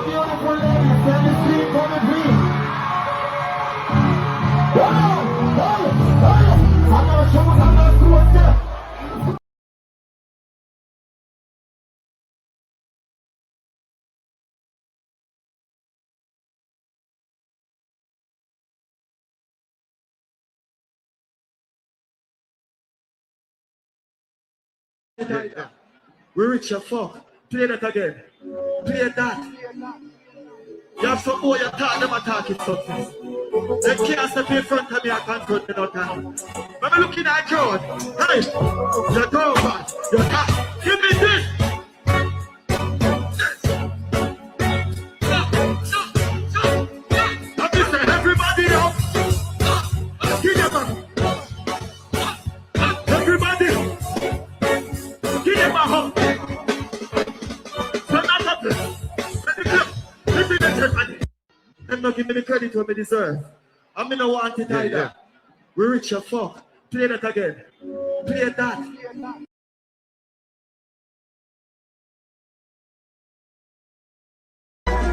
beautiful ladies, let me see, come and please. I'm gonna show you how to do it. We reach your fuck. Play that again. Play that. You have some more you talk, them attack it something. They can't step in front of me and confront me no time. When I'm looking at crowd, hey, you go back, you talk. Give me this. I'm just saying, everybody up. Give them a. Everybody. Give them a hug. Them not give me the credit what me deserve. I mean, I want it either. Yeah. We rich your fuck. Play that again. Play that.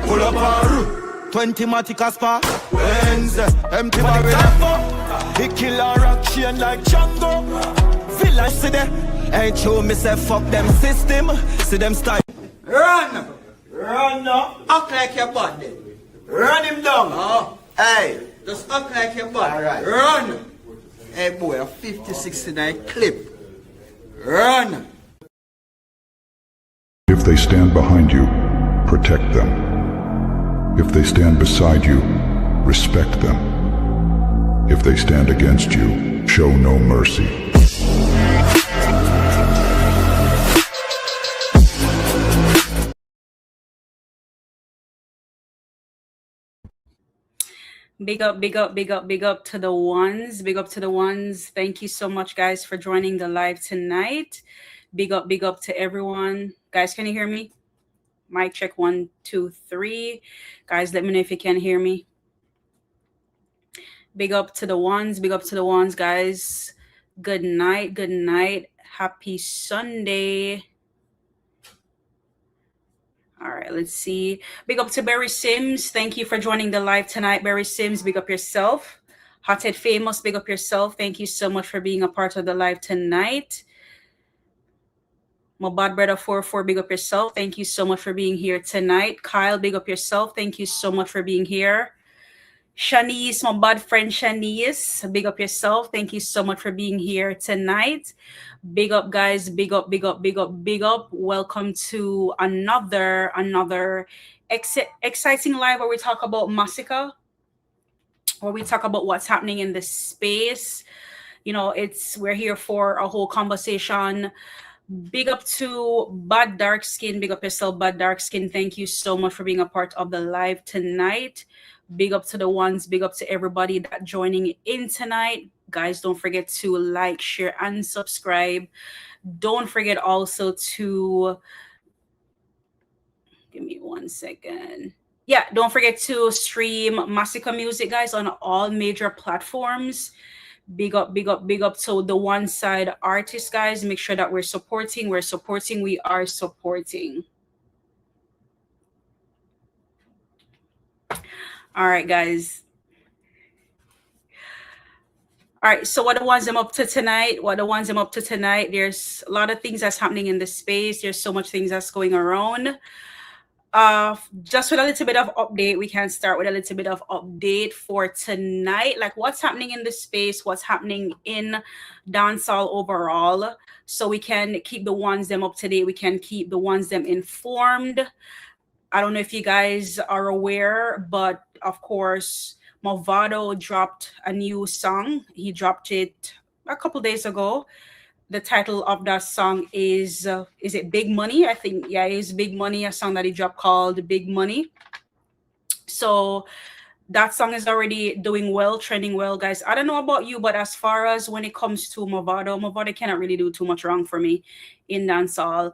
Pull up our 20 matic aspa. Benz, empty barrel. Big killer rock chain like Django. Village see them. Ain't true, me say fuck them system. See them style. Run! Run now. Act like your body. Run him down. Oh. Hey, just act like your body. Alright. Run. Hey boy, a 50-69 clip. Run. If they stand behind you, protect them. If they stand beside you, respect them. If they stand against you, show no mercy. Big up, big up, big up, big up to the ones. Big up to the ones. Thank you so much, guys, for joining the live tonight. Big up to everyone. Guys, can you hear me? Mic check 1, 2, 3. Guys, let me know if you can hear me. Big up to the ones. Big up to the ones, guys. Good night. Good night. Happy Sunday. All right, let's see. Big up to Barry Sims. Thank you for joining the live tonight, Barry Sims. Big up yourself. Hothead Famous, big up yourself. Thank you so much for being a part of the live tonight. My bad brother 44, big up yourself. Thank you so much for being here tonight. Kyle, big up yourself. Thank you so much for being here. Shanice, my bad friend Shanice, big up yourself. Thank you so much for being here tonight. Big up, guys. Big up, big up, big up, big up. Welcome to another exciting live where we talk about Masicka, where we talk about what's happening in the space. You know, we're here for a whole conversation. Big up to Bad Dark Skin. Big up yourself, Bad Dark Skin. Thank you so much for being a part of the live tonight. Big up to the ones. Big up to everybody that joining in tonight. Guys, don't forget to like, share, and subscribe. Don't forget also to... Give me 1 second. Yeah, don't forget to stream Masicka music, guys, on all major platforms. Big up, big up, big up to the one side artists, guys. Make sure that we're supporting, we are supporting. All right, guys. All right, so what the ones I'm up to tonight? There's a lot of things that's happening in the space. There's so much things that's going around. Just with a little bit of update, we can start with a little bit of update for tonight, like what's happening in the space, what's happening in dancehall overall, so we can keep the ones them up to date, we can keep the ones them informed. I don't know if you guys are aware, but of course, Movado dropped a new song. He dropped it a couple days ago. The title of that song is it Big Money? I think, yeah, it's Big Money, a song that he dropped called Big Money. So that song is already doing well, trending well, guys. I don't know about you, but as far as when it comes to Movado cannot really do too much wrong for me in dancehall.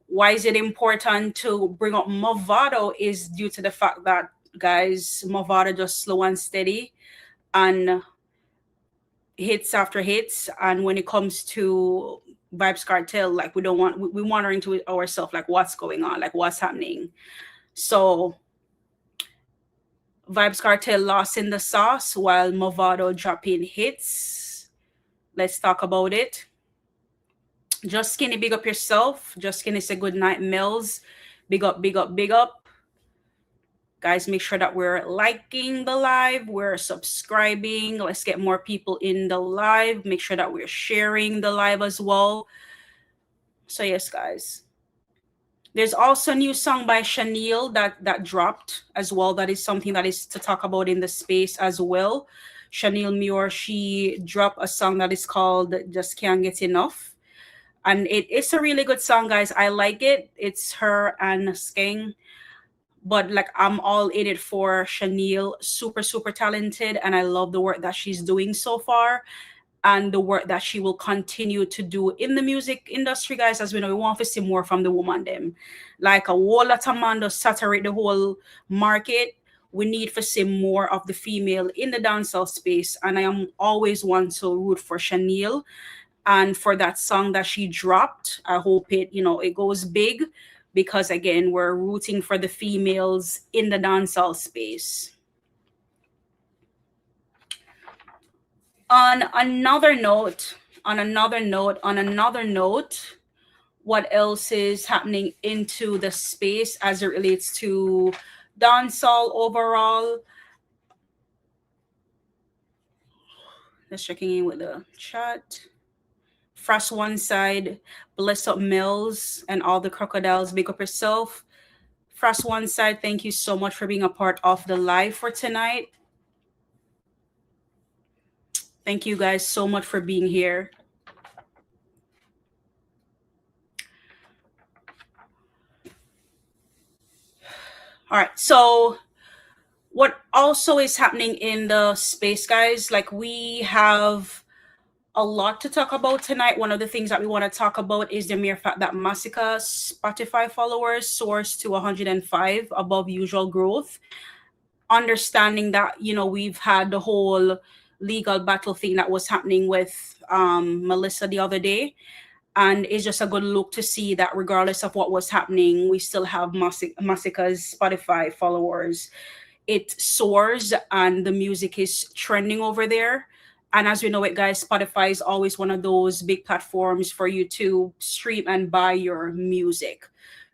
Why is it important to bring up Movado is due to the fact that, guys, Movado just slow and steady and hits after hits. And when it comes to Vybz Kartel, like we're wondering to ourselves, like what's going on, like what's happening. So Vibes Cartel lost in the sauce while Movado dropping hits. Let's talk about it. Just Skinny, big up yourself. Just Skinny, say good night. Mellz, big up, big up, big up. Guys, make sure that we're liking the live, we're subscribing. Let's get more people in the live. Make sure that we're sharing the live as well. So yes, guys. There's also a new song by Chanel that dropped as well. That is something that is to talk about in the space as well. Chanel Muir, she dropped a song that is called Just Can't Get Enough. And it's a really good song, guys. I like it. It's her and Skeng. But like, I'm all in it for Chanel. Super, super talented. And I love the work that she's doing so far. And the work that she will continue to do in the music industry, guys. As we know, we want to see more from the woman them. Like a whole lot of man to saturate the whole market. We need to see more of the female in the dancehall space. And I am always one to root for Chanel. And for that song that she dropped, I hope it goes big, because again, we're rooting for the females in the dancehall space. On another note, what else is happening into the space as it relates to dancehall overall? Just checking in with the chat. Frost One Side, bless up Mellz and all the crocodiles. Big up yourself. Frost One Side, thank you so much for being a part of the live for tonight. Thank you guys so much for being here. All right, so what also is happening in the space, guys, like we have a lot to talk about tonight. One of the things that we want to talk about is the mere fact that Masicka Spotify followers soars to 105, above usual growth. Understanding that, we've had the whole legal battle thing that was happening with Melissa the other day. And it's just a good look to see that regardless of what was happening, we still have Masicka's Spotify followers. It soars and the music is trending over there. And as we know it, guys, Spotify is always one of those big platforms for you to stream and buy your music,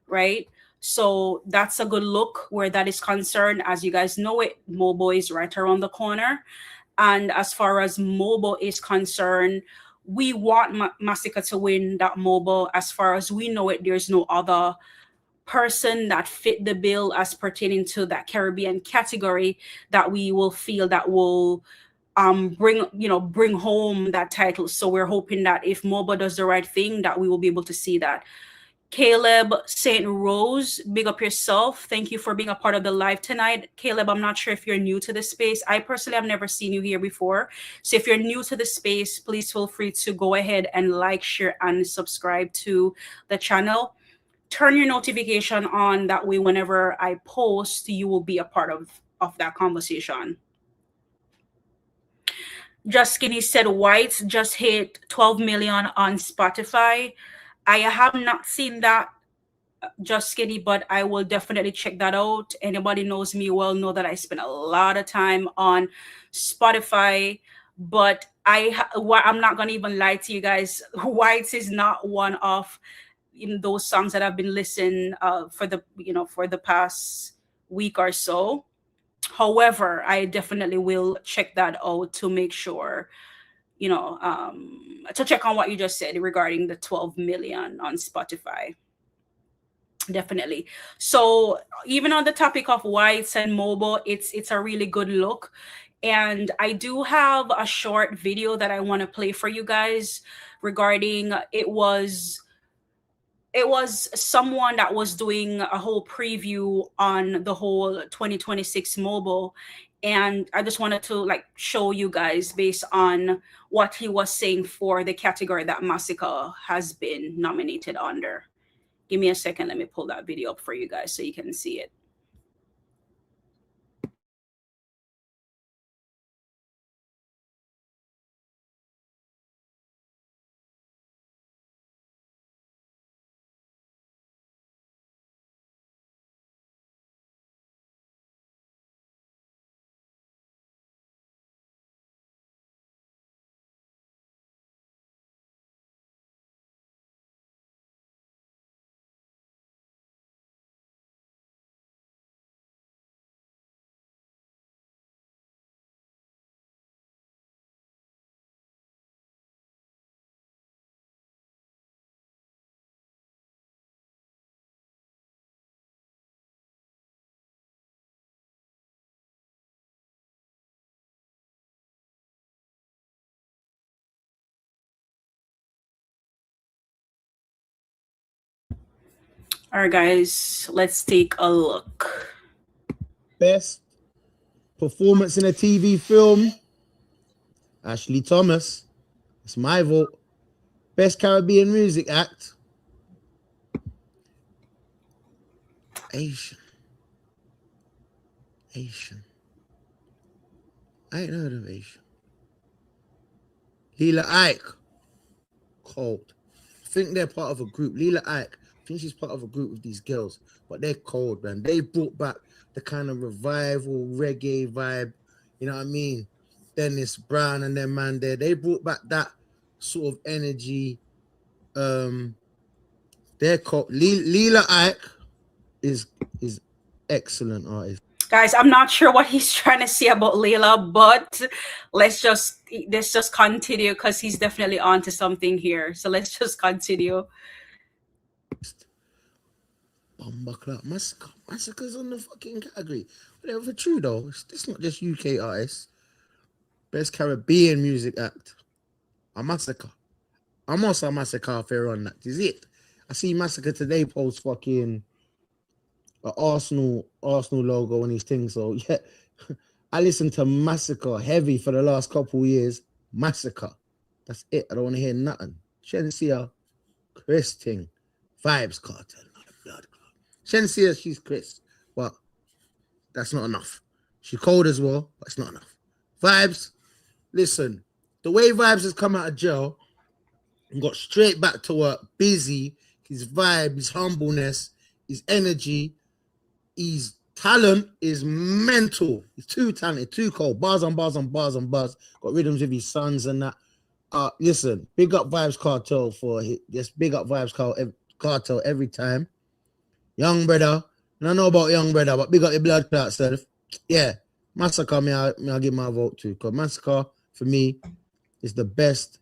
right? So that's a good look where that is concerned. As you guys know it, Mobo is right around the corner. And as far as Mobo is concerned, we want Masicka to win that Mobo. As far as we know it, there's no other person that fit the bill as pertaining to that Caribbean category that we will feel that will bring home that title. So we're hoping that if Mobo does the right thing, that we will be able to see that. Caleb St. Rose, big up yourself. Thank you for being a part of the live tonight. Caleb, I'm not sure if you're new to this space. I personally have never seen you here before. So if you're new to the space, please feel free to go ahead and like, share, and subscribe to the channel. Turn your notification on. That way, whenever I post, you will be a part of that conversation. Just Skinny said Whites just hit 12 million on Spotify. I have not seen that, Just Skinny, but I will definitely check that out. Anybody knows me well know that I spend a lot of time on Spotify, but I'm not gonna even lie to you guys. Whites is not one of those songs that I've been listening for the past week or so. However, I definitely will check that out to make sure, to check on what you just said regarding the 12 million on Spotify. Definitely. So even on the topic of Whites and Mobo, it's a really good look. And I do have a short video that I want to play for you guys regarding it was someone that was doing a whole preview on the whole 2026 Mobo, and I just wanted to show you guys based on what he was saying for the category that Masicka has been nominated under. Give me a second, let me pull that video up for you guys so you can see it. All right, guys, let's take a look. Best performance in a TV film, Ashley Thomas. It's my vote. Best Caribbean music act, Asian. I ain't heard of Asian. Leela Ike. Cold. I think they're part of a group. Leela Ike. I think she's part of a group with these girls, but they're cold, man. They brought back the kind of revival reggae vibe. You know what I mean? Dennis Brown and them man there. They brought back that sort of energy. They're called Leela Ike is excellent artist. Guys, I'm not sure what he's trying to say about Layla, but let's just continue because he's definitely onto something here. So let's just continue. Masicka's on the fucking category. Whatever, true though. It's not just UK artists. Best Caribbean music act, a Masicka. I'm also a Masicka.Fearon29. Is it? I see Masicka today post fucking an Arsenal logo and these things. So yeah, I listened to Masicka heavy for the last couple of years. Masicka. That's it. I don't want to hear nothing. Shensia, Chris thing. Vibes Cartel, not a blood clot. Shensia, she's Chris, but that's not enough. She's cold as well, but it's not enough. Vibes, listen, the way Vibes has come out of jail and got straight back to work, busy, his vibe, his humbleness, his energy, his talent is mental. He's too talented, too cold. Bars on bars on bars on bars. Got rhythms with his sons and that. Listen, big up Vibes Cartel for just big up Vibes Cartel every time. Young brother. And I know about young brother, but big up your blood clot self. Yeah. Masicka, I'll give my vote to. Because Masicka, for me, is the best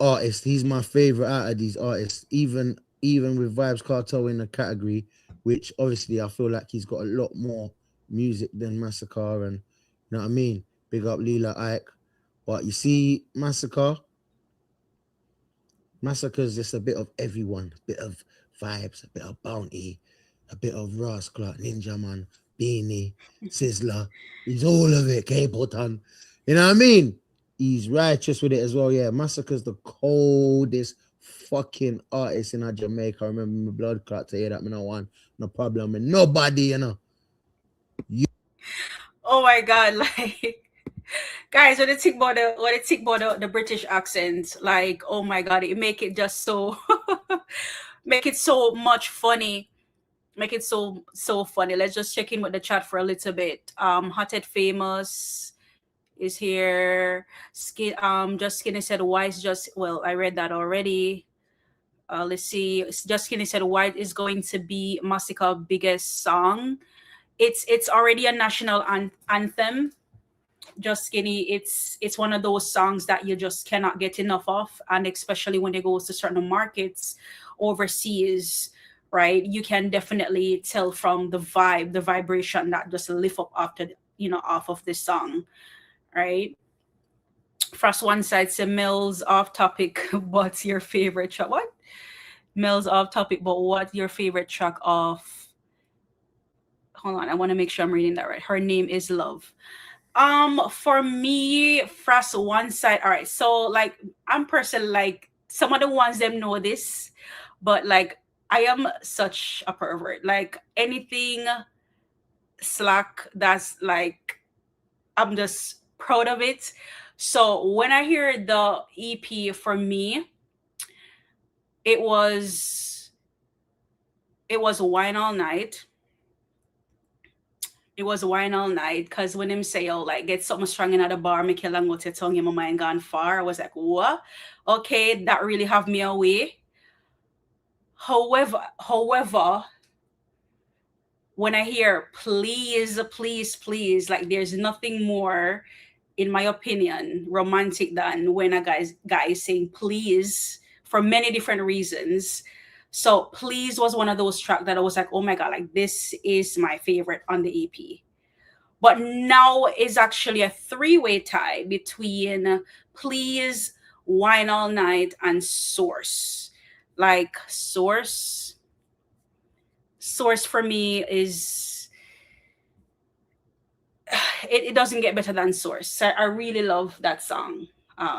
artist. He's my favorite out of these artists. Even with Vibes Cartel in the category, which obviously I feel like he's got a lot more music than Masicka, and you know what I mean? Big up Leela Ike. But you see, Masicka's just a bit of everyone, a bit of Vibes, a bit of Bounty, a bit of Ross Clark, Ninja Man, Beanie, Sizzler. He's all of it, K-Button. You know what I mean? He's righteous with it as well. Yeah, Masicka's the coldest fucking artist in Jamaica. I remember my blood clot to hear that. I don't want no problem with nobody, you know. Oh my God, like guys, when they think about the British accent, like, oh my God, it make it just so make it so much funny. Make it so funny. Let's just check in with the chat for a little bit. Hothead Famous is here. Just Skinny said Wise well, I read that already. Let's see. Just Skinny said White is going to be Masicka's biggest song. It's already a national anthem. Just Skinny, it's one of those songs that you just cannot get enough of, and especially when it goes to certain markets overseas, right? You can definitely tell from the vibration that just lift up after, off of this song, right? First one side say Mellz off topic, what's your favorite track? What? Mellz off topic, but what's your favorite track of? Hold on, I want to make sure I'm reading that right. Her name is Love. For me, first one side. All right, so like I'm personally like some of the ones them know this, but like I am such a pervert. Like anything slack that's like I'm just proud of it. So when I hear the EP, for me, it was Wine All Night. It was Wine All Night, because when him say, oh, like, get something strong in the bar, make your lang go to tongue, my mind gone far, I was like, what? Okay, that really have me away. However, when I hear please, please, please, like there's nothing more, in my opinion, romantic than when a guy is saying please for many different reasons. So Please was one of those tracks that I was like, oh my God, like this is my favorite on the EP. But now is actually a three-way tie between Please, Wine All Night, and Source. Like Source, Source for me is it doesn't get better than Source. I really love that song,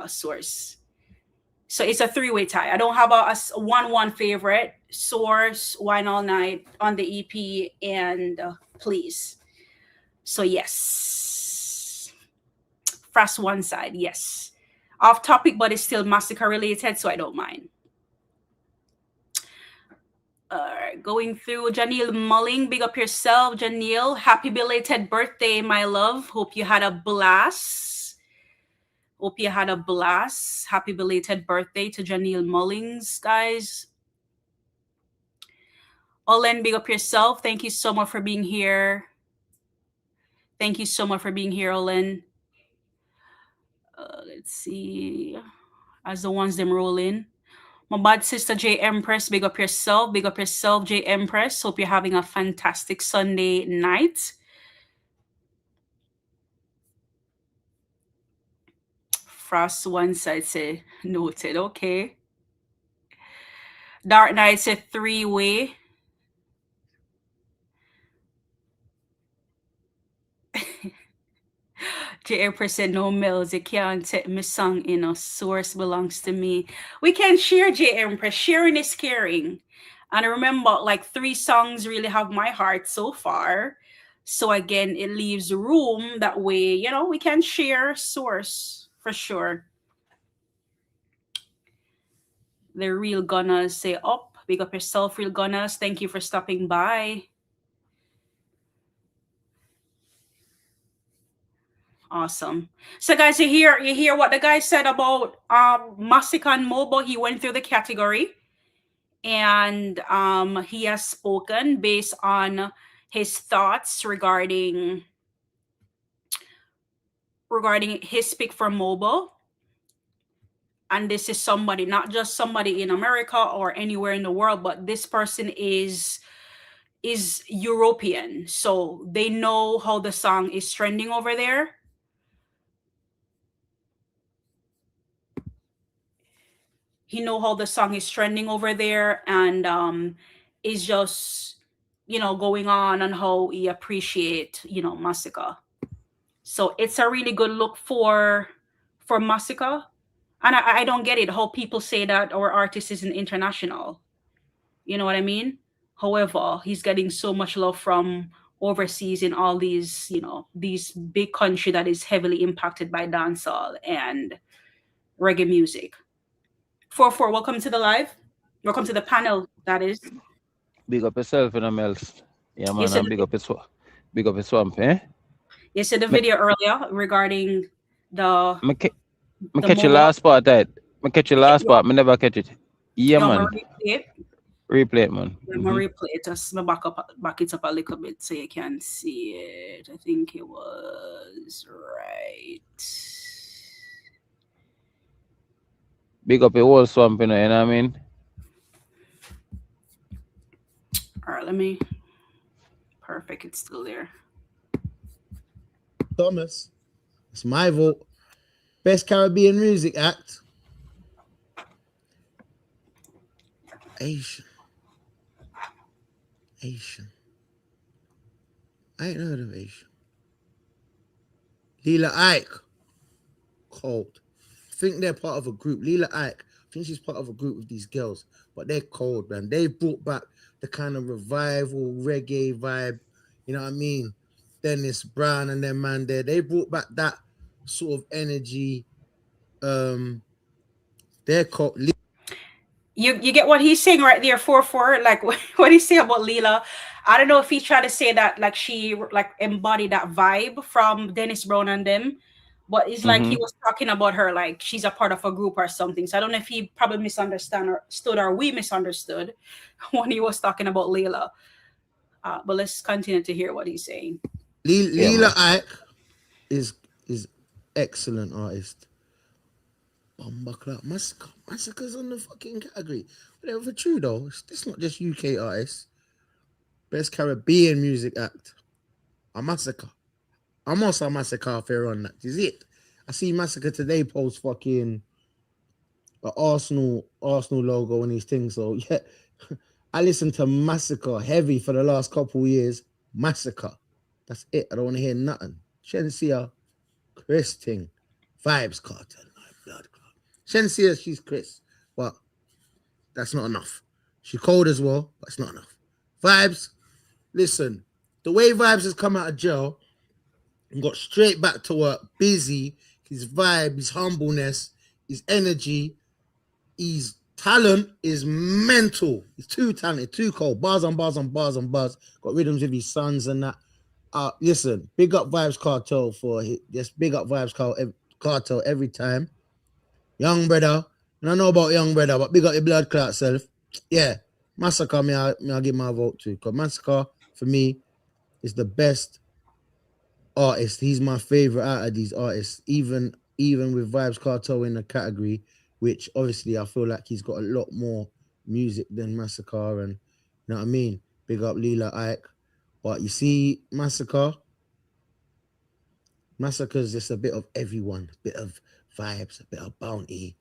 Source. So it's a three-way tie. I don't have a 1-1 favorite. Source, Wine All Night on the EP, and Please. So yes. Frost one side, yes. Off topic, but it's still Masicka related, so I don't mind. Going through Janelle Mulling, big up yourself, Janelle. Happy belated birthday, my love. Hope you had a blast. Hope you had a blast. Happy belated birthday to Janelle Mullings, guys. Olen, big up yourself. Thank you so much for being here. Thank you so much for being here, Olen. Let's see. As the ones them roll in. My bad sister J Empress, big up yourself. Big up yourself, J Empress. Hope you're having a fantastic Sunday night. Frost one side say noted. Okay. Dark Knight said three-way. J Empress said no Mellz. You can't take my song in a Source belongs to me. We can share, J Empress. Sharing is caring. And I remember like 3 songs really have my heart so far. So again, it leaves room that way, you know, we can share Source for sure. The Real Gunners say up. Big up yourself, Real Gunners. Thank you for stopping by. Awesome. So guys, you hear what the guy said about Masicka and Mobile. He went through the category and he has spoken based on his thoughts regarding his pick for Mobile. And this is somebody, not just somebody in America or anywhere in the world, but this person is European. So they know how the song is trending over there. He know how the song is trending over there, and is just, you know, going on how he appreciate, you know, Masicka. So it's a really good look for Masicka. And I don't get it how people say that our artist isn't international. You know what I mean? However, he's getting so much love from overseas in all these, you know, these big country that is heavily impacted by dancehall and reggae music. 44, welcome to the live. Welcome to the panel, that is. Big up yourself, you know, Mellz. Yeah, man, Yes, and big up your swamp, eh? You said the video earlier regarding the... I catch your last part, that. I catch your last part. I never catch it. Yeah, no, man. Replay it, man. Yeah, replay it. Just back it up a little bit so you can see it. I think it was right. Big up your whole swamp, you know what I mean? All right, let me... Perfect, it's still there. Thomas, it's my vote. Best Caribbean music act. Asian. I ain't heard of Asian. Lila Ike. Cold. I think they're part of a group. Lila Ike. I think she's part of a group with these girls. But they're cold, man. They brought back the kind of revival reggae vibe. You know what I mean? Dennis Brown and them man there. They brought back that sort of energy. They're called. You get what he's saying right there, 4-4. Like what he say about Lila. I don't know if he tried to say that like she like embodied that vibe from Dennis Brown and them, but it's like he was talking about her like she's a part of a group or something. So I don't know if he probably misunderstood or we misunderstood when he was talking about Lila. But let's continue to hear what he's saying. Lila Ike is excellent artist. Bumbleclap Masicka's on the fucking category. Whatever, for true though, it's not just UK artists. Best Caribbean music act. A Masicka. I'm also a Masicka.Fearon29. Is it? I see Masicka today post fucking Arsenal logo and these things. So yeah, I listened to Masicka heavy for the last couple of years. Masicka. That's it. I don't want to hear nothing. Shensia, Chris thing. Vibes Cartel, my blood clot. Shensia, she's Chris. But that's not enough. She cold as well, but it's not enough. Vibes, listen. The way Vibes has come out of jail and got straight back to work, busy, his vibe, his humbleness, his energy, his talent is mental. He's too talented, too cold. Bars on bars on bars on bars. Got rhythms with his sons and that. Listen, big up Vibes Cartel just big up Vibes Cartel every time. Young brother. And I know about young brother, but big up your blood clot self. Yeah, Masicka, I'll give my vote to. Because Masicka, for me, is the best artist. He's my favorite out of these artists, even with Vibes Cartel in the category, which obviously I feel like he's got a lot more music than Masicka, and you know what I mean? Big up Lila Ike. But you see, Masicka's just a bit of everyone, a bit of Vibes, a bit of Bounty,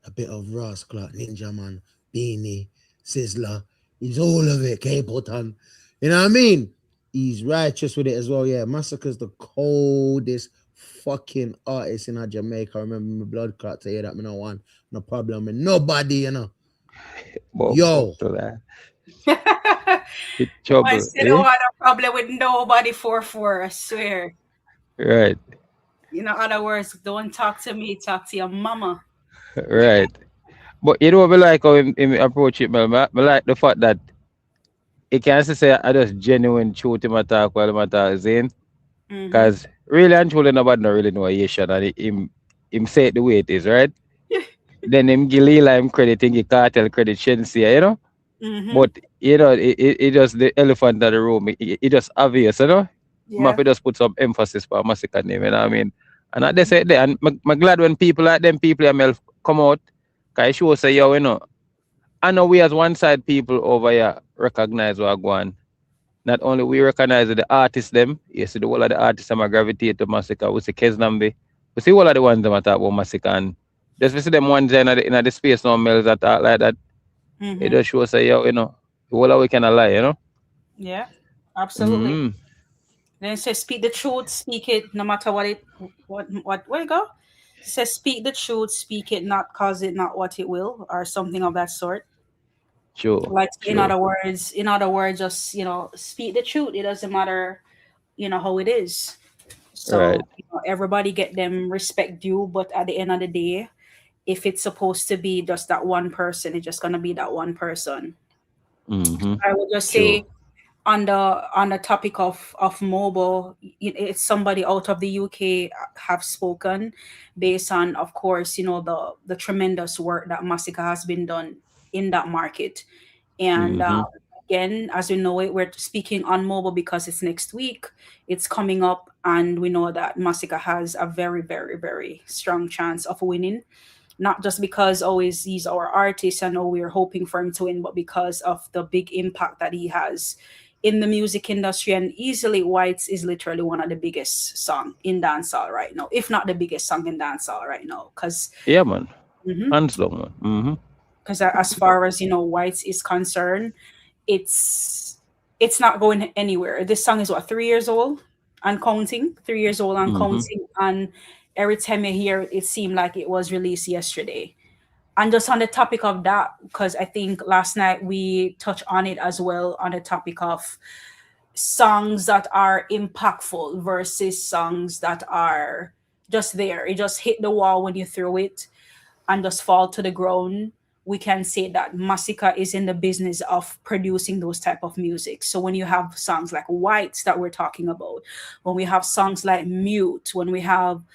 a bit of Ross Clark, Ninja Man, Beanie, Sizzler. He's all of it, K-Potan. You know what I mean? He's righteous with it as well. Yeah, Masicka's the coldest fucking artist in Jamaica. I remember my blood clot to hear that. No one, no problem with nobody, you know. Yo. Trouble, I said, don't want a problem with nobody 4-4, I swear. Right. In other words, don't talk to me, talk to your mama. Right. But you know what I like how him approach it, man. I like the fact that he can't say I just genuine truth him attack while him attack Zane. Because really and truly nobody don't really know Asian, and him say it the way it is, right? Then him give Lila him credit, him give Cartel credit, Shensia, you know? But you know, it just the elephant in the room, it just obvious, you know? Yeah. Just put some emphasis for Masicka name, you know what I mean? And they say there, and I'm glad when people like them people Mellz come out, because it shows say, yo, you know, I know we as one side people over here recognize what go on. Not only we recognize the artists them, you see the whole of the artists that gravitate to Masicka, we see Keznambi, we see all of the ones that talk about Masicka, and just we see them ones in the space now Mellz that talk like that. It just shows say, yo, you know, the whole of we cannot lie, you know? Yeah, absolutely. Then it says, speak the truth, speak it, no matter what where you go? It says, speak the truth, speak it, not cause it, not what it will, or something of that sort. Sure. Like in other words, just, you know, speak the truth. It doesn't matter, you know, how it is. So you know, everybody get them respect due, but at the end of the day, if it's supposed to be just that one person, it's just gonna be that one person. I would just say on the topic of mobile, it's somebody out of the UK have spoken based on, of course, you know, the tremendous work that Masicka has been done in that market. And again, as we know it, we're speaking on mobile because it's next week, it's coming up, and we know that Masicka has a very, very, very strong chance of winning. Not just because always he's our artist and we're hoping for him to win, but because of the big impact that he has in the music industry. And easily Whites is literally one of the biggest song in dancehall right now, if not the biggest song in dancehall right now. Because yeah, man, hands down, man. Because as far as, you know, Whites is concerned, it's not going anywhere. This song is what, 3 years old and counting, 3 years old and counting, and every time you hear it, it seemed like it was released yesterday. And just on the topic of that, because I think last night we touched on it as well, on the topic of songs that are impactful versus songs that are just there. It just hit the wall when you throw it and just fall to the ground. We can say that Masicka is in the business of producing those type of music. So when you have songs like Whites that we're talking about, when we have songs like Mute, when we have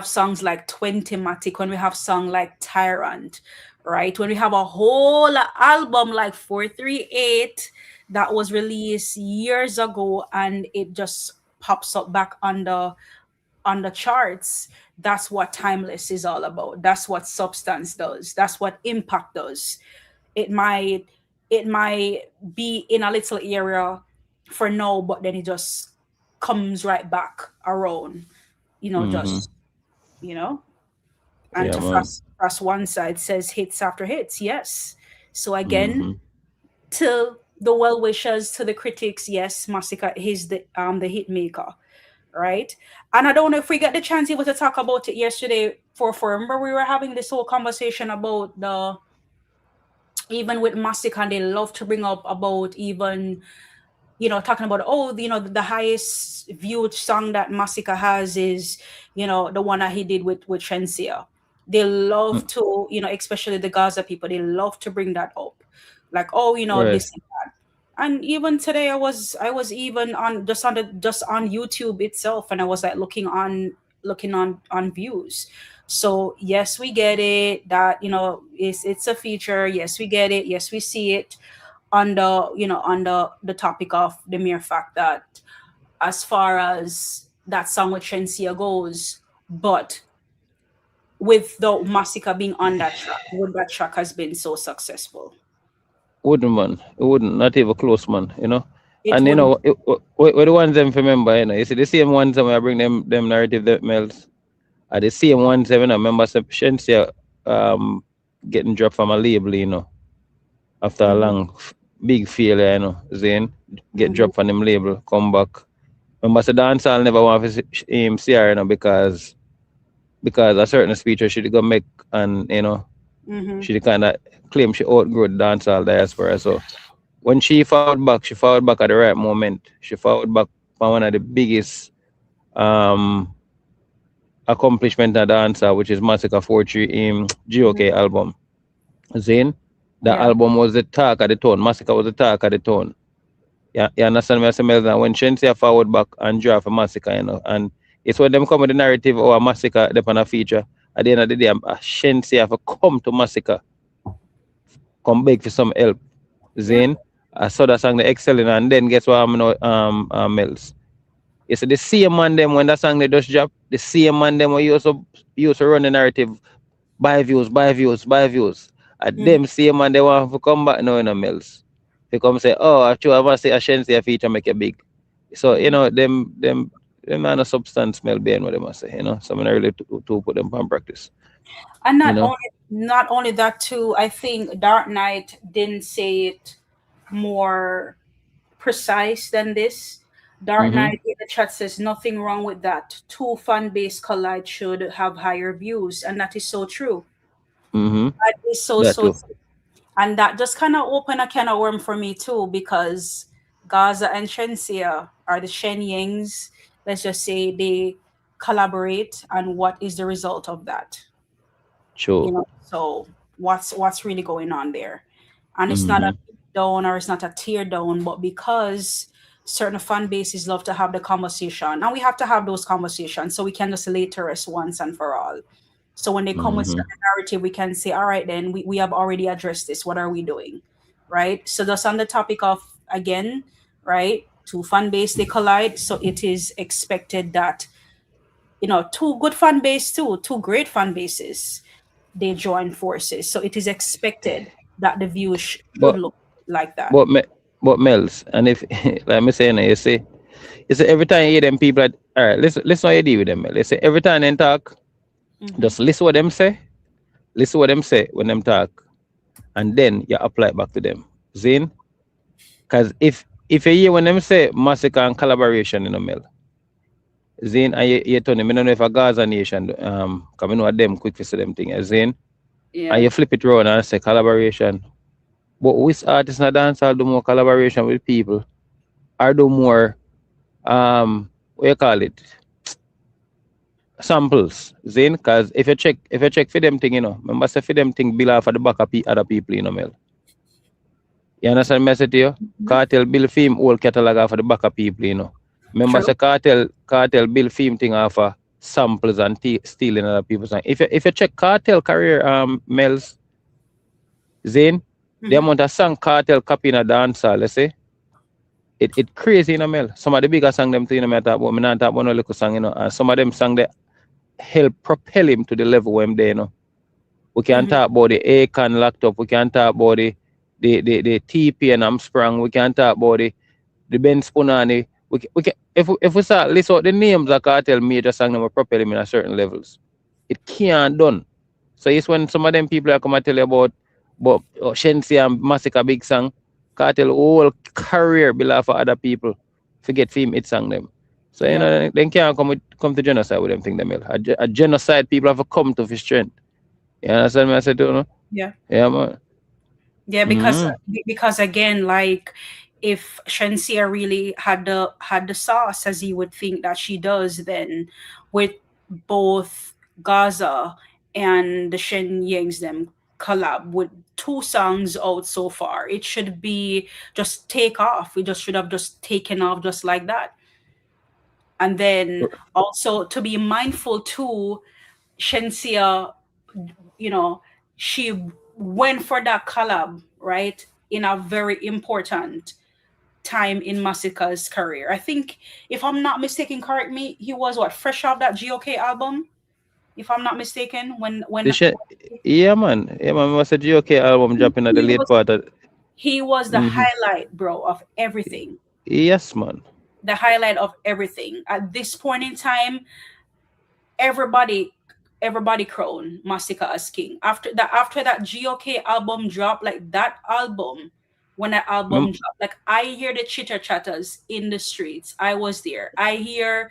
songs like 20matic, when we have song like Tyrant, right? When we have a whole album like 438 that was released years ago and it just pops up back on the charts, that's what Timeless is all about. That's what Substance does. That's what Impact does. It might be in a little area for now, but then it just comes right back around, you know, just, you know, and to Frost one side says hits after hits. Yes. So again, to the well wishers, to the critics, yes, Masicka is the hit maker, right? And I don't know if we get the chance even to talk about it yesterday. For remember we were having this whole conversation about the, even with Masicka, and they love to bring up about even, you know, talking about, oh, you know, the highest viewed song that Masicka has is, you know, the one that he did with Shensia. They love to, you know, especially the Gaza people, they love to bring that up, like, oh, you know, Right. this and that. And even today, I was even on just on YouTube itself, and I was like looking on views. So yes, we get it that, you know, it's a feature. Yes, we get it. Yes, we see it on the, you know, on the topic of the mere fact that as far as that song with Shensia goes, but with the Masicka being on that track, would that track has been so successful? Wouldn't, man. It wouldn't. Not even close, man. You know. It And you wouldn't. know, we're the ones them remember. You know, you see the same ones when I bring them narrative that Mellz are the same ones. You know, remember Shensia getting dropped from a label. You know, after a long big failure. You know, Zane get dropped from them label, come back. Remember, the dancehall never want to see her, you know, because a certain speech she go make, and you know, she kind of claim she outgrew the dancehall diaspora. So when she fought back at the right moment. She fought back for one of the biggest accomplishment of dancehall, which is Masicka 43 GOK album. Zane, the album was the talk of the town. Masicka was the talk of the town. Yeah, you understand me? I say, Mellz, when Shensia forward back and draw for Masicka, you know, and it's when them come with the narrative or Masicka they on a feature. At the end of the day, Shensia have to come to Masicka, come beg for some help. Zane, I saw that song the excelling, and then guess what I'm Mellz. It's the same man them when that song they just drop, the same man them when you used to run the narrative, buy views. And them same man they want to come back now in a Mellz. They come say, oh, actually I must say a Shensia feature make it big. So, you know, them man of substance smell being what they must say, you know. So I'm really to put them on practice. And not not only that too, I think Dark Knight didn't say it more precise than this. Dark Knight in the chat says nothing wrong with that. Two fan base collide should have higher views, and that is so true. That is so true. And that just kind of opened a can of worm for me too, because Gaza and Shensia are the Shenyings. Let's just say they collaborate, and what is the result of that? Sure. You know, so what's really going on there? And it's not a down or it's not a tear down, but because certain fan bases love to have the conversation, and we have to have those conversations so we can just lay to rest once and for all. So when they come with certain narrative, we can say, all right, then we have already addressed this. What are we doing? Right? So that's on the topic of, again, right, two fan base, they collide. So it is expected that, you know, two good fan base, two great fan bases, they join forces. So it is expected that the views should look like that. But Mellz, and if, like me saying, you see every time you hear them people, all right, listen how you deal with them, Mellz. You see every time they talk, just listen what them say. Listen what them say when them talk, and then you apply it back to them. Zane, because if you hear when them say Masicka and collaboration in the Mellz, Zane, and you tell them, I don't know if a Gaza nation, because I know them quick to say them thing, Zane, and you flip it around and say collaboration. But which artists in the dancehall do more collaboration with people, or do more, what you call it? Samples, Zane, because if you check for them thing, you know, remember say for them thing bill off of the back of other people, you know, Mel. You understand me say to you? Cartel bill film whole catalog off of the back of people, you know. Remember say cartel bill film thing off of samples and stealing other people's things. If you check cartel career, Mellz, Zane, the amount of song cartel copy in a dancehall, let's say, it crazy, you know, Mel. Some of the bigger song them thing, you know, I talk about, me not talk about no little song, you know, and some of them song that help propel him to the level where I'm there, you know. We can talk about the Akon locked up, we can talk about the TP and Armstrong, we can talk about the Ben Spunani. We can, if we start list out the names of cartel major song that will propel him in a certain levels, it can't done. So it's when some of them people are come and tell you about Shensia and Masicka big song, Cartel whole career below for other people. Forget film it song them. So you know they can't come to genocide with them thing them. A genocide people have to come to for strength. You understand what I said to you? No? Yeah. Yeah, man. Yeah, because again, like if Shensia really had the sauce as you would think that she does, then with both Gaza and the Shen Yangs them collab with 2 songs out so far, it should be just take off. We just should have just taken off just like that. And then also to be mindful too, Shensia, you know, she went for that collab, right? In a very important time in Masicka's career. I think, if I'm not mistaken, correct me, he was what, fresh off that GOK album? If I'm not mistaken, when yeah, man. Yeah, man. Was a GOK album dropping at the late part of... He was the highlight, bro, of everything. Yes, man. The highlight of everything. At this point in time, everybody crowned Masicka as king. After that GOK album dropped, like that album, when that album dropped, like I hear the chitter chatters in the streets. I was there. I hear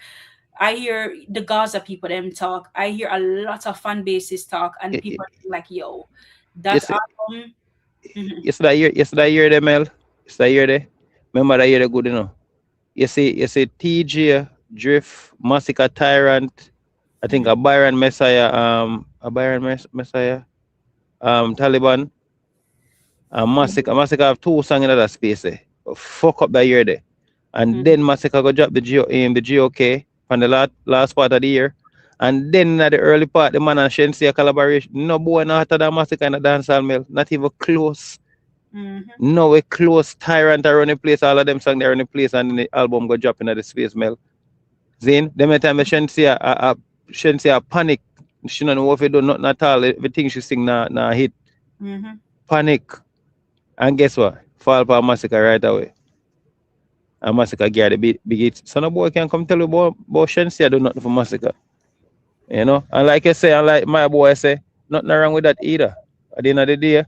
the Gaza people them talk. I hear a lot of fan bases talk, and people are like, yo, that album. Yes, that year there, Mel. It's that year there. Remember that year they good, you know. You see TJ, Drift, Masicka Tyrant, I think a Byron Messiah, Taliban, Masicka have 2 songs in that space there. Fuck up that year there. And then Masicka go drop the GOK on the last part of the year. And then at the early part, the man and Shensia collaboration. No boy not hotter than Masicka in the dancehall, Mel. Not even close. No way close. Tyrant are running place. All of them songs they are running place, and then the album go drop in the space, Mel. Zane, them time Shensia panic. She don't know what to do, nothing at all. Everything she sing na hit. Panic. And guess what? Fall for Masicka right away. And Masicka get the big hit. So no boy can come tell you about Shensia do nothing for Masicka. You know? And like I say, and like my boy say, nothing wrong with that either. At the end of the day,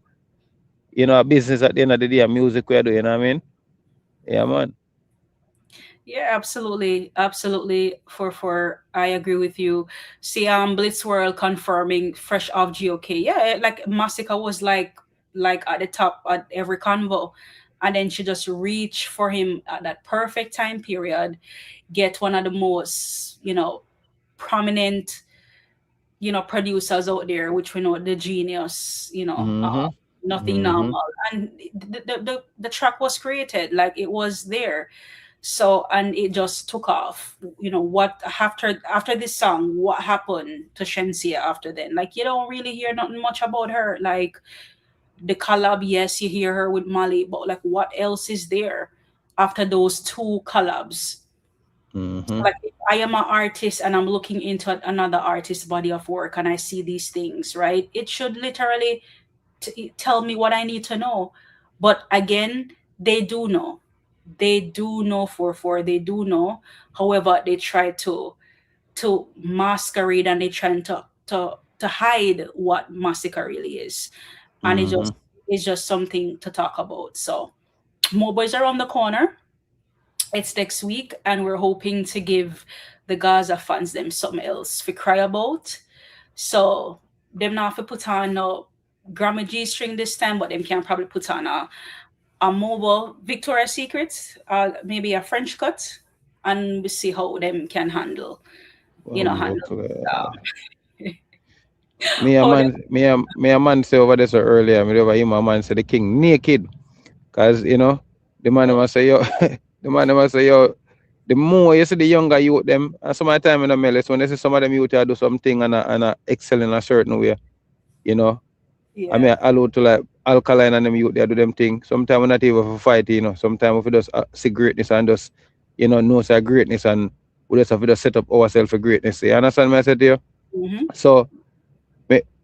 you know, a business at the end of the day, a music we do, you know what I mean? Yeah, man. Yeah, absolutely. For I agree with you. See, Blitzworld confirming fresh off GOK. Yeah, like Masicka was like at the top at every convo. And then she just reached for him at that perfect time period, get one of the most, you know, prominent, you know, producers out there, which we know the genius, you know, nothing normal. And the track was created, like it was there. So, and it just took off. You know, what after this song, what happened to Shensia after then? Like, you don't really hear nothing much about her. Like the collab, yes, you hear her with Molly, but like what else is there after those 2 collabs? Like if I am an artist and I'm looking into another artist's body of work and I see these things, right? It should literally tell me what I need to know. But again, they do know. They do know they do know. However, they try to masquerade, and they try to hide what Masicka really is. And it's just something to talk about. So more boys around the corner. It's next week, and we're hoping to give the Gaza fans them something else to cry about. So them not have to put on no Grammy G string this time, but them can probably put on a mobile Victoria's Secret, maybe a French cut, and we see how them can handle, me a man say over there so earlier, me over him a man say the king naked. Cause you know, the man must say yo the more you see the younger youth them, and some of the time in the Mellz, when they see some of them youth do something and excel in a certain way, you know. Yeah. I mean, I allude to like Alkaline and them youth, they do them thing. Sometimes we're not even for fight, you know. Sometimes we just see greatness and just, you know say greatness, and we just have to just set up ourselves for greatness. You understand what I said to you? So,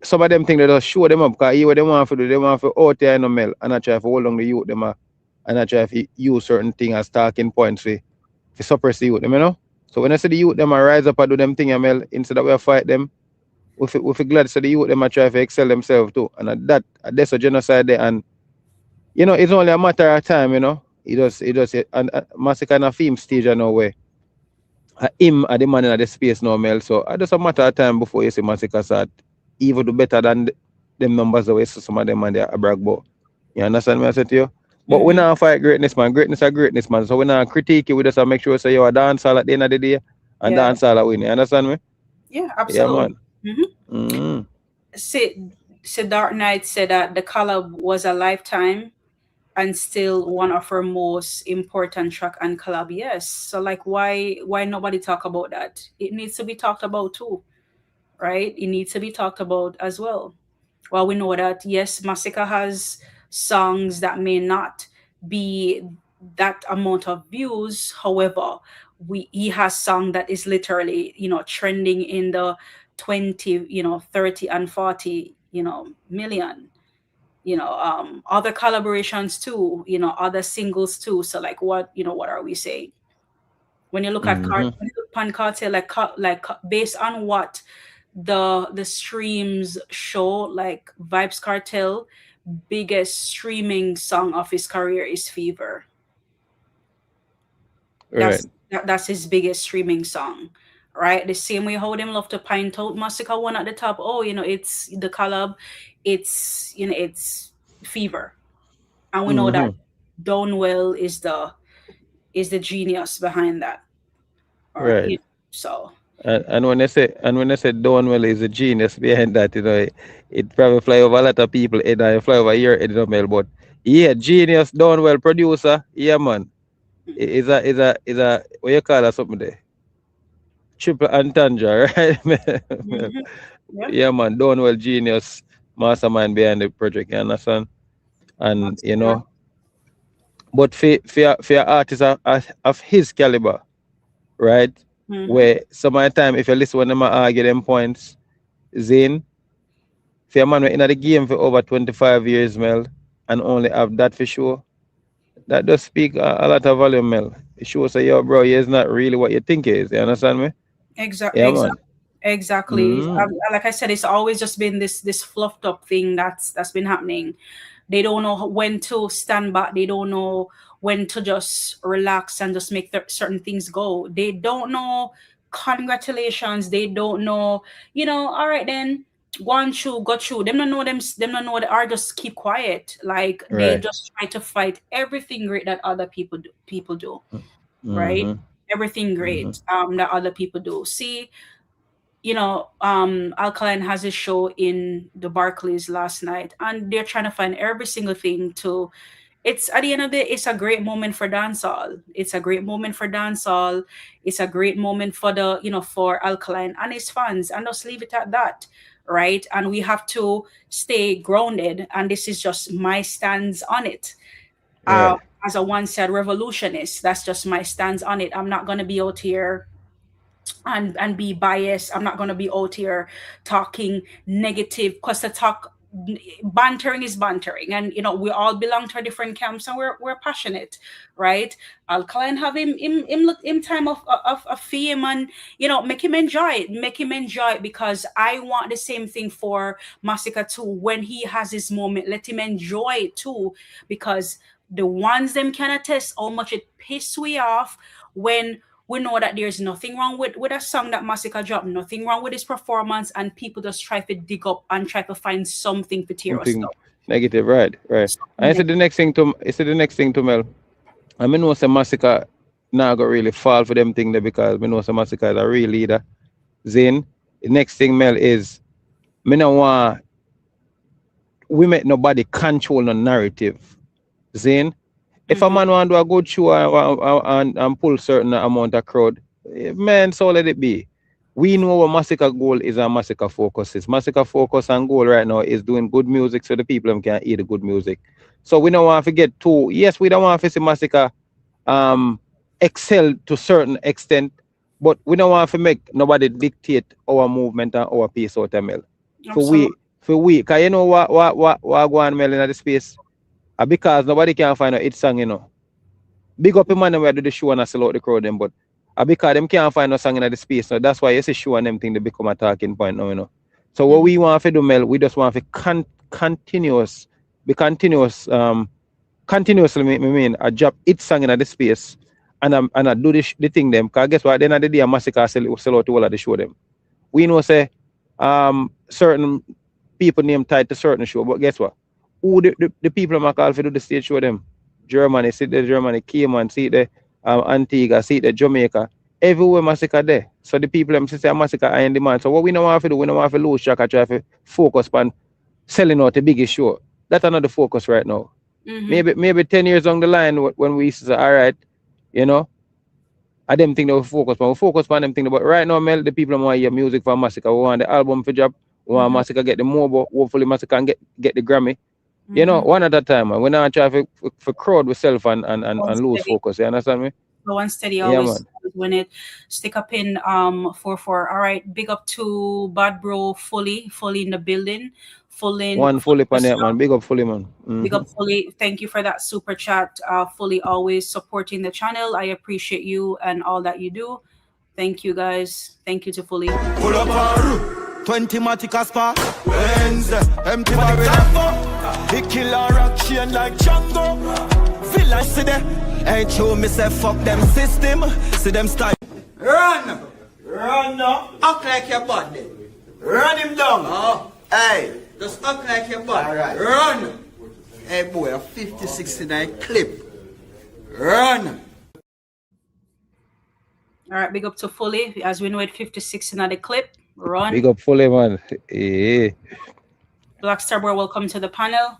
some of them think they just show them up, because what they want to do, they want to out there in the Mellz, and I try to hold on the youth them, and I try to use certain things as talking points to suppress the youth them, you know. So when I see the youth them rise up and do them thing, Mel, instead of we fight them, we feel glad to see the youth them try to excel themselves too. And that's a genocide there, and you know, it's only a matter of time, you know. And Masicka on a film stage, I know where. Him at the man in the space now, Mel. So it's just a matter of time before you see Masicka start even do better than them numbers the way so some of them and they are brag about. You understand what I said to you? But we not fight greatness, man. Greatness are greatness, man. So we not critique it. We just make sure say you a dance all at the end of the day and Yeah. dance all at win. You understand me? Yeah, Yeah, absolutely. man. Mm-hmm. Sid Dark Knight said that the collab was a lifetime and still one of her most important track and collab. Yes. So like why nobody talk about that? It needs to be talked about too, right? It needs to be talked about as well. Well, we know that yes, Masicka has songs that may not be that amount of views. However, he has song that is literally, trending in the 20, 30 and 40, million. Other collaborations too, other singles too. So like what are we saying? When you look at Mm-hmm. when you look upon Cartel, based on what the streams show, like Vibes Cartel, biggest streaming song of his career is Fever. Right. That's his biggest streaming song, right? The same way how them love to point out Masicka one at the top. Oh, it's the collab, it's Fever, and we know that Mm-hmm. Donwell is the genius behind that, or Right. so. And when they say Donwell is a genius behind that, you know, it probably fly over a lot of people head and fly over your head, you know, Mel. But yeah, genius Donwell producer, yeah man. Is a what you call that something there? Triple entendre, right? Mhm. Yeah, Yeah man, Donwell genius mastermind behind the project, you understand? And you Masicka. know, but for artists of his caliber, right? Mm-hmm. Where some of the time if you listen when them argue them points, Zane, for a man in the game for over 25 years, Mel, and only have that for sure, that does speak a lot of volume, Mel. It shows that yo, bro, he's not really what you think he is. You understand me? Exactly. Yeah, man. Exactly. Mm, Like I said, it's always just been this fluffed up thing that's been happening. They don't know when to stand back. They don't know when to just relax and just make certain things go. They don't know congratulations. They don't know, all right then, go on through, go through. Them don't know they are just keep quiet. Like they right. just try to fight everything great that other people do, right? Mm-hmm. Everything Mm-hmm. great that other people do. See, Alkaline has a show in the Barclays last night, and they're trying to find every single thing to. It's at the end of the day, it's a great moment for dancehall. It's a great moment for dancehall. It's a great moment for for Alkaline and his fans, and just leave it at that, right? And we have to stay grounded, and this is just my stance on it. Uh, Right. as a one-said revolutionist, that's just my stance on it. I'm not gonna be out here and be biased. I'm not going to be out here talking negative, because the talk bantering is bantering, and we all belong to different camps, and we're passionate, right? Alkaline have him time of fame, and make him enjoy it, because I want the same thing for Masicka too. When he has his moment, let him enjoy it too, because the ones them can attest how much it piss we off when we know that there's nothing wrong with a song that Masicka dropped, nothing wrong with his performance, and people just try to dig up and try to find something to tear us Something down. negative, right, right. Something I said the negative. next thing to Mel. I mean know some Massacre now got really fall for them thing there because we know some Massacre is a real leader. Zane, the next thing Mel is me no want we make nobody control the narrative. Zane, if a Mm-hmm. man want to do a good show and pull certain amount of crowd, man, so let it be. We know what Massacre goal is and Massacre focus is. Massacre focus and goal right now is doing good music so the people can hear the good music. So we don't want to get too, yes, we don't want to see Massacre um excel to certain extent, but we don't want to make nobody dictate our movement and our pace out of Mel. For Absolutely. we, cause you know what go on Mel in the space? Because nobody can find a hit song, you know. Big up the man where do the show and I sell out the crowd them, but because them can't find no song in the space. So that's why you see show and them thing they become a talking point now, you know. So what Mm-hmm. we want to do, Mel, we just want to be continuous, continuously mean I drop each song in the space and I do the thing them, because guess what, at the end of the day a Masicka sell out to all of the show them. We know say certain people name tied to certain show, but guess what? Who the people I'm call for do the stage show them? Germany, see the Germany, Cayman, see the Antigua, see the Jamaica, everywhere Masicka there. So the people them say Masicka are in demand. So what we don't want to do, we don't want to lose track, I try to focus on selling out the biggest show. That's another focus right now. Maybe 10 years down the line when we say, all right, you know, I them think they will focus on them thing. But right now, Mel, the people want to hear music from Masicka. We want the album for job. We want Masicka get the mobile. Hopefully Masicka can get the Grammy. You know, one at a time, man. We're not trying for crowd ourselves and lose focus. You understand me? Go on steady, always win it. Stick up in 4-4. All right, big up to Bad Bro fully in the building. Fully pan it, man. Big up fully, man. Big up fully. Thank you for that super chat. Fully always supporting the channel. I appreciate you and all that you do. Thank you guys. Thank you to fully. Pull up 20 Masicka spa. Benz, empty barrel. He kill a rock chain like Django. Village see there. Ain't true, me say fuck them system. See them style. Run now. Act like your body. Run him down. Oh. Hey, just act like your body. Alright. Run. Hey boy, a 50-69 clip. Run. Alright, big up to fully. As we know it, 56 in the clip. Run. Big up fully, man. Yeah. Black Star Boy, welcome to the panel.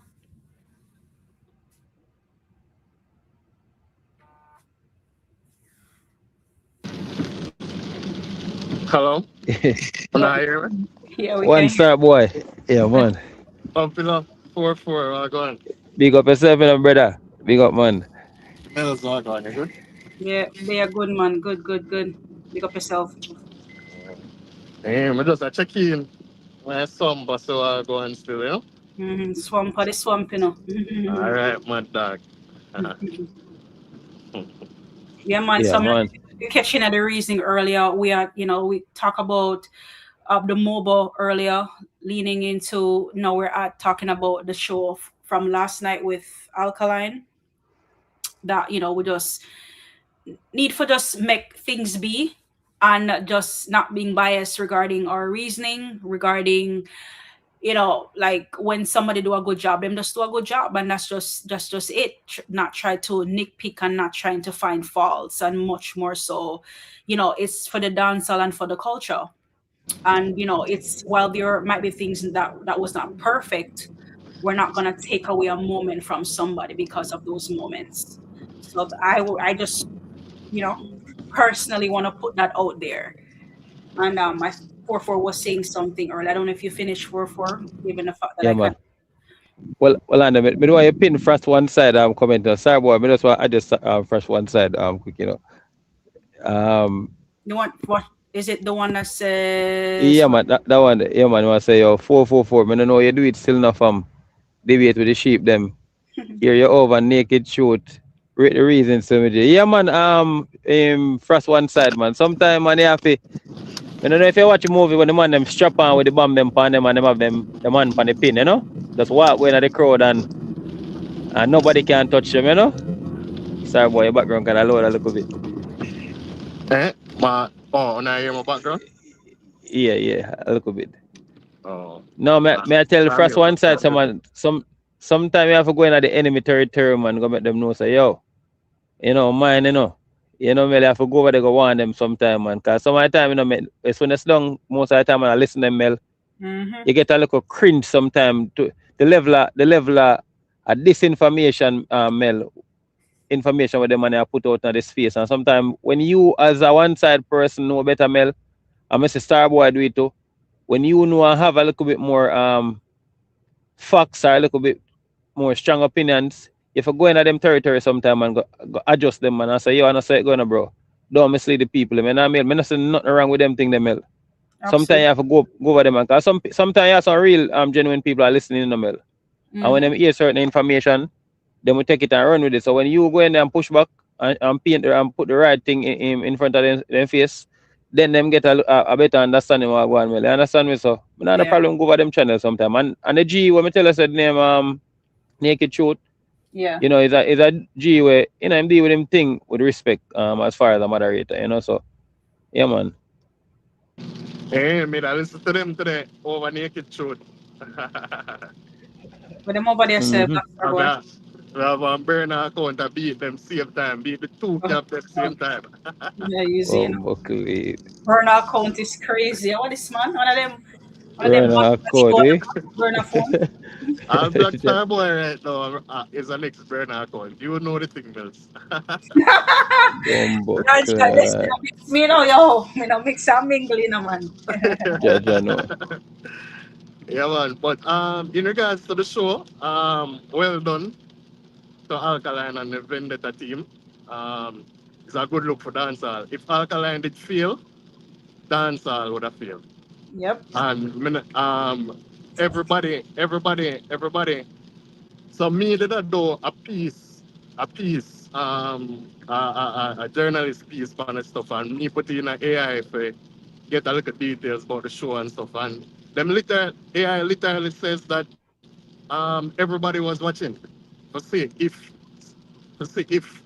Hello? Can I hear me? Yeah, we One can. star boy. Yeah, man. Pumping up 4-4. Go on. Big up yourself, brother. Big up, man. Mellz, go on. You good? Yeah, they are good, man. Good. Big up yourself. Damn, I just check in. My son, but so I go on still, you know? Swamp, the swamp, you know. All right, my dog. Yeah, man. Yeah, So man. catching at the reasoning earlier, we talk about the mobile earlier, leaning into now we're talking about the show from last night with Alkaline. That we just need for just make things be and just not being biased regarding our reasoning, regarding like when somebody do a good job, them just do a good job, and that's just it. Not try to nitpick and not trying to find faults, and much more so, it's for the dancehall and for the culture. And it's while there might be things that was not perfect, we're not gonna take away a moment from somebody because of those moments. So I just personally want to put that out there. And my 4-4 was saying something earlier. I don't know if you finished 4-4, given the fact that I man. can. Well, Anna, me do I pin first one side comment. Sorry, boy, me just want I just first one side quick, The one, what is it? The one that says Yeah, man, that one. Yeah, man, I say yo 444. Me don't know you do it still enough debate with the sheep them. Here you over naked shoot. The reasons to me. Yeah, man. First one side, man. Sometimes man, you have to. I don't know if you watch a movie when the man them strap on with the bomb them pan them and them have them the man pan the pin, Just walk when the crowd and nobody can touch them, Sorry, boy, your background kind of loud a little bit. Now you hear my background? Yeah, a little bit. Oh. No, may I tell the first one side, sometimes you have to go in at the enemy territory, man, go make them know, say, yo, mine, Mel, have to go over there, go warn them sometime, man. Because some of the time, it's when it's long, most of the time when I listen to them, Mel, you get a little cringe sometimes to the level of disinformation, Mel, information with the money I put out in this space. And sometimes when you as a one side person know better, Mel, I must say Starboy do it too. When you know and have a little bit more facts or a little bit more strong opinions, if you go into them territory sometime and go adjust them, man, and say, yo, I say it going, bro. Don't mislead the people. I not say nothing wrong with them thing, them, Mel. Sometimes you have to go over them, because sometimes you have some real genuine people are listening in the Mel. And when they hear certain information, they will take it and run with it. So when you go in there and push back and paint and put the right thing in front of their face, then them get a better understanding of what going on. You understand me? So I not a problem go over them channels sometime. And the G, when I tell us the name Naked Truth, Yeah. You know, it's a G where, you know, him deal with him thing with respect, as far as a moderator, you know, so yeah man. Hey, me I listen to them today over naked truth. But them over there say Mm-hmm. Black Star Boy. We have a burner account to beat them same time, beat the two Oh, cap at the same time. yeah, you see, Oh, you know. buckley. Burner account is crazy. What this man? One of them Burn a mad code, go on eh? the burner phone. All Black Star Boy right now is an ex burner account. You know the thing, Mellz. Bumbo Raj, this clad. me know yo. Me no mix and mingle, you know, man. Jaja no. Yeah, man. But in regards to the show, well done to Alkaline and the Vendetta team. It's a good look for dancehall. If Alkaline did fail, dancehall would have failed. Yep. And everybody. So me did I do a piece, a journalist piece on the stuff, and me put in an AI for get a little details about the show and stuff. And AI literally says that everybody was watching to see if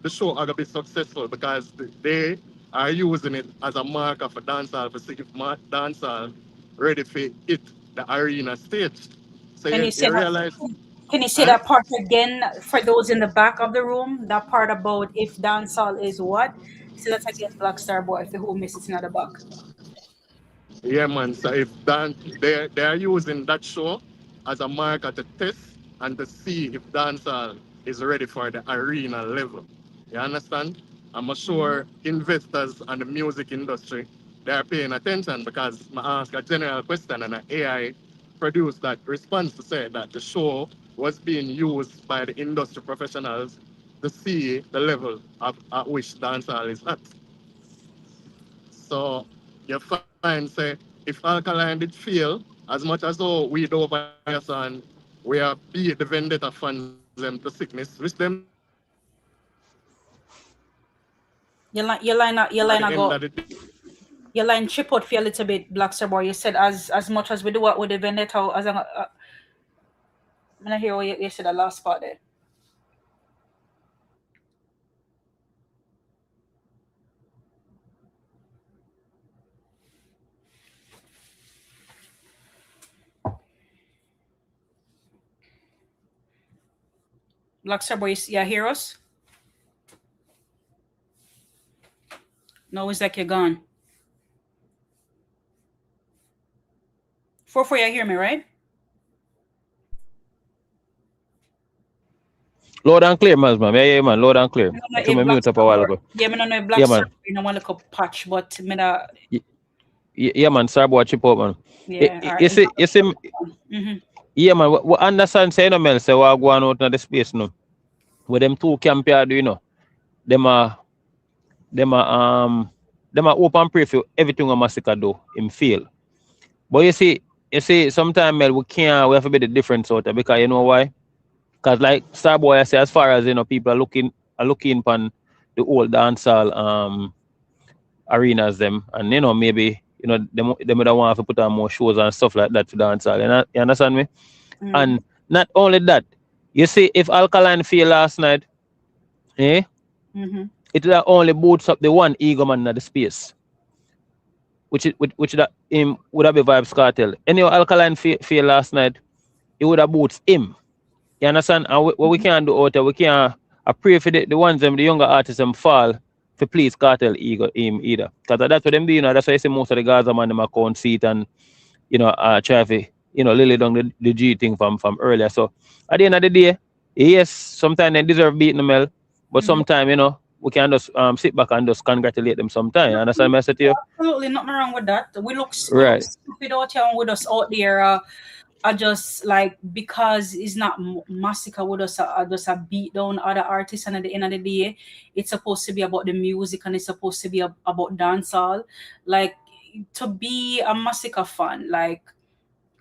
the show are gonna be successful because they are using it as a marker for dancehall to see if dancehall ready for it the arena stage. So Can you, you say you that? realize, Can you say huh? that part again for those in the back of the room? That part about if dancehall is what? Say that again, Black Star Boy, for who misses in the back. Yeah, man. So if they are using that show as a marker to test and to see if dancehall is ready for the arena level. You understand? I'm sure investors and the music industry they are paying attention because I ask a general question and an AI produced that response to say that the show was being used by the industry professionals to see the level at which dancehall is at. So you find say if Alkaline did fail, as much as though we do over your son, we are beat the Vendetta fans them to sickness, which them do at the end of the day. Your line go. Your line chip out for a little bit, Black Star Boy. You said as much as we do what with the vendetta, as I'm gonna hear what you said the last part there. Black Star Boy, you hear us? No, it's like you're gone. 4-4, you hear me, right? Loud and clear, man. Yeah, man. Loud and clear. I took my mute up a while ago. Yeah, I don't know if Black Star Boy, you don't want to patch, but me da. Yeah, man. Star Boy chip out, man. Yeah, you see. Yeah, man. What understand say no Mellz say what go on out in the space no. With them two camp here, you know, them are open pray for everything a Masicka do him fail. But you see, sometimes we have to be the difference out there because you know why? Because like Starboy I say, as far as you know, people are looking upon the old dancehall arenas them, and you know maybe you know they would want to put on more shows and stuff like that to dancehall. You understand me? And not only that, you see, if Alkaline fail last night, it would only boots up the one ego man in the space, which that him would have been Vibes Cartel. Anyway, Alkaline fail last night, it would have boots him. You understand? And what we can't do out there, we can't pray for the ones them, the younger artists them fall for please Cartel ego him either. Because that's what them do, you know, that's why I see most of the Gaza man them account seat and you know try to, you know, lily down the G thing from earlier. So at the end of the day, yes, sometimes they deserve beating them, but sometimes, you know, we can just sit back and just congratulate them sometimes. You understand what I said to you? Absolutely nothing wrong with that. We look Right. stupid out here with us out there. Are just like because it's not Masicka with us, just a beat down other artists, and at the end of the day, it's supposed to be about the music and it's supposed to be about dancehall. Like to be a Masicka fan, like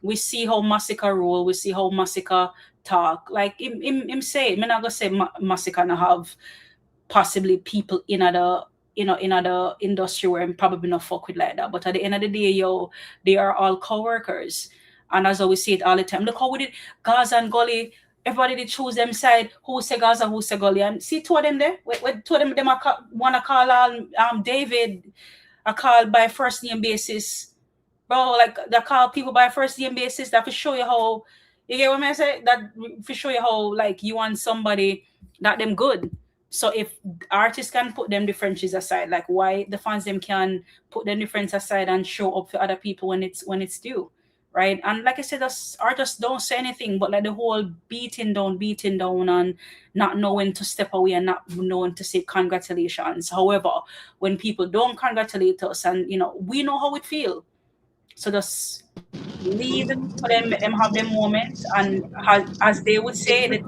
we see how Masicka roll, we see how Masicka talk. Like him say, I'm not gonna say Masicka not have possibly people in other, you know, in other industry where I'm probably not fuck with like that. But at the end of the day, they are all co-workers. And as I always say it all the time, look how we did Gaza and Gully everybody they choose them side, who say Gaza, who say Gully. And see two of them there? Two of them wanna call David a call by first name basis. Bro, like they call people by first name basis, that for show you how, you get what I say? That for show you how like you want somebody that them good. So if artists can put them differences aside, like why the fans them can put them difference aside and show up for other people when it's due, right? And like I said, artists don't say anything, but like the whole beating down, and not knowing to step away and not knowing to say congratulations. However, when people don't congratulate us, and we know how it feel, so just leave them for them, let them have their moments, and as they would say that,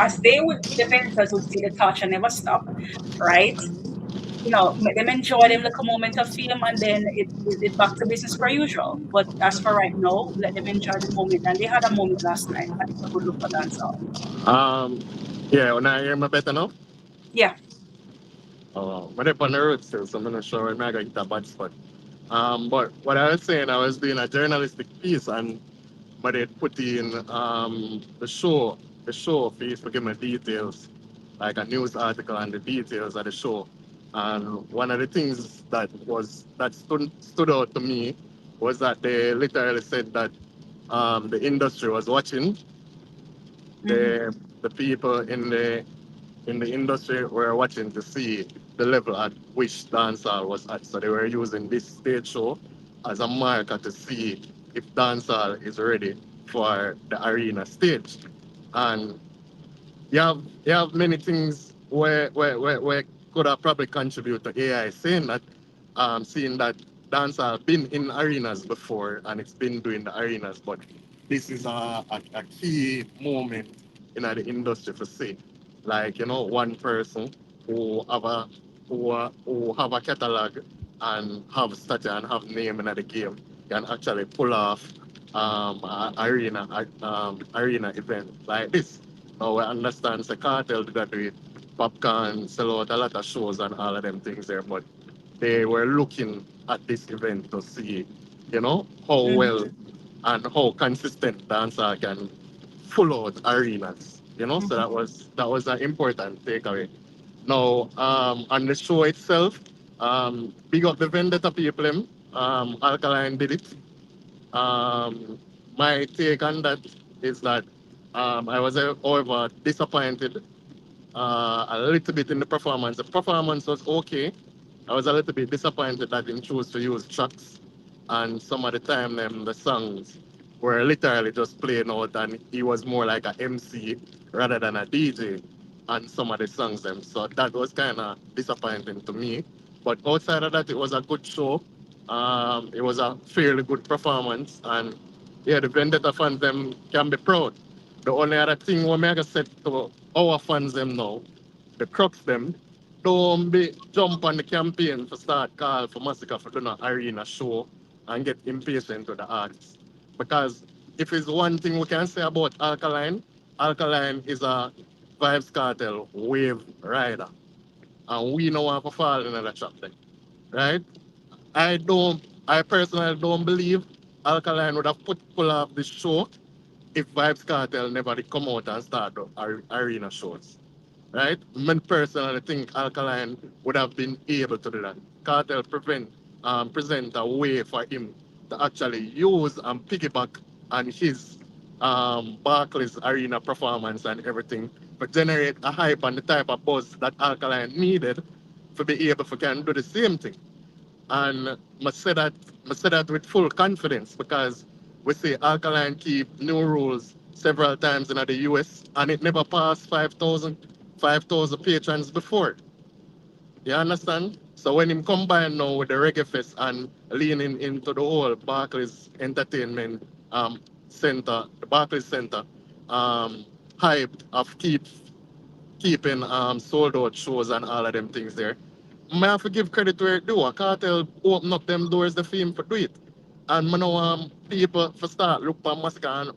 as the vendors would say, the torture never stop, right? Let them enjoy them like a moment of fame, and then it back to business per usual. But as for right now, let them enjoy the moment, and they had a moment last night, and it's a good look for dancehall. Yeah, when I hear my better now. Yeah. But up on the road still, so I'm not sure when I get a bad spot. But what I was saying, I was doing a journalistic piece, and but it put in the show for you to give me details, like a news article and the details of the show. And one of the things that stood out to me was that they literally said that the industry was watching, the people in the industry were watching to see the level at which dancehall was at. So they were using this stage show as a marker to see if dancehall is ready for the arena stage. And you have many things where could have probably contribute to AI, saying that seeing that dancehall been in arenas before and it's been doing the arenas, but this is a key moment in the industry for see. Like, one person who have a catalog and have stature and have name in the game can actually pull off arena event like this. Now we understand the cartel did that with popcorn, sell out a lot of shows and all of them things there, but they were looking at this event to see, how well and how consistent dancer can full out arenas. So that was an important takeaway. Now, on the show itself, big up the vendetta people. Alkaline did it. My take on that is that I was, however, disappointed a little bit in the performance. The performance was okay. I was a little bit disappointed that he chose to use tracks, and some of the time the songs were literally just playing out, and he was more like a MC rather than a DJ on some of the songs them. So that was kind of disappointing to me. But outside of that, it was a good show. It was a fairly good performance, and yeah, the Vendetta fans them can be proud. The only other thing we make say to our fans them now, the crux them, don't be jump on the campaign for start call for Masicka for doing an arena show and get impatient with the artists. Because if it's one thing we can say about Alkaline, Alkaline is a Vibes Cartel wave rider. And we know want to fall in the trap then. Right? I personally don't believe Alkaline would have pull off this show if Vibes Cartel never did come out and start the arena shows. Right? Me personally think Alkaline would have been able to do that. Cartel present a way for him to actually use and piggyback on his Barclays arena performance and everything, but generate a hype and the type of buzz that Alkaline needed to be able to can do the same thing. And I say that with full confidence because we see Alkaline keep new rules several times in the US and it never passed 5,000 patrons before. You understand? So when him combine now with the Reggae Fest and leaning into the whole Barclays Entertainment Center, the Barclays Center, hype of keeping sold out shows and all of them things there. I have to give credit where it do. A cartel open up them doors the film for do it. And I know people for start look for Masicka and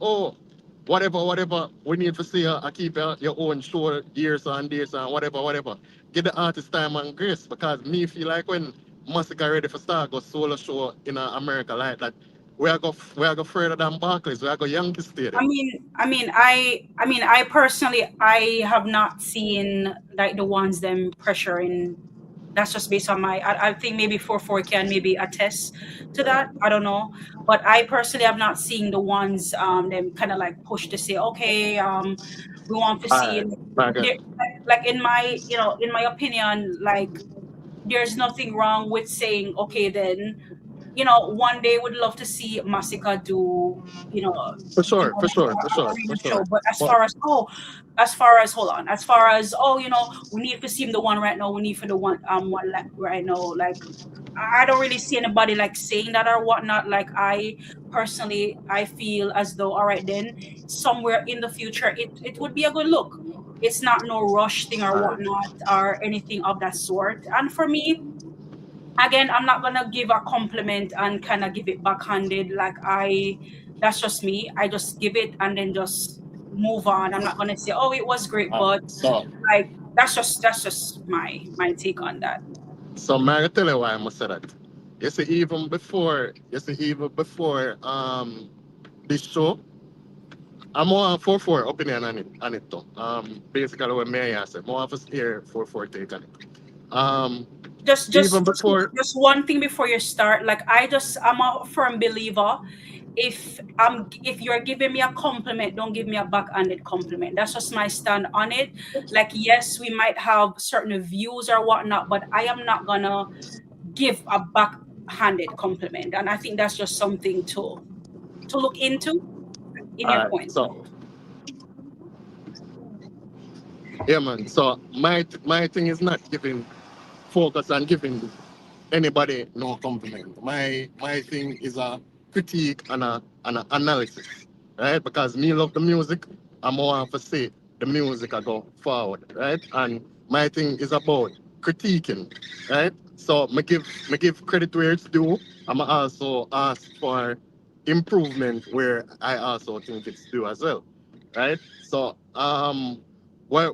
whatever, we need to see keep your own show years and days and whatever. Give the artist time and grace because me feel like when Masicka ready for start go solo show in America like that, we are go further than Barclays. We are go Yankee Stadium. I personally, I have not seen like the ones them pressuring. That's just based on I think maybe 4-4 can maybe attest to that. I don't know. But I personally have not seen the ones them kind of like push to say, okay, we want to see Alright, okay. like in my, in my opinion, like there's nothing wrong with saying, okay, then, one day would love to see Masicka do, For sure, like a arena for show. sure. But But hold on, we need to see him the one right now. We need for the one right now. Like I don't really see anybody like saying that or whatnot. Like I personally, I feel as though, all right, then somewhere in the future, it would be a good look. It's not no rush thing or alright. whatnot or anything of that sort. And for me, again, I'm not gonna give a compliment and kind of give it backhanded. That's just me. I just give it and then just move on. I'm not gonna say, oh, it was great, but So like that's just my take on that. so may I tell you why I must say that? Even before this show, I'm more 4-4 opinion on it though. Basically what Mary I said, more of us here 4-4 take on it. Just Even just just before just one thing before you start. Like I'm a firm believer. If you're giving me a compliment, don't give me a backhanded compliment. That's just my stand on it. Like yes, we might have certain views or whatnot, but I am not gonna give a backhanded compliment. And I think that's just something to look into in your point. so yeah man. So my thing is not giving focus on giving anybody no compliment. My thing is a critique and a analysis, right? Because me love the music, I'm more to say the music I go forward, right? And my thing is about critiquing, right? So me give credit where it's due. I'm also ask for improvement where I also think it's due as well, right? So why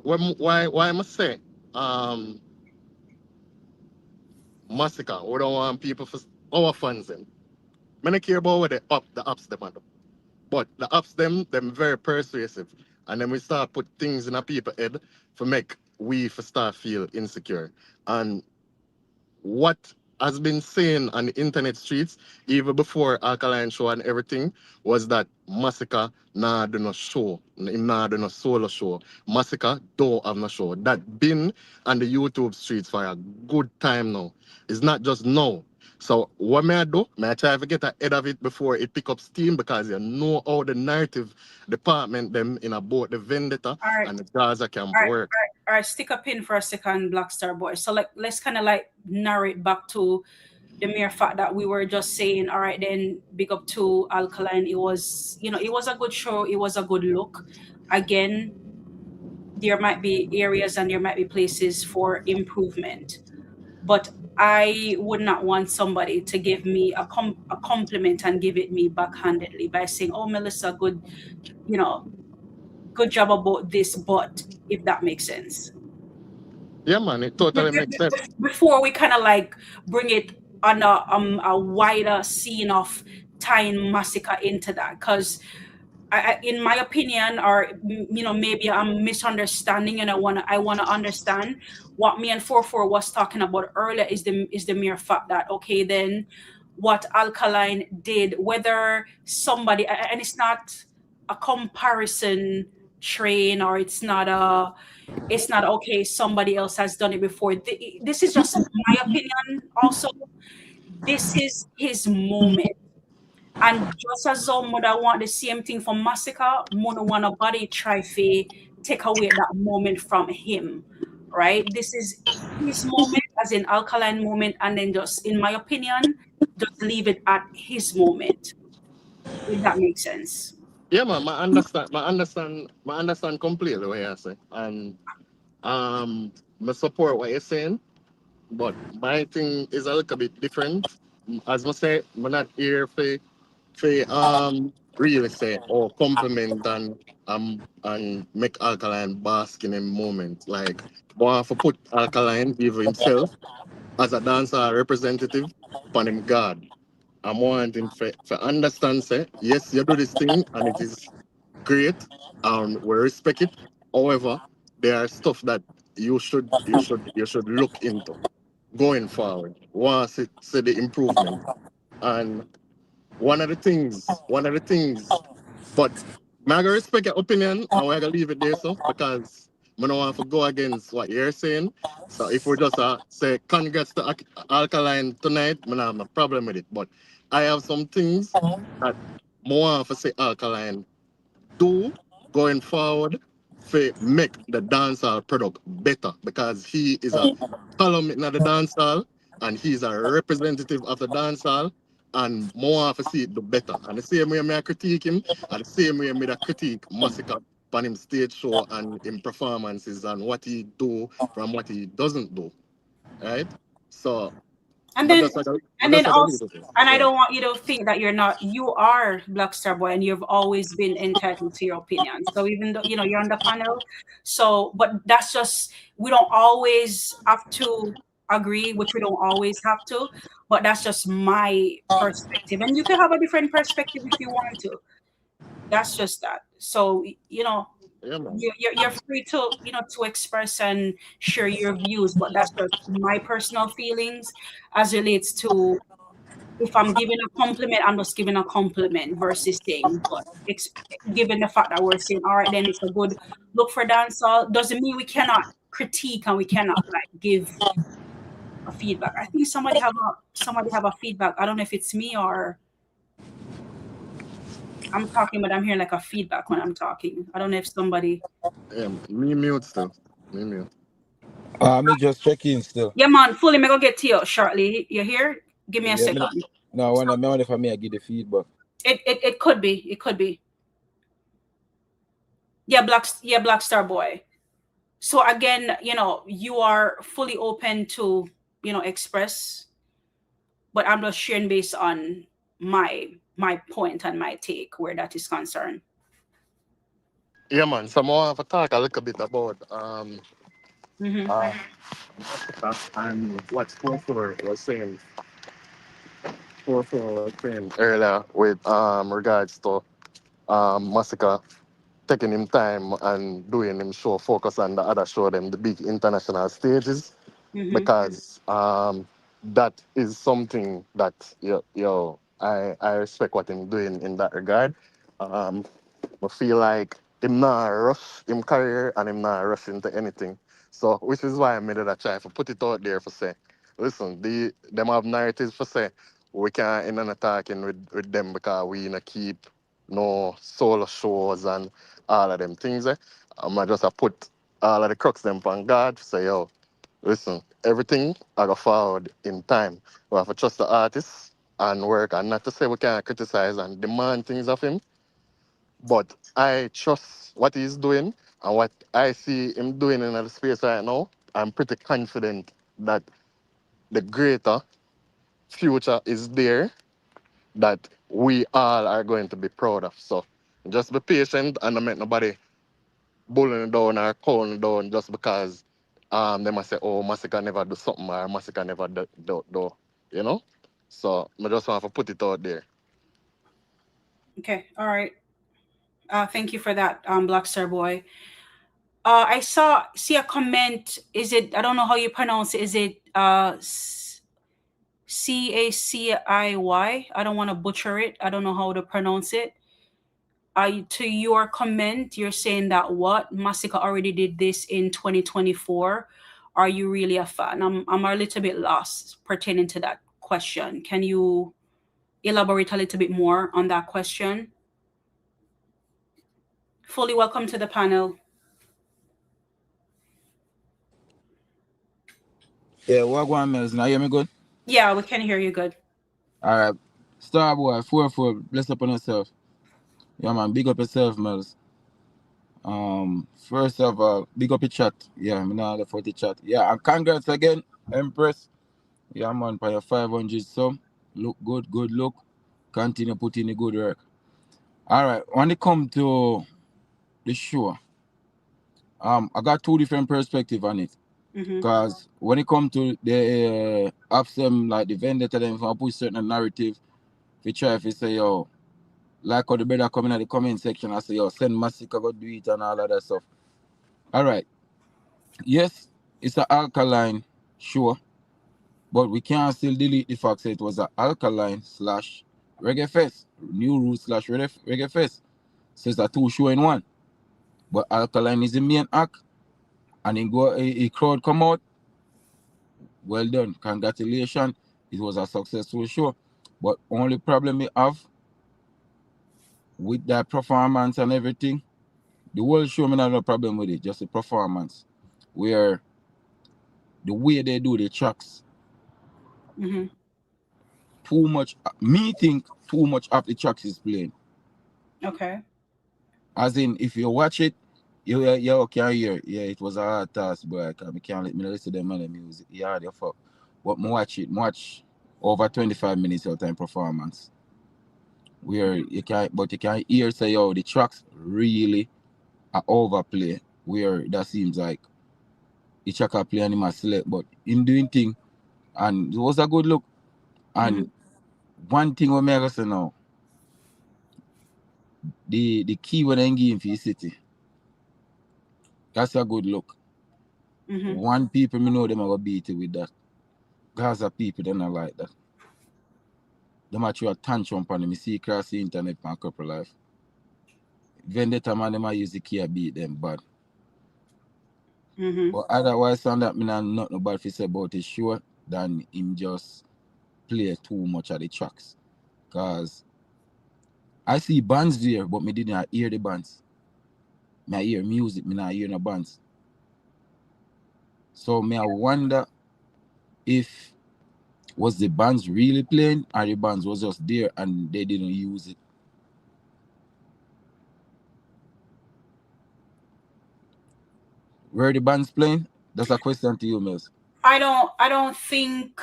I must say Masicka, we don't want people for our fans them. I don't care about what the ups them are. But the ups them very persuasive. And then we start put things in a people head for make we for start feel insecure. And what has been saying on the internet streets, even before Alkaline show and everything, was that Masicka nah do no show. Him nah do no solo show. Masicka don't have no show. That been on the YouTube streets for a good time now. It's not just now. So what may I do? May I try to get ahead of it before it pick up steam because you know how the narrative department them in about the vendetta All right. and the Gaza camp All right, work. all right, stick a pin for a second, Black Star Boy. So like let's kind of like narrow it back to the mere fact that we were just saying, all right, then big up to Alkaline. It was, it was a good show, it was a good look. Again, there might be areas and there might be places for improvement. But I would not want somebody to give me a compliment and give it me backhandedly by saying, oh, Melissa, good job about this, but if that makes sense. Yeah, man, it totally makes sense. Before we kind of like bring it on a wider scene of tying Masicka into that, because in my opinion, or maybe I'm misunderstanding, and I wanna understand what me and 4-4 was talking about earlier is the mere fact that okay, then what Alkaline did, whether somebody, and it's not a comparison train, or it's not okay, somebody else has done it before. This is just my opinion. Also, this is his moment. And just as I want the same thing from Masicka, Mono want nobody try to take away that moment from him, right? This is his moment, as in Alkaline moment, and then just, in my opinion, just leave it at his moment. If that makes sense. Yeah, man, I understand completely what you say. And I support what you're saying, but my thing is a little bit different. As I say, I'm not here for really say or compliment and make Alkaline bask in a moment. Like want to put Alkaline give himself as a dancer representative upon him God. I'm wanting for understand, say, yes, you do this thing and it is great, and we respect it. However, there are stuff that you should look into going forward. Once it say the improvement. And one of the things, but I gotta respect your opinion and we're gonna leave it there so because I don't want to go against what you're saying. So if we just say congrats to Alkaline tonight, I don't have no problem with it. But I have some things that more want to say Alkaline do going forward to make the dancehall product better because he is a column in the dancehall and he's a representative of the dancehall and more have to see it do better. And the same way I critique him, and the same way I critique Masicka on him stage show and in performances and what he do from what he doesn't do. Right? So And I then just like I and just then like also, and I yeah. don't want you to think that you are Black Star Boy and you've always been entitled to your opinion. So even though you're on the panel, so but that's just, we don't always have to agree, which we don't always have to, but that's just my perspective. And you can have a different perspective if you want to. That's just that. So Yeah, man. you're free to to express and share your views, but that's just my personal feelings as relates to, if I'm giving a compliment, I'm just giving a compliment versus saying, but given the fact that we're saying, all right, then it's a good look for dancehall, doesn't mean we cannot critique and we cannot like give a feedback. I think somebody have a feedback. I don't know if it's me or I'm talking, but I'm hearing like a feedback when I'm talking. I don't know if somebody. Yeah, me mute still. Me mute. Me just check in still. Yeah, man, fully me go get to you shortly. You here? Give me a Yeah, second. no, when I wonder for me, I give the feedback. It could be. It could be. Yeah, Black Star Boy. So again, you are fully open to, express, but I'm just sharing based on my point and my take where that is concerned. Yeah, man. So more have to talk a little bit about Mm-hmm. uh, and what Sponsor was saying. Sponsor was saying earlier with regards to Masicka taking him time and doing him show focus on the other show them the big international stages Mm-hmm. because that is something that I respect what him doing in that regard. I feel like him not rush him career and him not rush into anything. So which is why I made it a try to put it out there for say, listen, them have narratives for say we can't end on talking with them because we not keep no solo shows and all of them things. I'm not just put all of the crux them on God say yo, listen, everything I go forward in time. We have to trust the artist and work and not to say we can't criticize and demand things of him. But I trust what he's doing and what I see him doing in the space right now. I'm pretty confident that the greater future is there that we all are going to be proud of. So just be patient and don't make nobody bullying down or calling down just because they must say, oh, Masicka never do something or Masicka never do, you know? So I just want to put it out there. Okay. All right. Thank you for that, Black Star Boy. I see a comment. Is it? I don't know how you pronounce it. Is it CACIY? I don't want to butcher it. I don't know how to pronounce it. To your comment, you're saying that what Masicka already did this in 2024. Are you really a fan? I'm a little bit lost pertaining to that question. Can you elaborate a little bit more on that question? Fully welcome to the panel. Yeah, what going on, Mellz? Now you hear me good? Yeah, we can hear you good. All right. Star Boy, 4-4, bless up on yourself. Yeah, man, big up yourself, Mellz. First of all, big up your chat. Yeah, I'm not for the chat. Yeah, and congrats again, Empress. Yeah, man, for your 500 sub. Look good, good look. Continue putting the good work. All right, when it come to the show, I got two different perspectives on it. Because when it come to the apps them like the vendor tell them if I push certain narrative, If you try, if you say, yo, like how the brother come in at the comment section, I say, yo, send Masicka, go do it and all of that stuff. All right. Yes, it's an Alkaline, sure. But we can't still delete the fact that it was an Alkaline / Reggae Fest. New Roots / Reggae Fest. So it's a 2 show in 1. But Alkaline is the main act. And a crowd come out. Well done. Congratulations. It was a successful show. But only problem we have with that performance and everything, the whole show, me not no problem with it, just the performance. Where the way they do the tracks, too much, me think too much of the tracks is playing. Okay. As in, if you watch it, you can hear, yeah, it was a hard task, but I can't let me listen to them and the music. Yeah, the fuck. But watch over 25 minutes of time performance. Where you can hear say, yo, the tracks really are overplay. Where that seems like the track are playing him a select, but in doing thing, and it was a good look. And one thing we make us now, the key when I give for the city, that's a good look. One people me know them are gonna beat it with that. Gaza people they not like that. Them actually a tantrum on them. Me see across the internet for a couple life. Vendetta man them a use the key to beat them bad. But otherwise on that me not no bad for say about his show than him just play too much of the tracks. Cause I see bands there, but me didn't hear the bands. Me I hear music, me not hear no bands. So me I wonder if was the bands really playing or the bands was just there and they didn't use it. Were the bands playing? That's a question to you, Mellz. I don't think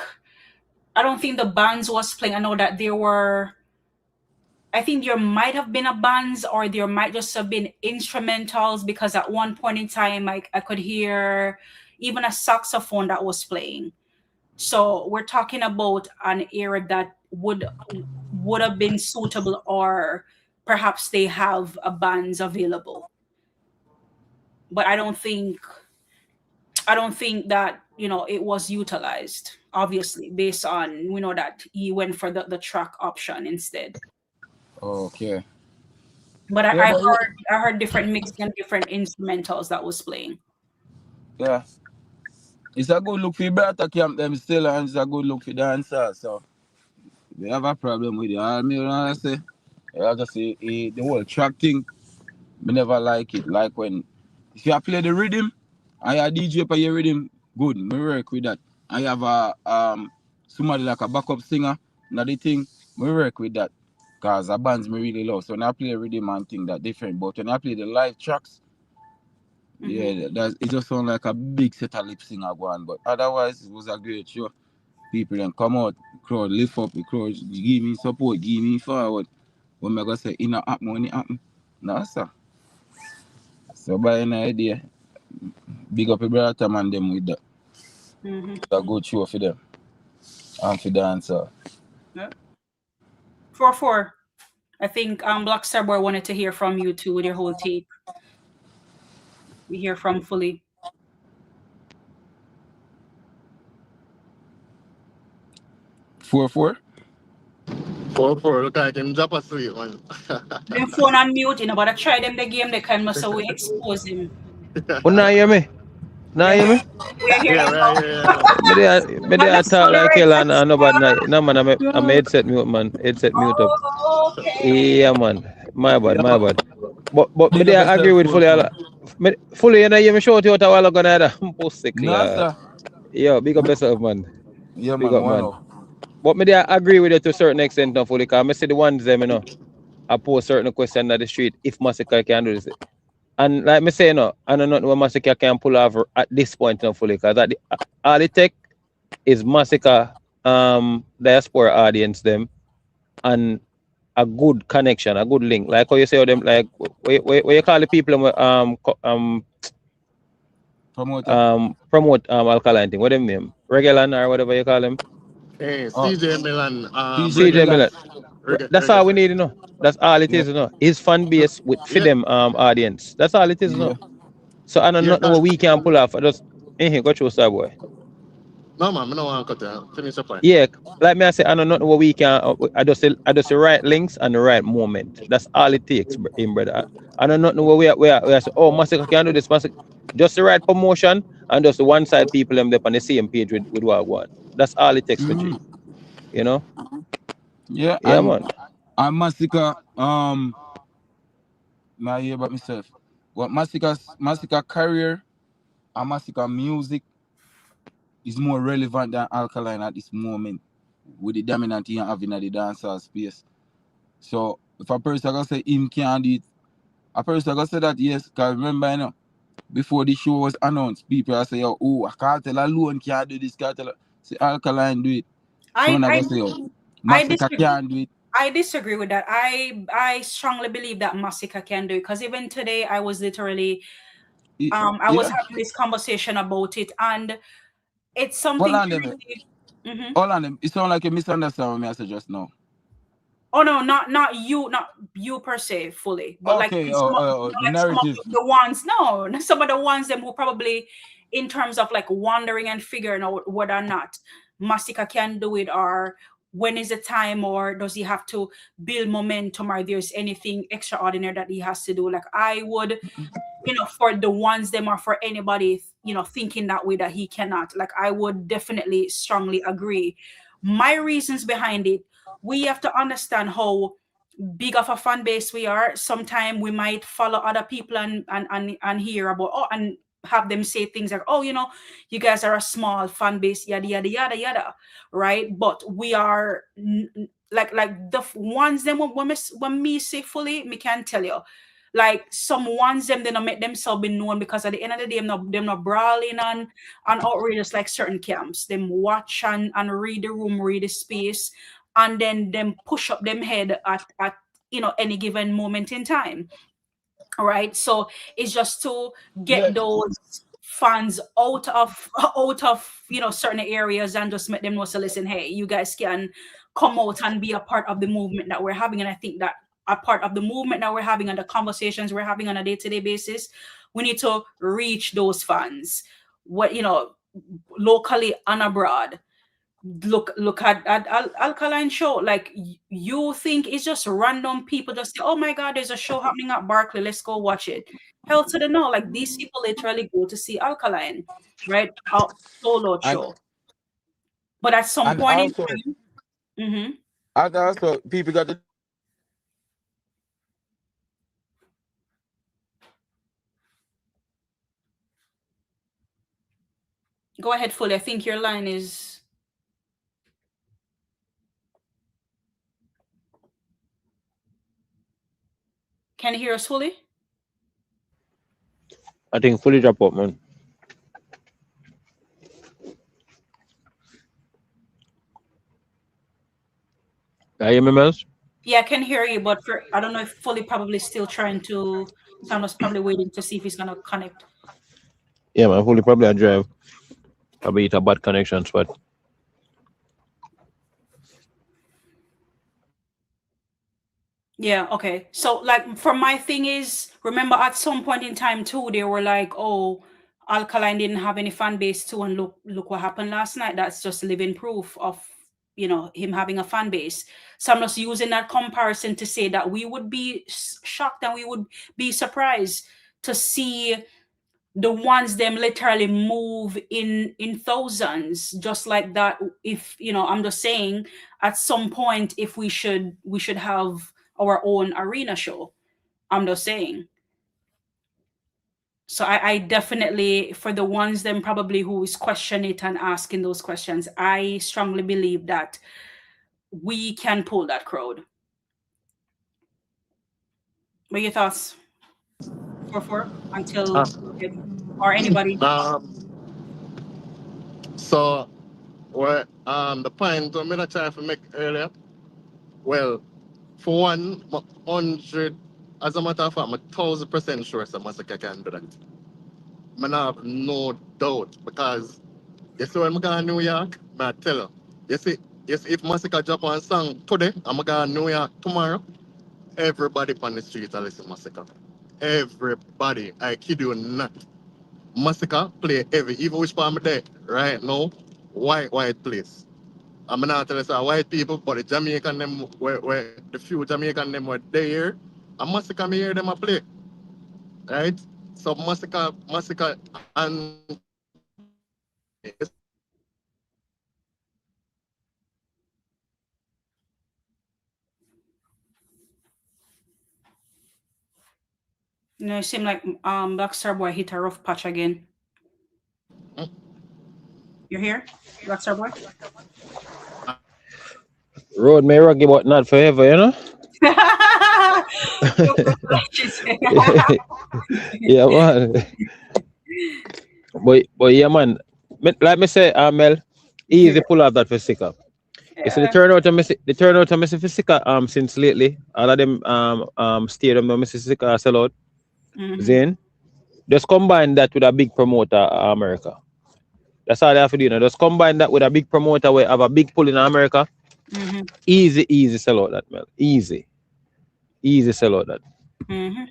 the bands was playing. I know that there were, I think there might have been a bands or there might just have been instrumentals, because at one point in time I could hear even a saxophone that was playing. So we're talking about an era that would have been suitable, or perhaps they have a bands available. But I don't think that, you know, it was utilized, obviously, based on, we know that he went for the track option instead. Okay. But I heard different mix and different instrumentals that was playing. Yeah. It's a good look for the Brata camp them still, and it's a good look for dancers. So we have a problem with it. All me wanna say, I just say the whole track thing, me never like it. Like when if you play the rhythm, I have DJ for your rhythm, good. Me work with that. I have a somebody like a backup singer, another thing, me work with that. Cause the bands me really love. So when I play rhythm and thing that different. But when I play the live tracks, yeah, it just sounds like a big set of lip singer going. But otherwise, it was a great show. People then come out, the crowd lift up, the crowd give me support, give me forward. When I go say, it not happen, when it happen. No, sir. So by an idea, big up the brother man them with that. It's a good show for them. And for dancer. Yeah. 4-4. I think Black Star Boy wanted to hear from you too with your whole tape. We hear from Fully. 4-4? 4-4, look like him drop asleep, man. Them phone on mute, you know, but I try them the game, they can must we expose him. Oh, now hear me? Now hear me? We are here. Yeah. Me dey talk like hell and nobody night. No man, I'm headset mute, man. Headset mute up. Okay. Yeah, man. My bad. But me dey agree with Fully. Fully, you know, you me show you out a while ago now. Pussy No, class. sir. Yo, big up yourself, man. Yeah, Big man. up, man. Wow. But me dey agree with you to a certain extent, now, Fully, because I see the ones them, you know, I pose certain questions on the street if Masicka can do this. And like me say, you know, I don't know what Masicka can pull off at this point, now, Fully, because all it take is Masicka, diaspora audience them, and a good connection, a good link. Like how you say them, like what you call the people promote Alkaline thing. What them name? Regular or whatever you call them. Hey, CJ Milan. CJ Milan. That's all we need to know. That's all it is, you know. His fan base with for them audience. That's all it is, you know. So I don't know what we can pull off. I just go through star boy. No man, I don't want to cut you. Finish your point. Yeah, like me I say, I don't know what we can. I just say the right links and the right moment. That's all it takes, brother. I don't know what we say. Oh, Masicka can do this. Masicka. Just the right promotion and just the one side people them up on the same page with what I want. That's all it takes, you know. Yeah, man. I'm Masicka. Now hear about myself. What Masicka career and Masicka music is more relevant than Alkaline at this moment with the dominant he having at the dancehall space. So if a person gonna say him can't do it, a person gonna say that yes, because remember, you know, before the show was announced, people are saying, oh, I can't tell alone can't do this, can't tell. Say Alkaline do it. So I'm gonna say, oh, Masicka can't do it. I disagree with that. I strongly believe that Masicka can do it because even today I was literally I was having this conversation about it, and it's something. Hold on, them. It sounds like you misunderstand what me I said just now. Oh no, not you per se fully, but okay, like, some of the ones, some of the ones them who probably in terms of like wondering and figuring out whether or not Masicka can do it, or when is the time, or does he have to build momentum, or there's anything extraordinary that he has to do. Like I would, you know, for the ones them, or for anybody, you know, thinking that way that he cannot, like I would definitely strongly agree. My reasons behind it, we have to understand how big of a fan base we are. Sometimes we might follow other people and hear about and have them say things like, oh, you know, you guys are a small fan base, yada yada yada yada, right? But we are like the ones them when me say fully, me can tell you. Like some ones them they don't make themselves be known because at the end of the day, them not brawling and outrageous like certain camps. Them watch and read the room, read the space, and then them push up them head at you know any given moment in time. All right. So it's just to get those fans out of you know certain areas and just make them know, so listen, hey, you guys can come out and be a part of the movement that we're having. And I think that a part of the movement that we're having and the conversations we're having on a day-to-day basis, we need to reach those fans, what you know, locally and abroad. Look at Alkaline show. Like you think it's just random people just say, oh my god, there's a show happening at Barclay, let's go watch it. Hell to the no, like these people literally go to see Alkaline, right? A solo show. But at some point also, in time, and also people got to go ahead fully. I think your line is can you hear us fully? I think fully drop out, man. Can you hear me, Mellz? Yeah, I can hear you, but I don't know if fully probably still trying to. Sam was probably waiting to see if he's gonna connect. Yeah, man, fully probably a drive. Probably hit a bad connection spot. Yeah, okay. So like for my thing is, remember at some point in time too, they were like, oh, Alkaline didn't have any fan base too, and look what happened last night. That's just living proof of, you know, him having a fan base. So I'm just using that comparison to say that we would be shocked and we would be surprised to see the ones them literally move in thousands just like that. If you know, I'm just saying at some point if we should have our own arena show. I'm just saying. So I definitely, for the ones them probably who is questioning it and asking those questions, I strongly believe that we can pull that crowd. What are your thoughts? 4 until or anybody? So what the point I'm gonna try to make earlier. Well, for 100, as a matter of fact, I'm 1,000% sure that Masicka can do that. I have no doubt because you see when I go to New York, I tell you see, yes, if Masicka drop one song today, I'm going to New York tomorrow, everybody on the street will listen to Masicka. Everybody, I kid you not. Masicka play every, even which part I'm there right now, white place. I'm not telling you white people, but the Jamaican them where the few Jamaican them were there, and Masicka me hear them a play. Right? So Masicka and No, it seemed like Black Star Boy hit a rough patch again. You're here, Black Star Boy? Road may rocky, but not forever, you know? Yeah, man. But yeah, man. Like me say, Mel, easy pull out that for Sicka. You see the turnout of Masicka since lately. All of them stadium of Masicka sell out. Zane. Just combine that with a big promoter America. That's all they have to do. Just combine that with a big promoter where have a big pull in America. Easy sell out that, Mel. Easy sell out that.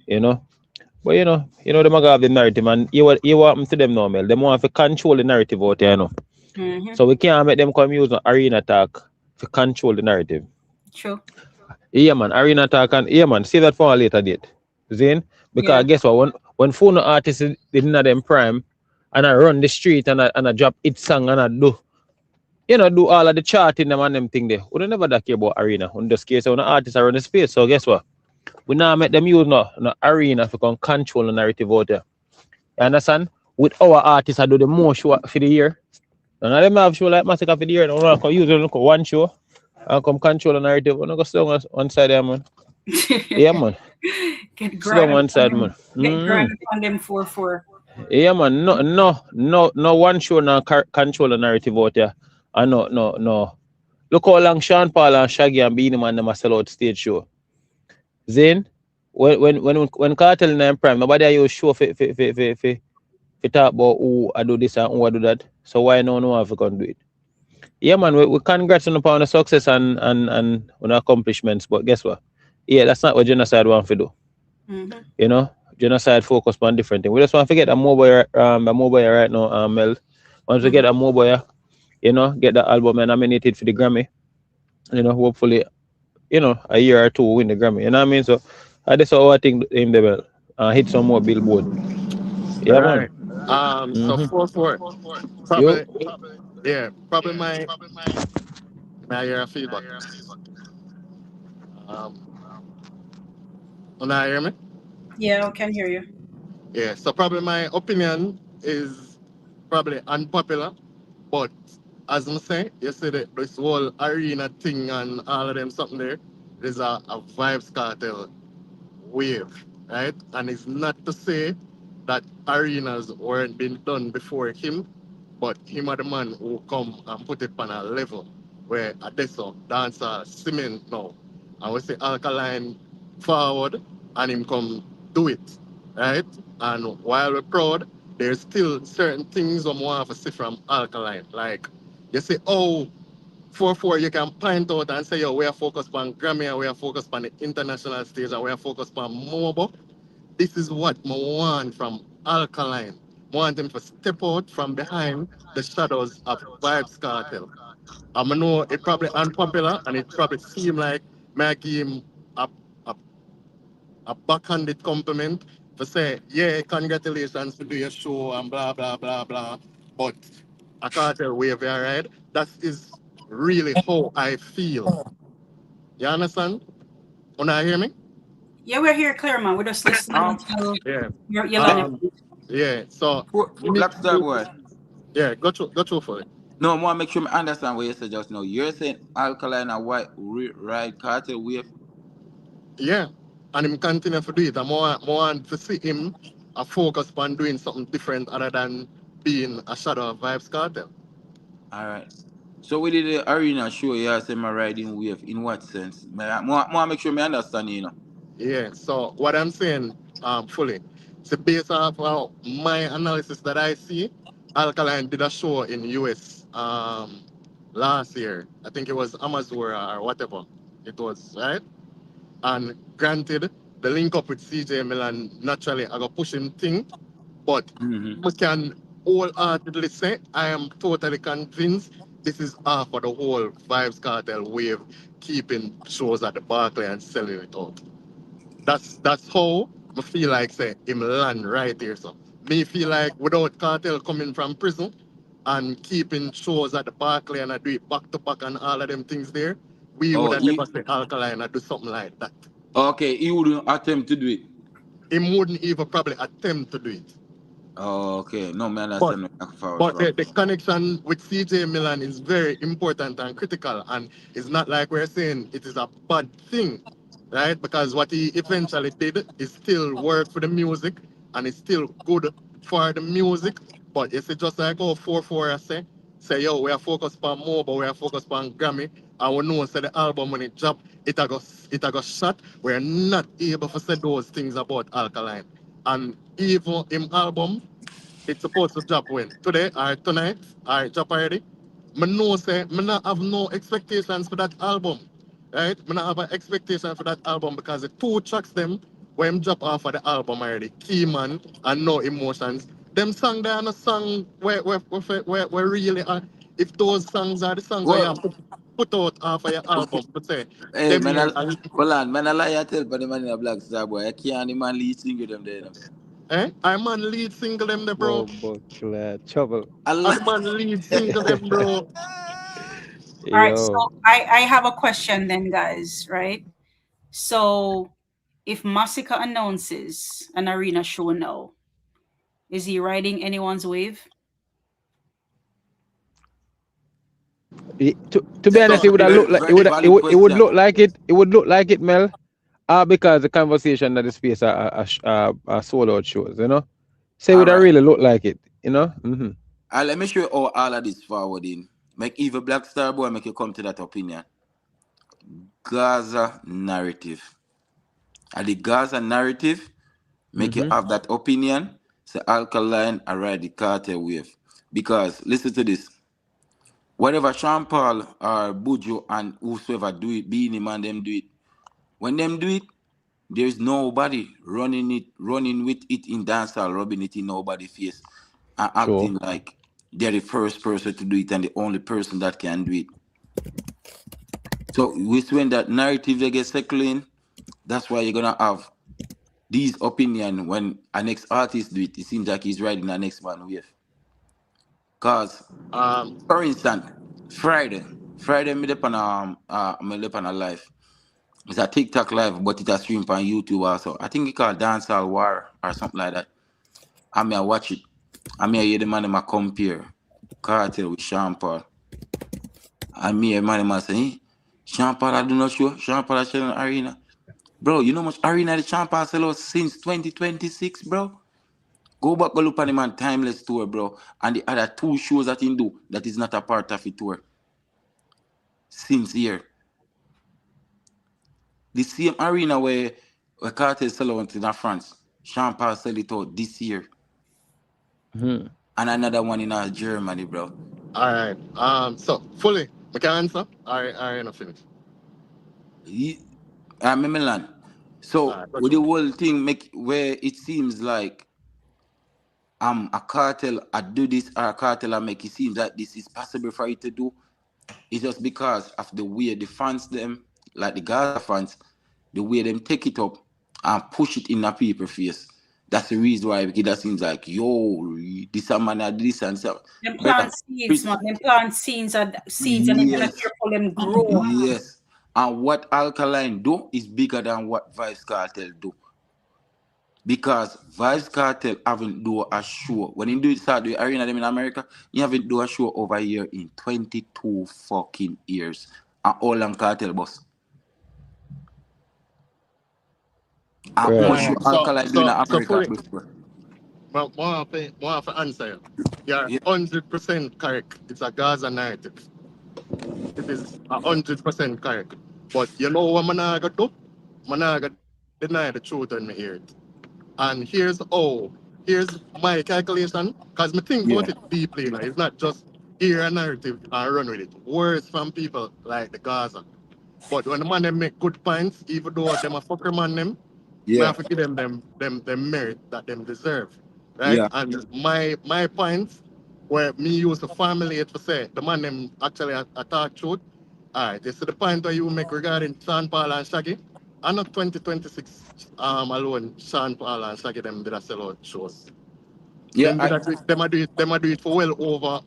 You know. But you know, them are have the narrative, and you what happen to them now, Mel. Them want to control the narrative out there, you know. So we can't make them come use an arena talk to control the narrative. True. Yeah, man, arena talk and yeah, man, save that for a later date. Zane? Because guess what? When phone artists didn't have them prime and I run the street and I drop it song and I do all of the charting them and them thing there. We don't never that care about arena. On this case, when the artists are on the space. So guess what? We now make them use no arena to control the narrative out there. You understand? With our artists, I do the more show for the year. And I them have show like Masicka for the year. I don't use one show and come control the narrative. I'm not going to stay on one side there, man. Yeah, man. Get Stay on one side, man. Get grind on them 4-4. Yeah, man. No one show now control the narrative out there. And no. Look how long Sean Paul and Shaggy and Beanie Man them sell out stage show. Zane, when Cartel in them prime, nobody use show for talk about who I do this and who I do that. So why no one can do it? Yeah, man, we congrats upon the success and on the accomplishments, but guess what? Yeah, that's not what genocide want to do. You know, genocide focus on different things. We just want to get a mobile right now, Mellz. Once we get a mobile, you know, get the album nominated for the Grammy, you know, hopefully, you know, a year or two win the Grammy. You know what I mean? So that's all I think in the bell. Hit some more billboard. Yeah, right. man. So 4-4. Probably, probably my hear feedback. Can I hear me? Yeah, I can hear you. Yeah, so probably my opinion is probably unpopular, but as I say, you see that this whole arena thing and all of them something there is a Vibes Cartel wave, right? And it's not to say that arenas weren't being done before him, but him are the man who come and put it on a level where Adesso, dancer, cement now. And we say Alkaline forward and him come do it, right? And while we're proud, there's still certain things we want to see from Alkaline. Like, you say, 4-4, you can point out and say, yo, we are focused on Grammy and we are focused on the international stage and we are focused on mobile. This is what I want from Alkaline. I want him to step out from behind the shadows of Vibes Cartel. I know it probably unpopular and it probably seem like I give him a backhanded compliment to say, yeah, congratulations to do your show and blah, blah, blah, blah. But I can't tell where we are, right? That is really how I feel. You understand? Wanna hear me? Yeah, we're here, clear, man. We're just listening to your yelling. Yeah, so Black Star Boy. Yeah, go through for it. No, I want to make sure I understand what you said just now. You're saying Alkaline and white ride Cartel wave? Yeah, and him continue to do it. I want to see him focus on doing something different other than being a shadow of Vibes Cartel. All right. So we did the arena show, yeah, say my riding wave. In what sense? I want to make sure I understand, you know. Yeah, so what I'm saying fully, so based off my analysis that I see, Alkaline did a show in US last year. I think it was Amazura or whatever it was, right? And granted, the link up with CJ Milan naturally I got pushing thing, but we can wholeheartedly say I am totally convinced this is half of the whole Vibes Cartel wave, keeping shows at the Barclay and selling it out. That's how I feel like say him land right here. So me feel like without Cartel coming from prison and keeping shows at the Barclay and I do it back to back and all of them things there, we would Oh, have never seen Alkaline and do something like that. okay, he wouldn't attempt to do it. He wouldn't even probably attempt to do it. Oh, okay. No, man, But that's far but from. the connection with CJ Milan is very important and critical, and it's not like we're saying it is a bad thing, right? Because what he eventually did is still work for the music, and it's still good for the music. But it's just like oh 4-4 I say yo we are focused on more, but we are focused on Grammy, and we know say the album when it drop it got shot. We're not able to say those things about Alkaline, and even in album it's supposed to drop when? Today or tonight? Or drop already? I know say I not have no expectations for that album. Right? I not have an expectation for that album because the two tracks them when drop off of the album already, Key Man and No Emotions. Them song they are no song where really are if those songs are the songs where you Well, have to put out off of your album to say hey, them man, here hold on, man, I lie, I tell but the man in a black star boy. I can't the man lead sing with them there. I'm on lead single them there, bro. Bumbo trouble. Allah. I'm on lead single them, bro. All right, so Yo. I have a question then, guys, right? So if Masicka announces an arena show now, is he riding anyone's wave? To be honest, it would have Very, looked like very valid it would question. look like it. It would look like it, Mel. Because the conversation that the space are sold out shows, you know. So it All would have right. really looked like it, you know. Mm-hmm. Let me show you how all of this forwarding. Make even Black Star Boy make you come to that opinion. Gaza narrative. And the Gaza narrative make you have that opinion. Say Alkaline I ride the cartel wave. Because listen to this. Whatever Sean Paul or Bujo and whosoever do it, Beanie Man them do it. When them do it, there's nobody running with it in dancehall, rubbing it in nobody's face and Sure. acting like they're the first person to do it and the only person that can do it. So when that narrative they get circling, that's why you're gonna have these opinion when a next artist do it. It seems like he's riding the next man wave. Cause for instance, Friday me up on a live. It's a TikTok live, but it's a stream on YouTube also. I think it called Dancehall War or something like that. I mean, I watch it. I mean, I hear the man in my compare Cartel with Sean Paul. I mean, a man in my say, Sean Paul, I do not show. Sean Paul, I sell an arena. Bro, you know how much arena the Sean Paul sell out since 2026, bro? Go back, go look on the man Timeless tour, bro. And the other two shows that he do that is not a part of the tour. Since here. The same arena where Cartel sell out in France. Sean Paul sell it out this year. And another one in Germany, bro. All right. So fully, we can answer. All right, not finished. Milan. So All right, with the whole thing make where it seems like a cartel I do this or a cartel I make it seems like this is possible for it to do. It's just because of the way the fans them, like the Gaza fans, the way them take it up and push it in the people's face. That's the reason why because that seems like yo, this a man at this and so. Them plant seeds, man. Them plant seeds and they're gonna careful them grow. Yes. And what Alkaline do is bigger than what Vibes Cartel do. Because Vibes Cartel haven't do a show. When you start the arena them in America, you haven't do a show over here in 22 fucking years. And all on Cartel boss. And how much show Alkaline do in America before? But more of an answer. You're 100% correct. It's a Gaza narrative. It is 100% correct. But you know what Managa do? Managa deny the truth when me hear it. And here's my calculation, because me think about it deeply. It's not just hear a narrative and run with it. Words from people like the Gaza. But when the man them make good points, even though them a fucker man them, I Yeah, have to give them merit that them deserve. Right? yeah. And my points where me use to formulate to say the man them actually a talk truth. Alright, this is the point that you make regarding Sean Paul and Shaggy. And not 2026 alone, Sean Paul and Shaggy them did a sell out shows. Yeah, Them did a, them a do it for well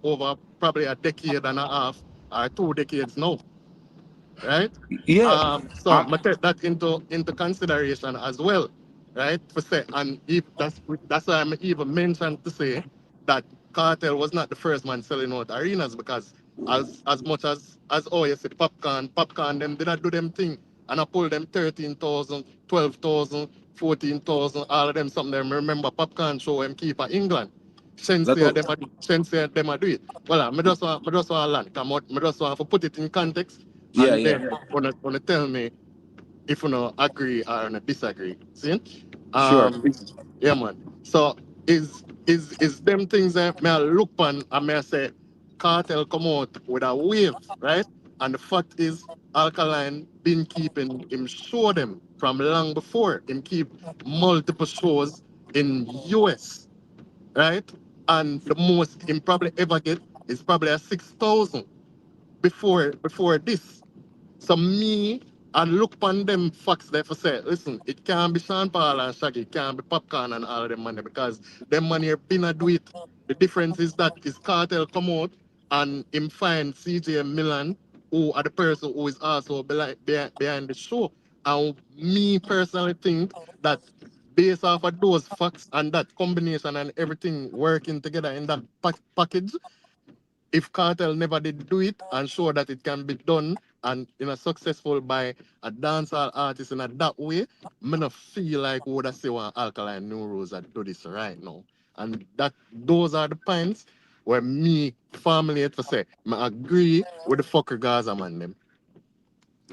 over probably a decade and a half or 2 decades now, right? yeah. So Um, I take that into consideration as well, right? For say, and if that's why I'm even mentioned to say that Cartel was not the first man selling out arenas because as much as oh you said popcorn them did not do them thing and I pulled them 13,000, 12,000, 14,000, all of them something them remember popcorn show them keep at England. that Shenseea was, them a do it. Well, I just want to land. I just want to put it in context yeah, and yeah. then wanna tell me if you know agree or disagree. See? Sure. Yeah man. So is them things that may I look on and may I say cartel come out with a wave, right? And the fact is Alkaline been keeping him show them from long before. Him keep multiple shows in US, right? And the most him probably ever get is probably a 6,000 before this. So me, I look upon them facts there for say, listen, it can't be Sean Paul and Shaggy, it can't be Popcorn and all of them money because them money are been a do it. The difference is that his cartel come out and him find CJ Milan, who are the person who is also behind the show. And me personally think that based off of those facts and that combination and everything working together in that package, if Cartel never did do it and show that it can be done and successful by a dancehall artist in a that way, me not feel like we would have say one Alkaline New Rules that do this right now. And that those are the points where me formulate to say, I agree with the fucker Gaza man them.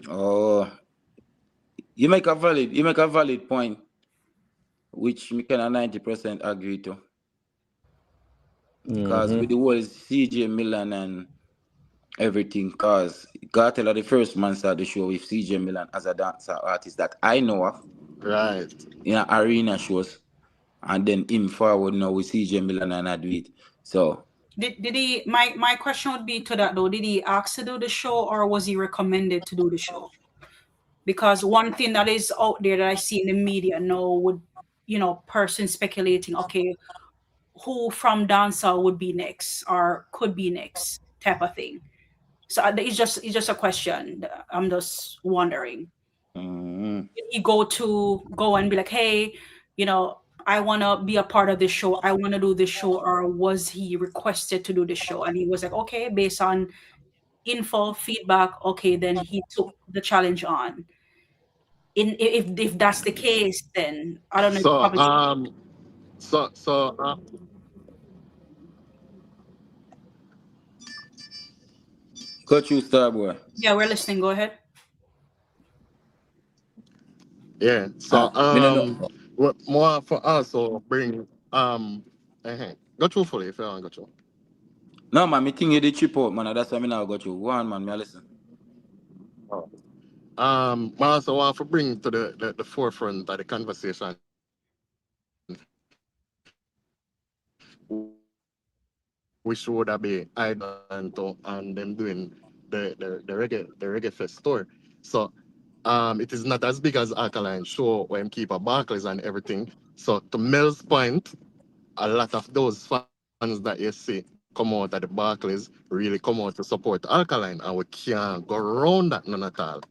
Oh, you make a valid point, which me can 90% agree to. Because with the whole CJ Milan and everything, cause Cartel are the first man start the show with CJ Milan as a dancer artist that I know of Right. in arena shows, and then him forward now with CJ Milan and I do it. So Did he? My question would be to that though. Did he ask to do the show, or was he recommended to do the show? Because one thing that is out there that I see in the media now would, person speculating, okay, who from dancehall would be next or could be next type of thing. So it's just a question. I'm just wondering. Did he go and be like, hey, I want to be a part of this show. I want to do this show. Or was he requested to do the show? And he was like, okay, based on info, feedback, okay, then he took the challenge on. If that's the case, then I don't know. So Probably, cut you, Starboy. yeah, we're listening. Go ahead. yeah. So Me no know. what more for also bring go through fully if you want to go through. No man, me think you did chip out, man. That's why me now got you. Go on, man. Me a listen. I also want to bring to the forefront of the conversation we should have be and them doing the reggae fest tour. So it is not as big as Alkaline show when keep a Barclays and everything. So to Mellz point, a lot of those fans that you see come out at the Barclays really come out to support Alkaline, and we can't go around that none at all.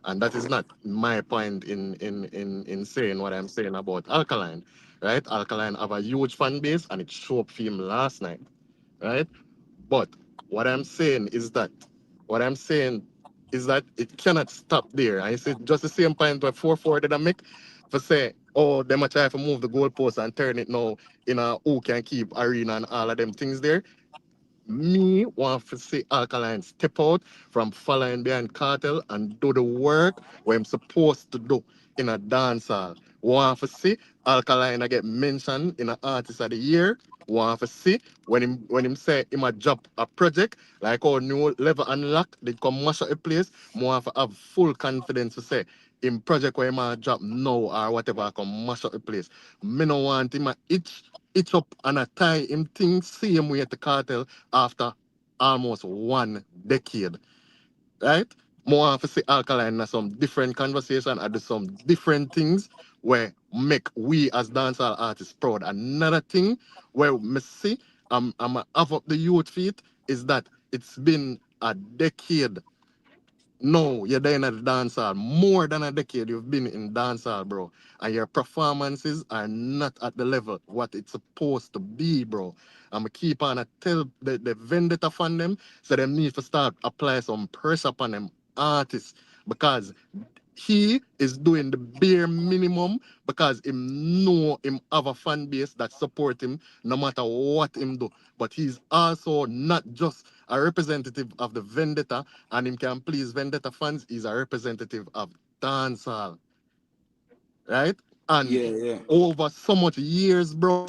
And that is not my point in saying what I'm saying about Alkaline, right? Alkaline have a huge fan base and it showed up for him last night, right? But what I'm saying is that it cannot stop there. I say just the same point where 4-4 did I make for say, oh, them a try to move the goalpost and turn it now in a who can keep arena and all of them things there. Me want to see Alkaline step out from following behind Cartel and do the work what I'm supposed to do in a dance hall. Want to see Alkaline get mentioned in an Artist of the Year. Want to see when him say him a drop a project like our new level unlock, they come mash up a place. Want to have full confidence to say in project where him a drop now or whatever come mash up a place. Me no want him a itch up and a tie him things same way at the Cartel after almost 1 decade. Right? More to see Alkaline in some different conversation and do some different things where make we as dancehall artists proud. Another thing where me see I'm have up the youth feet is that it's been a decade. No, you're there in the dancehall. More than a decade you've been in dancehall, bro. And your performances are not at the level what it's supposed to be, bro. I'm keep on to tell the vendetta fan them, so they need to start apply some pressure upon them artists because he is doing the bare minimum because him know him have a fan base that support him no matter what him do. But he's also not just a representative of the Vendetta and him can please Vendetta fans. He's a representative of dancehall, right? And over so much years, bro,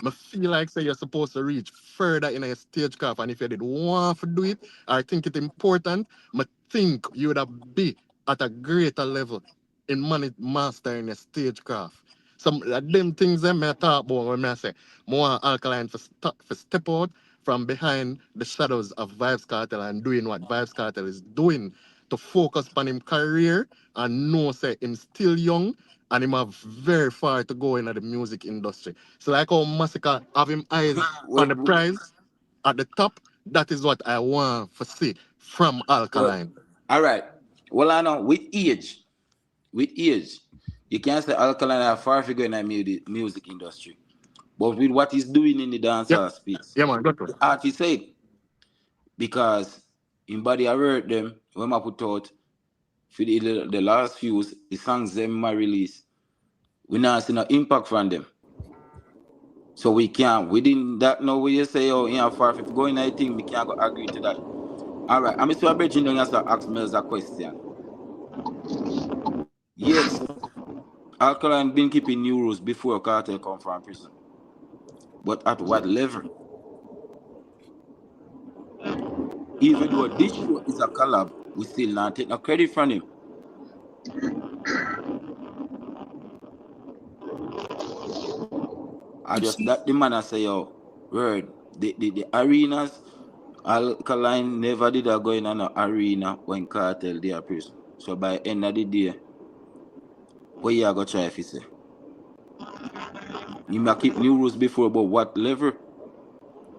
I feel like say you're supposed to reach further in a stagecraft. And if you did want to do it, I think it's important. I think you would have be at a greater level in mastering a stagecraft. Some of them things that I talk about when I say more Alkaline for step out from behind the shadows of Vibes Cartel and doing what Vibes Cartel is doing to focus on him career and know say him still young and him have very far to go in the music industry. So like how Masicka have him eyes on the prize at the top, that is what I want to see from Alkaline. All right. Well, I know with age, you can't say Alkaline are far figure in the music industry. But with what he's doing in the dancehall space, man, the artist said, because in body I heard them when I put out for the last few the songs them I release, we not see no impact from them. So we can't within that now where you say, oh, yeah, far if going I think we can't go agree to that. All right, I'm Mr. Bridging down to ask Mellz a question. Yes, Alkaline been keeping new rules before Cartel come from prison. But at what level? Even though this show is a collab, we still not take no credit from him. I just that the man I say, yo, word, the arenas, Alkaline never did a go in an arena when Cartel they are prison. So by end of the day, what you go try if you say? You might keep new rules before, but what level?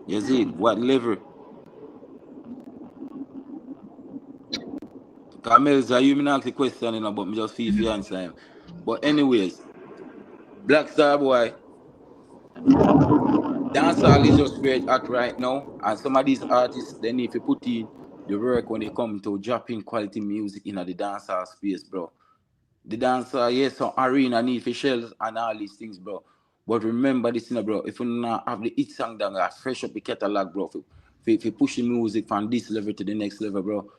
You see, what level? Mellz, you may ask the question, you know, but me just feel if you answer him. But anyways, Black Star Boy, dancehall is just where it's at right now, and some of these artists they need to put in the work when they come to dropping quality music in the dancehall space, bro. The dancer, yes, some arena need for shells and all these things, bro. But remember this, you know, bro. If you not have the hit song that fresh up the catalog, bro, if you push the music from this level to the next level, bro.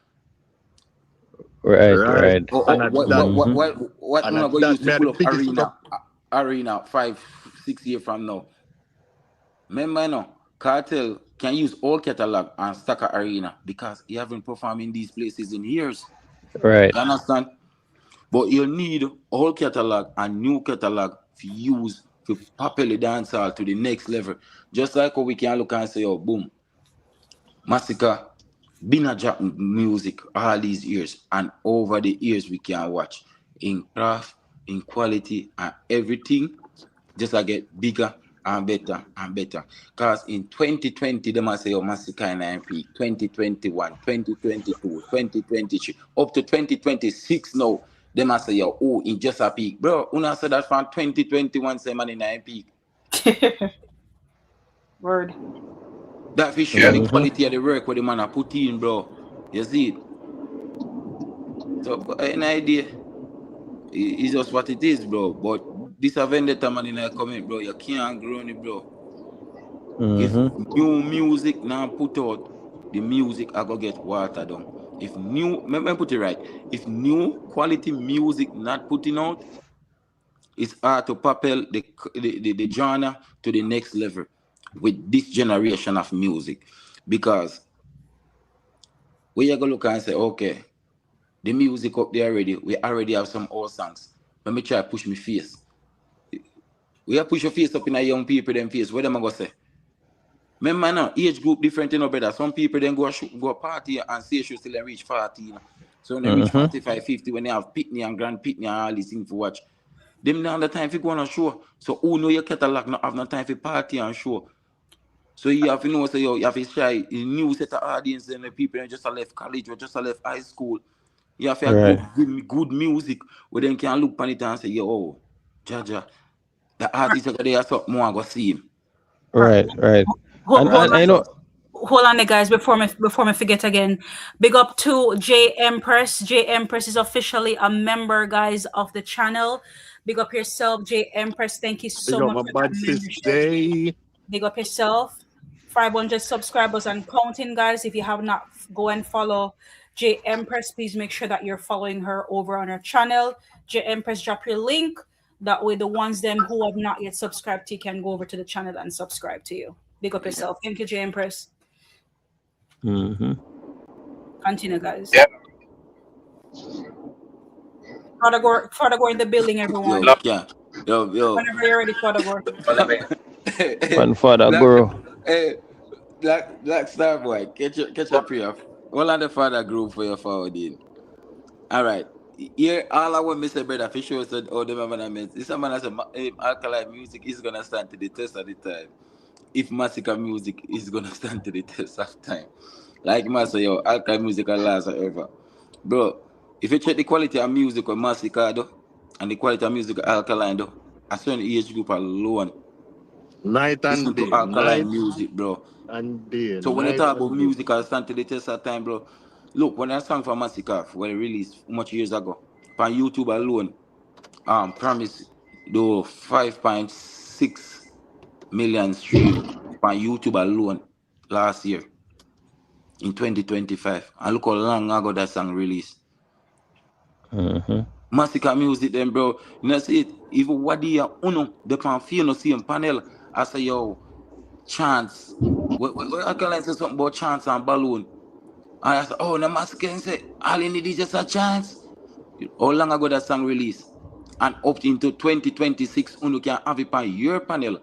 Right. What I'm going to use to pull up arena 5-6 years from now? Remember, you know, Cartel can use all catalog and stack a arena because he haven't performed in these places in years. Right. You understand? But you need all catalog and new catalog to use to propel the dancehall to the next level. Just like how we can look and say, oh, boom, Masicka been a drop music all these years, and over the years we can watch in craft, in quality, and everything just get bigger and better and better. Because in 2020, they must say, oh, Masicka in MP, 2021, 2022, 2023, up to 2026 now. They must say, oh, in just a peak. Bro, una said that from 2021, say man in a peak. Word. That fish show the quality of the work where the man are put in, bro. You see it? So, an idea. It's just what it is, bro. But this a vendetta man in a comment, bro. You can't grow it, bro. If Mm-hmm. new music now put out, the music I go get watered down. If new, let me put it right. If new quality music not putting out, it's hard to propel the genre to the next level with this generation of music. Because we are gonna look and say, okay, the music up there already, we already have some old songs. Let me try push my face. We have push your face up in a young people them face. What am I gonna say? Remember now, age group different, you know, brother. Some people then go party and say she still reach 40, you know. So when they reach Mm-hmm. 45, 50, when they have pitney and grand pitney and all these things for watch, them not have the time for go on a show. So who know your catalog not have no time for party and show. So you have to know, so you have to try a new set of audience and the people that just left college or just left high school. You have to have Right. good music where they can look on it and say, yo, Jaja, the artist are there, something more, go see him. Right. Right. Hold, hold And I know. hold on, guys. Before me forget again, big up to J Empress. J Empress is officially a member, guys, of the channel. Big up yourself, J Empress. Thank you Big so up much my for that bad sis membership. Jay. Big up yourself. 500 subscribers and counting, guys. If you have not, go and follow J Empress. Please make sure that you're following her over on her channel. J Empress, drop your link. That way, the ones them who have not yet subscribed to you can go over to the channel and subscribe to you. Big up yourself. Thank you, J Empress. Mm-hmm. Continue, guys. Father Gore in the building, everyone. Yo, yeah. Yo. Whenever you're ready, Father Gore. One father Black, guru. hey, Black Star Boy, catch your prayer. All on the father group for your forward in. All right. Here, all I want Mr. Brother for sure said, oh, the man, this man has Alkaline music is gonna stand to the test of the time. If Masicka music is gonna stand to the test of time. Like Master, yo, Alkaline music will last forever. Bro, if you check the quality of music with Masicka though, and the quality of music with Alkaline though, a certain age group alone, Night listen and to day. Alkaline Night music, bro. and day. So when you Night talk about and day. music, I'll stand to the test of time, bro. Look, when I sang for Masicka, when it released much years ago, on YouTube alone, promise do 5.6 million stream on YouTube alone last year in 2025. And look how long ago that song released. Mm-hmm. Masicka music then, bro. You know, see it, even what do you uno, the pan feel no see in panel. I say, yo, chance. I can like say something about chance and balloon. And I said, oh, the Masicka say, all you need is just a chance. How long ago that song released? And up into 2026, you can have it on your panel.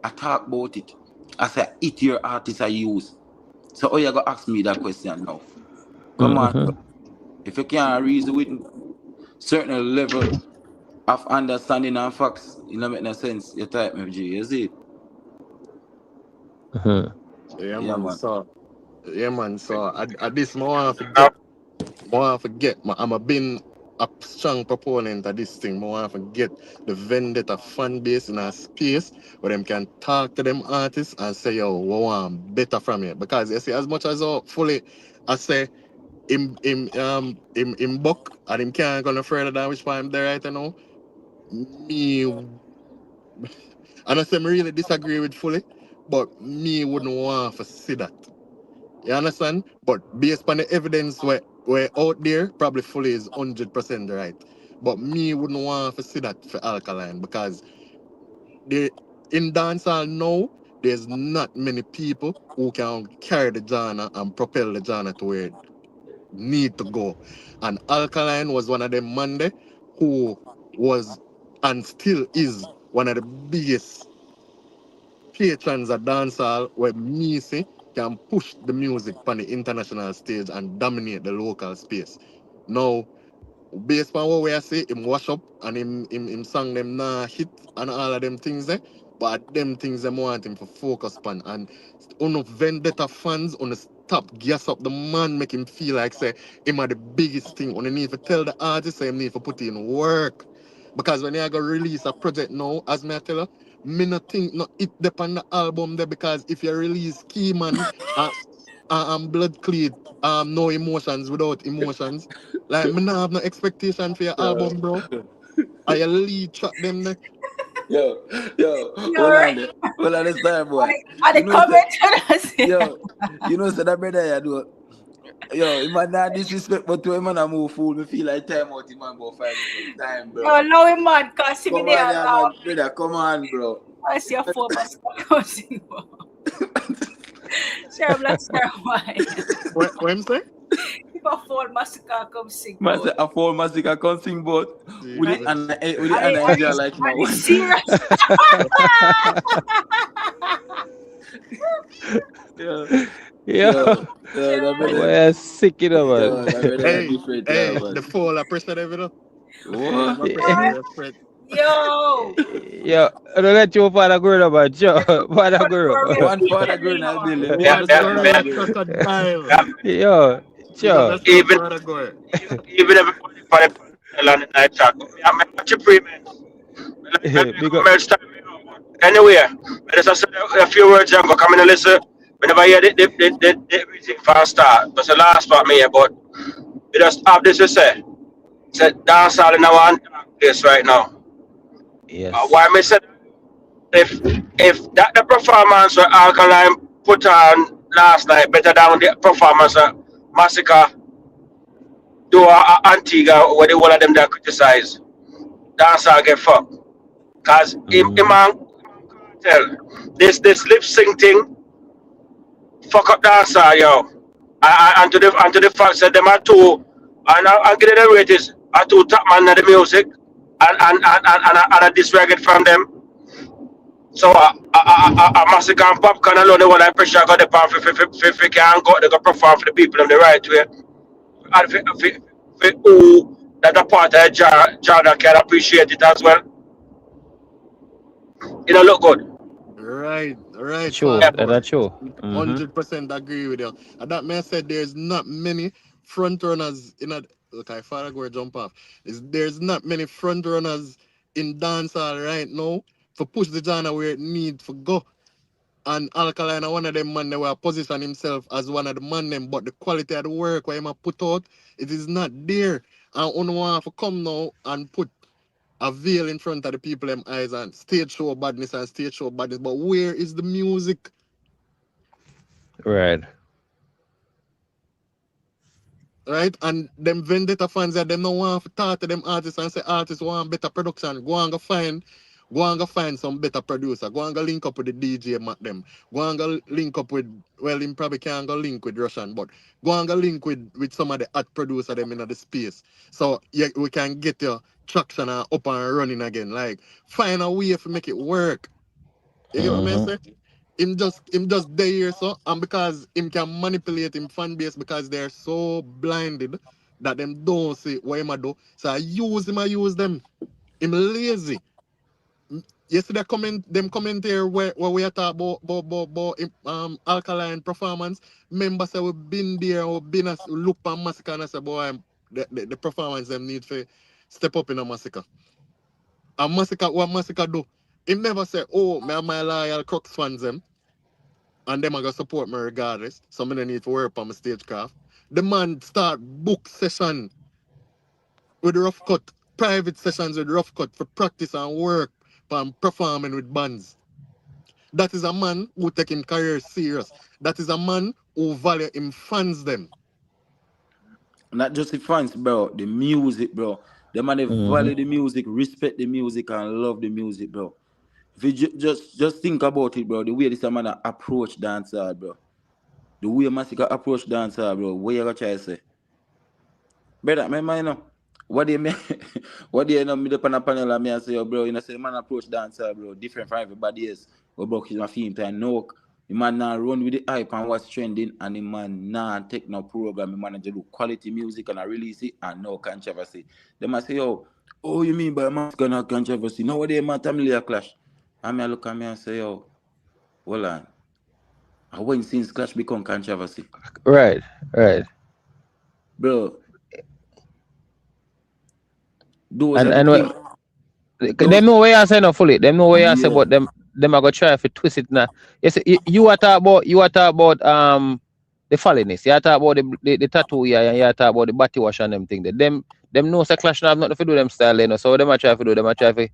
I talk about it. I say, it your artist I use. So, you go ask me that question now. Come on. Mm-hmm. If you can't reason with certain level of understanding and facts, it don't make no sense. You type me, G. You see it? Mm-hmm. Yeah, Yeah, man. man. So at this moment, I forget. I'm been a strong proponent of this thing. I forget the vendetta fan base in a space where them can talk to them artists and say, yo, we want better from you. Because you see, as much as I say him buck and him can't go no further than which point I'm there right now. Me, and I say me really disagree with fully, but me wouldn't want to see that. You understand? But based on the evidence where out there, probably fully is 100% right. But me wouldn't want to see that for Alkaline because in dancehall now, there's not many people who can carry the genre and propel the genre to where it need to go. And Alkaline was one of them Monday who was and still is one of the biggest patrons of dancehall where me see can push the music on the international stage and dominate the local space. Now, based on what we say, him wash up and him song them nah hit and all of them things there. But them things them want him to focus on. And on vendetta fans on the stop gas up the man, make him feel like say him are the biggest thing. On need to tell the artist say him need to put in work. Because when you go release a project now, as me I tell you, me not think not it depend on the album there because if you release Key Man Blood Cleat, no emotions without emotions, like me not have no expectation for your album, bro. I lead track them there. Yo, You're hold on this time, boy. on the You know, comment. yo, you know, so that brother, you do. Yo, if man not disrespect, but to him man, I move fool. Me feel like time out, him man go find some time, bro. Yo, no man, cause see me Come there on, yeah, now. man, brother, come on, bro. I see your phone must come sing. Share black share white. What I'm saying? If a phone Masicka come sing. Man, I fall Masicka come sing both with it and Are Nigeria like now. you serious? Yeah. We're sick in man. Hey, the fall I press that ever. What? Yo. Yo, I don't let your father grow up, but Joe. Father grow up. One father growing up, Billy. Yo, Joe. Even everybody for the panel on the night talk. I'm watch your pre-man. Mellz time. Anyway, I just said a few words and go come in and listen. Whenever you hear the music from start, that's the last part me here, but you just have this to say. Said dance all in our place right now. Yes. Why me said if that the performance that Alkaline put on last night better than the performance that Masicka do Antigua where the one of them that criticize, dance all get fucked. Cause him man tell this lip sync thing fuck up dancer, yo. And to the fact that them are two and I get the rate is are two top man of the music and I disregard from them. So a Masicka and Popcorn alone the one I pressure got the power if we can go they go perform for the people in the right way. And for who that a part of Jordan can appreciate it as well. It don't look good. Right. True, that's true. 100% agree with you. And that man said there's not many front runners in a look. I thought I go jump off. There's not many front runners in dancehall right now for push the genre where it need to go. And Alkaline are one of them man that will position himself as one of the man them, but the quality of the work where he put out, it is not there. And one want to come now and put a veil in front of the people them eyes and stage show badness. But where is the music? Right. Right? And them vendetta fans that them no want to talk to them artists and say artists want better production. Go and go find some better producer. Go and go link up with the DJ Matt them. Go and go link up with, well, him probably can't go link with Russian, but go and go link with some of the hot producer them in the space. So yeah, we can get your traction and up and running again. Like find a way to make it work. You get what I say? Him just there, so and because him can manipulate him fan base because they're so blinded that them don't see what him do. So I use them. Him lazy. Yesterday comment here where we are talking about Alkaline performance. Members say we've been there, we've been look at Masicka and I say boy the performance them need to step up in a Masicka. And Masicka, what Masicka do? He never say, oh, me and my loyal Crux fans them. And them are going to support me regardless. So I don't need to work on my stagecraft. The man start book session with rough cut, private sessions with rough cut for practice and work and performing with bands. That is a man who take his career serious. That is a man who value him fans them. Not just the fans, bro. The music, bro. The man they value the music, respect the music, and love the music, bro. If you just think about it, bro, the way this man approach dancer, bro. The way Masicka approach dancer, bro. What you gonna try to say? Brother, you know, what do you mean? What do you know? Me up on a panel and me and say, yo, bro, you know, say the man approach dancer, bro, different from everybody else. But bro, he's my theme time. No, the man now run with the hype and what's trending, and the man now take no program. The man just do quality music and I release it and no controversy. They must say, yo, oh, you mean by Masicka no controversy? No, what they man family a clash. And I look at me and say, yo, hold on. I went since clash become controversy. Right. Bro. Them know where you say no fully. Them know where you say, but them are gonna try to twist it now. Yes, you are talk about the falliness. You are talk about the tattoo, yeah, you are talk about the body wash and them thing. Them know say clash have nothing to do them style, you know. So them are try to do, them are try to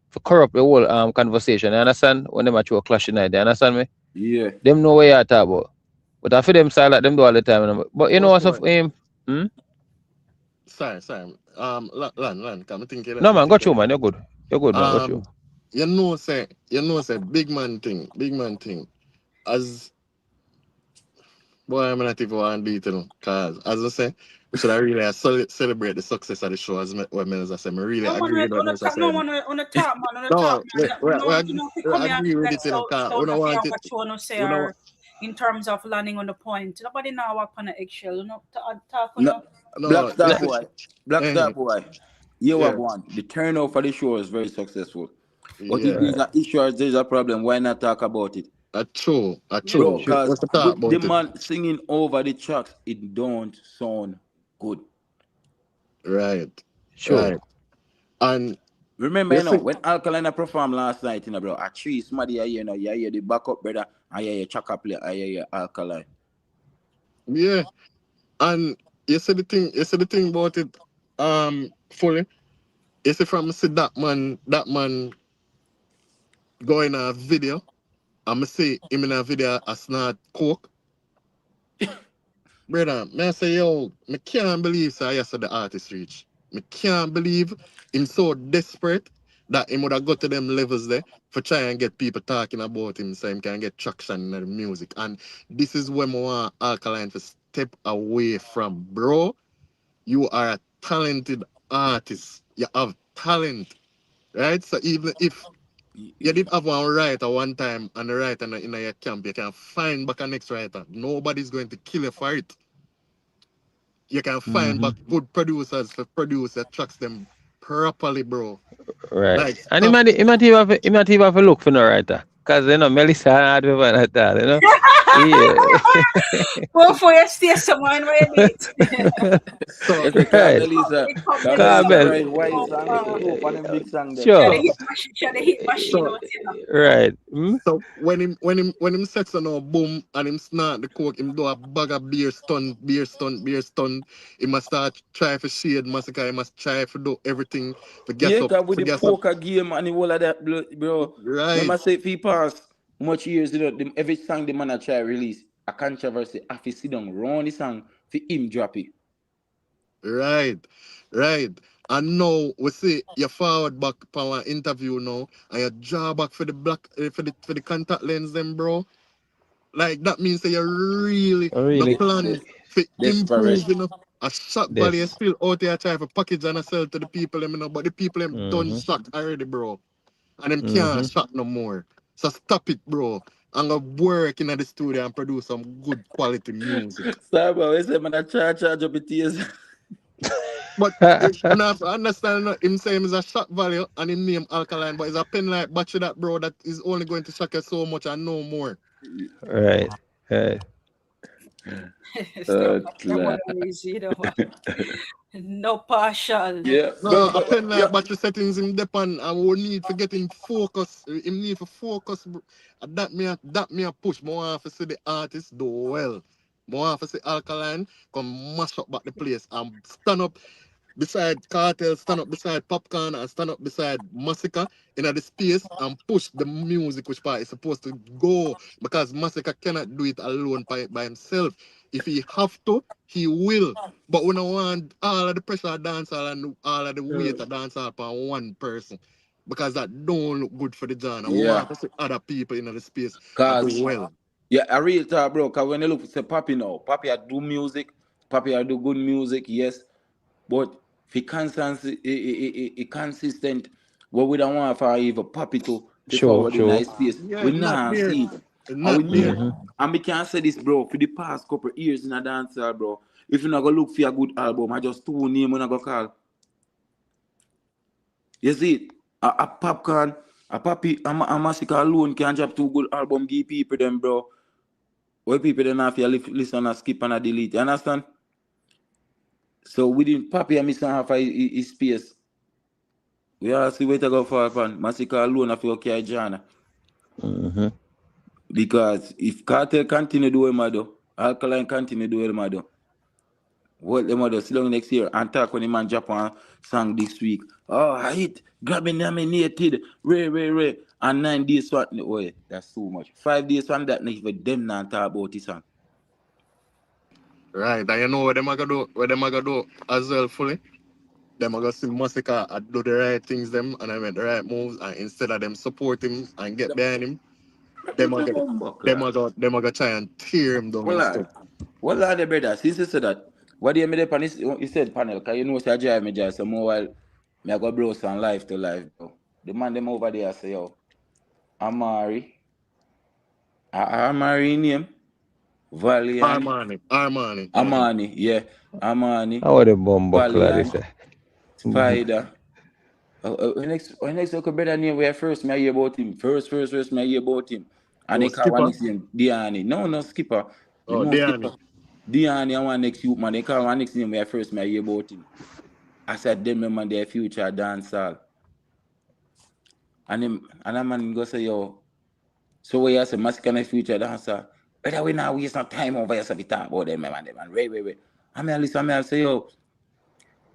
for corrupt the whole conversation. You understand? When them actually clash tonight, you understand me? Yeah. Them know what you talk about. But I feel them silent, them do all the time. But you know what's of Sorry. Lan, come think No man, got you man, you're good. You're good man, got you. you know say big man thing. As boy, I'm not even want to do it, cause as I say, we should really celebrate the success of the show as what Mellz I say. I really No agree with what man, Mellz I no say. man, on the top man. No, We we come here agree with like it, you know, so cause we don't if you want have it. what you want to say We don't, or in terms of landing on the point. Nobody now walk on the eggshell, talk on No, no, Black Star this Boy. is, Black Star eh, Boy. You are yeah, one. The turnout for the show is very successful. But if yeah. there's an issue or there's a problem, why not talk about it? True. Bro, True. because What's the talk with the about it? man singing over the tracks, it don't sound good. Right. Sure. And Remember, you see, when Alkaline performed last night, bro, a tree, somebody you hear the backup brother, I hear your chaka play, I hear your Alkaline. yeah. And you see the thing about it, fully. You see from see that man go in a video, I'ma see him in a video a snort coke. Brother, me I say, yo, me can't believe so I saw the artist reach. Me can't believe him so desperate that he would have got to them levels there for try and get people talking about him so he can get traction in the music. And this is when I want Alkaline to step away from. Bro, you are a talented artist. You have talent. Right? So even if you did have one writer one time and the writer in your camp, you can find back a next writer. Nobody's going to kill you for it. You can find back good producers to produce your tracks them properly, bro. Right. Like And stop. he might even have a look for no writer. Because Melissa had to find like that, Yeah. Go for your stay someone where it. So Yes, because Right. Melissa, Carmel. very wise and dope on them big song them. Sure. Try to hit machine so out here. Right. so when him sets on a boom and him snort the coke, him do a bag of beer stunt. He must start try for shade Masicka, he must try to do everything to get Yeah, up. because with To the get up. poker game and the whole of that, bro. Right. Remember, say if he pass much years, every song the man a try release a controversy, if he sit down round the song, for him drop it. Right. And now we see you forward back for an interview now, and you draw back for the black for the contact lens, them bro. Like that means that you really the Really plan for Desperate. improving a shock value this. still out there try for package and sell to the people them, but the people them done shot already, bro. And them can't shot no more. So stop it, bro. I'm gonna work in the studio and produce some good quality music. Sorry, bro. I say man I charge up it tears. But and I understand him saying it's a shock value and him name Alkaline, but it's a pen like battery that bro that is only going to shock you so much and no more. Right. No partial. Yeah. No, a pen like battery settings in Japan and we need to get him focus. Him need to focus. Bro. And that me a push. More want to see the artist do well. More want to see Alkaline come mash up back the place and stand up beside Cartel, stand up beside Popcorn, and stand up beside Masicka in the space and push the music which part is supposed to go, because Masicka cannot do it alone by himself. If he have to, he will. But we don't want all of the pressure of dancehall and all of the weight of dancehall upon one person, because that don't look good for the genre. We want to see other people in the space and do well. Yeah, a real talk, bro. Because when you look say Papi now, Papi I do music, Papi I do good music, yes. But if he consistent, what we don't want for even Papi to forward in nice space. Yeah, We not there. see it. Not there. And we can say this, bro, for the past couple of years in a dancehall, bro. If you not go look for a good album, I just two names when I go call. You see it? A Popcorn, a Papi, a Masicka alone can drop two good album, give people them, bro. Well, people don't have to listen and skip and delete. You understand? So within Papi and Mr. Half his space. We all see where to go for fun. Masicka alone of your carry Jana. Because if Cartel continue do what I do, Alkaline continue do what I do. What them other sit down next year and talk when the man Japan song this week. Oh, I hit, grabbing nominated, Ray. And 9 days from way, that's too much. 5 days from that, if them not talk about this song. Right, and you know what them are gonna do? What them are gonna do as well fully? Them are gonna see Masicka and do the right things them and I make the right moves and instead of them support him and get behind him, them are gonna try and tear him down and stuff. Well, the brother, since you said that, what do you mean upon this? You said panel, because you know, say I drive me just some more while me I go blow some life to life, bro. The man them over there say, yo, Amari name? Valiant. Armani. Yeah. Armani. How are the bomber Valiant. clad? Spider. When next look brother name where first me hear about him. First me hear about him. And they call one next name Diani. No skipper. Oh, Diani. Diani and one next youth man. They call one next name where first me hear about him. I said them man their future dancehall. And a man go say, yo, so where you say Masicka my future dancer? Better we now waste no time over here so we talk about them man. Wait. I mean listen, I say, yo,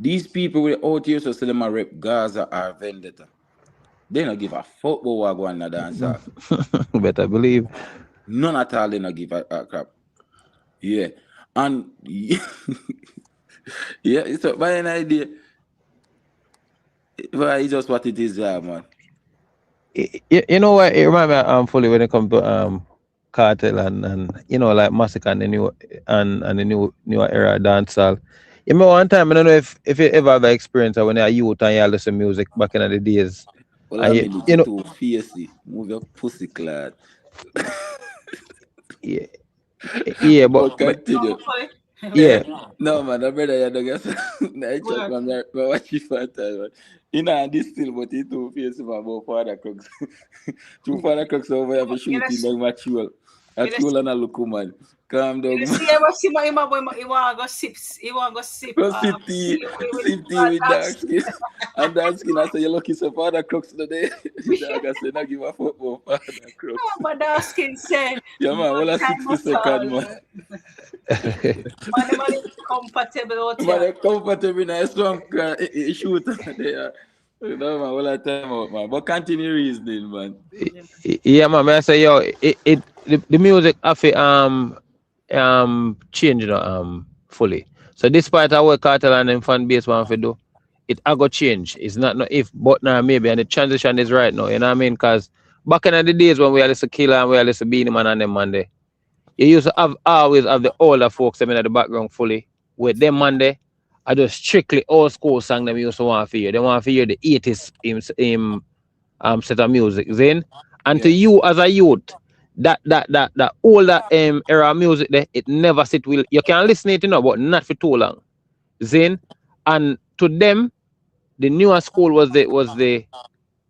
these people with out here so say them a rep Gaza or Vendetta. They don't give a fuck about what go on in the dancer. Better believe. None at all they don't give a crap. Yeah. And yeah, it's by an idea. But it's just what it is there, man. You know what? It reminds me fully when it comes to Cartel and you know like Masicka and the new and the new era dancehall. You remember one time, I don't know if you ever have experience when you're a youth and you listen to music back in the days. Well, I mean, you know, too fiercely. Move your pussy clad. Yeah, but continue. Yeah. No, man, I better you don't get I check man, watch it for a time, man. You know, this still, but he too fierce about father crooks. Two father crooks over here for shooting like mature. Mature and a look, man. Calm down. You see, I was seeing my mom, he want to go sip. Go sip tea with dark skin. And dark skin, I say, you're lucky so father crooks today. Dog, I say, not give a fuck about father crooks. Oh, but dark skin said. Yeah, man, well, 60 seconds, man. Man, is comfortable out here. Man, comfortable in a strong shooter there. You know, man, well, I time out, man. But continue reasoning, man. Yeah, man, I say, yo, the music have to change, you know, fully. So despite our Cartel and them fan base want to do, it I go change. It's not no if, but now maybe, and the transition is right now. You know what I mean? Because back in the days when we had to Killer and we had to Beanie Man and them Monday, you used to always have the older folks them in the background fully. With them Monday, I just strictly old school song them used to want to hear. They want to hear the 80s set of music. Then, and to you as a youth, that older era music there, it never sit well. You can listen it, you know, but not for too long. Then, and to them, the newer school was the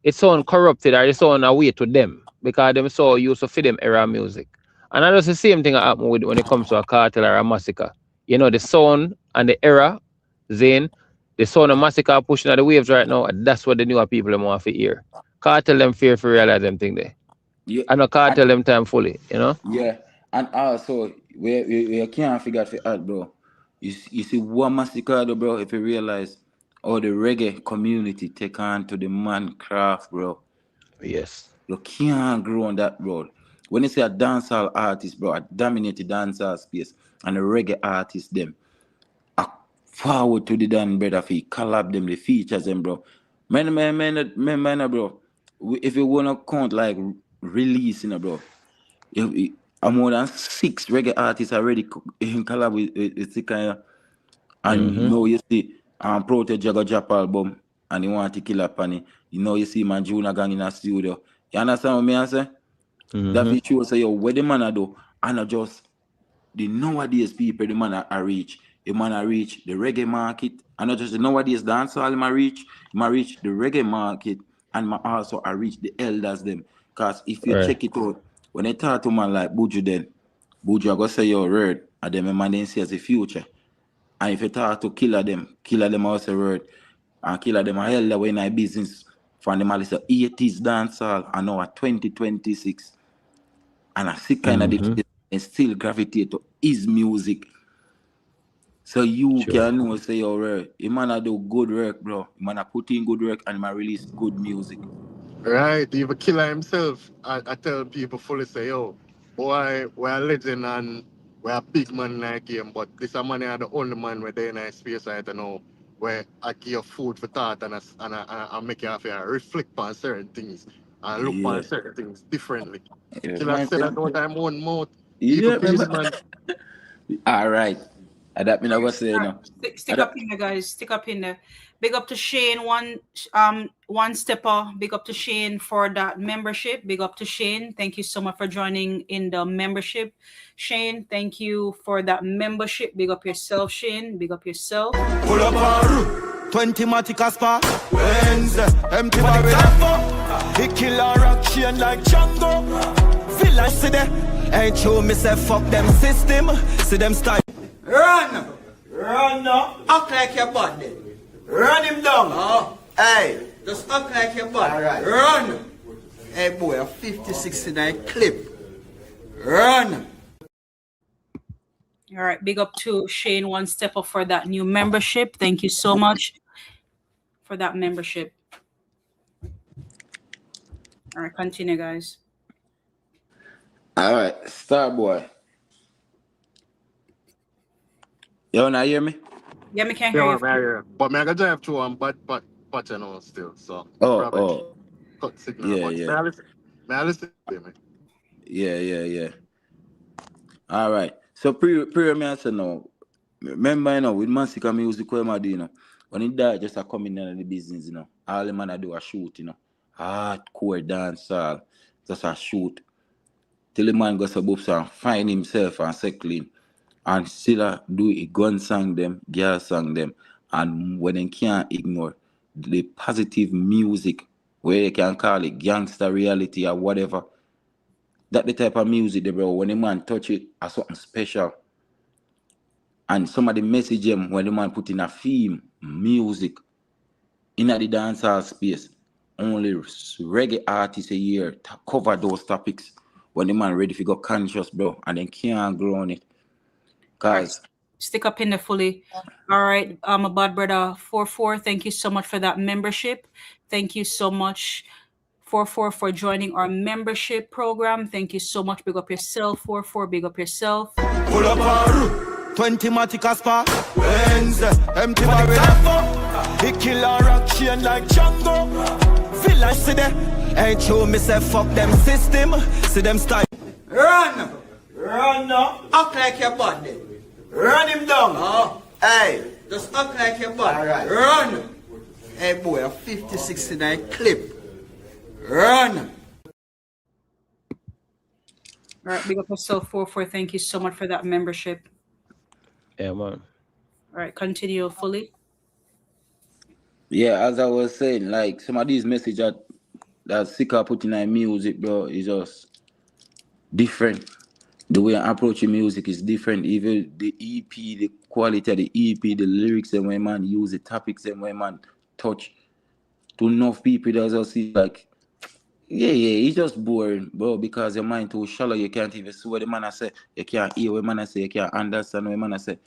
it sound corrupted or it sound away to them because them so used to feed them era music. And that's the same thing that happen with when it comes to a Cartel or a Masicka. You know, the sound and the era, then the sound of Masicka pushing at the waves right now, and that's what the newer people them want to hear. Cartel them fear for realize them thing there. Yeah. I know Cartel them time fully, you know? Yeah. And also, we can't figure out for bro. You see what Masicka do, bro, if you realize how the reggae community take on to the man craft, bro. Yes. You can't grow on that road. When you say a dancehall artist, bro, a dominated dancehall space, and a reggae artist, them, I forward to the Dan brother for collab them, the features them, bro. Man, bro. If you wanna count like releasing, bro, I'm more than 6 reggae artists already in collab with the kind of, and you know you see Prote Jago Jap album and you want to kill up on it. You know you see man Juna gang in a studio. You understand what I say? That be true. Say yo, where the man do, and not just the nowadays people the man I reach. The man I reach the reggae market. And not just the nowadays dancehall I reach the reggae market, and also I reach the elders them. Cause if you check it out, when they talk to man like Buju then, Buju I go say your word, and then man then see as the future. And if you talk to killer them also word, and killer them a hell that way in our business from them all is 80s dancehall and now at 2026. And I see kind of and still gravitate to his music. So you Sure. can know say your work. You man do good work, bro. You man put in good work and man release good music. Right, even Killer himself, I tell people fully say, yo, boy, we're a legend and we're a big man in that game, but this a man are the only man where they in a space right now where I give you food for thought and I make you have to reflect on certain things and look Yeah. on certain things differently. Yeah, Killer man. said that all time one mouth, Yeah, even big remember? man. All right. That mean I was saying no. Stick up in there, guys. Stick up in there. Big up to Shane, one stepper. Big up to Shane for that membership. Big up to Shane. Thank you so much for joining in the membership. Shane, thank you for that membership. Big up yourself, Shane. Big up yourself. Pull up on 20 Masicka spa. Benz, empty barrel. He kill a rock chain like Django. Village see there. Ain't true, me say fuck them system. See them style. Run! Run now. Act like your body. Run him down. Oh. Hey, just act like your body. Right. Run. Hey boy, a 50-69 clip. Run. All right, big up to Shane, one step up for that new membership. Thank you so much for that membership. All right, continue, guys. All right, Starboy. You wanna hear me? Yeah, me can't hear you. Yeah, but me I got drive through and but you know still, so Oh. cut signal. Yeah, But yeah. May I listen to me? Yeah. All right. So pre me answer now. Remember, you know, with Masicka music, what I do, you know, when it died, just a come in the business, you know. All the man I do a shoot, you know. Hardcore dancehall, just a shoot. Till the man goes above and find himself and say clean. And still do a gun song them, girl song them. And when they can't ignore the positive music, where they can call it gangster reality or whatever. That the type of music, bro, when the man touch it as something special. And some of the message them when the man put in a theme, music, in the dancehall space, only reggae artists a year to cover those topics when the man ready to go conscious, bro, and then can't grow on it. Cause stick up in there fully. All right, a bad brother 44. Thank you so much for that membership. Thank you so much 44 for joining our membership program. Thank you so much. Big up yourself, 44. Big up yourself. Pull up on 20 Masicka spa. Benz, empty barrel. He kill a rock chain like Django. Village see there. Ain't true, me say fuck them system. See them style. Run! Run now. Act like your body. Run him down. Oh. Hey, just act like your body. Right. Run. Hey boy, a 50-69 clip. Run. All right, big up yourself, 44. Thank you so much for that membership. Yeah, man. All right, continue fully. yeah, as I was saying, like some of these messages that Sicka put in our music, bro, is just different. The way I approach music is different. Even the EP, the quality of the EP, the lyrics and when man use the topics and when man touch to enough people that just see like, yeah, it's just boring, bro, because your mind too shallow. You can't even see what the man I say. You can't hear what man I say. You can't understand what man I say.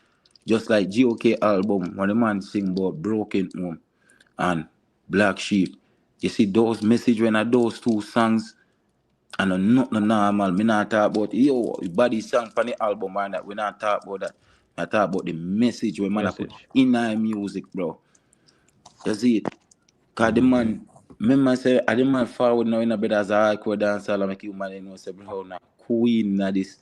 Just like GOK album, when the man sing about Broken Home and Black Sheep. You see those messages when I those two songs and nothing normal. Me not talk about body song for the album and that. We not talk about that. I talk about the message when man I put in our music, bro. You see it? Cause the man, remember say I the man forward now in a bed as a hardcore dancer and make you man you know say bro now queen na this.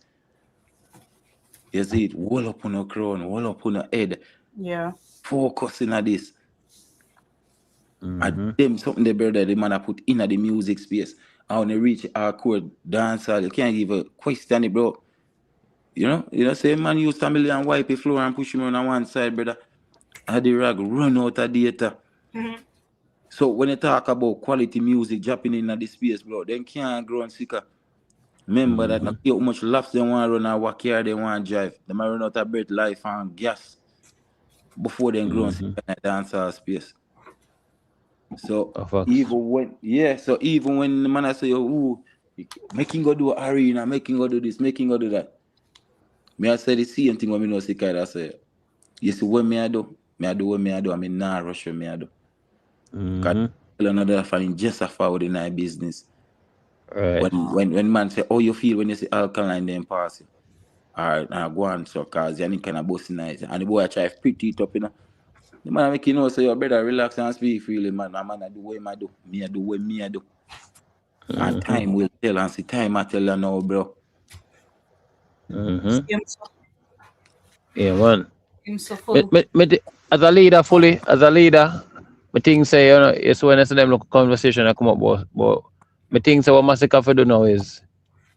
You see it? Wall up on your crown, wall up on your head. Yeah. Focusing on this. And them something the brother the man I put in the music space. And when you reach hardcore dancer, you can't even question it, bro. You know, say man use family and wipe the floor and push him on one side, brother. And the rag run out of data. So when you talk about quality music dropping in the space, bro, then can't grow and Sicka. Remember that not how much laps they want to run and what car they want to drive. They might run out of breath, life and gas before they grow and Sicka in the dancehall space. So even when the man I say, making go do arena, making go do this, making go do that. Me I say the same thing when me know Sicka I say, You see what me I do what me I do. I mean nah rush what me I do. Cause another fan just a forward in our business. Right. When man say, how you feel when you see Alkaline then passing? Alright, now go on, so cause you kind of bossy nice. And the boy try to pretty it up, you know. The man make you know, so you better relax and speak freely, man. And man, I do what I do. Me I do what me I do. And time will tell, and see time I tell you now, bro. Yeah, man. Him so full. As a leader, I think say, you know, it's when I see them look conversation I come up, but I think say what Masicka for do now is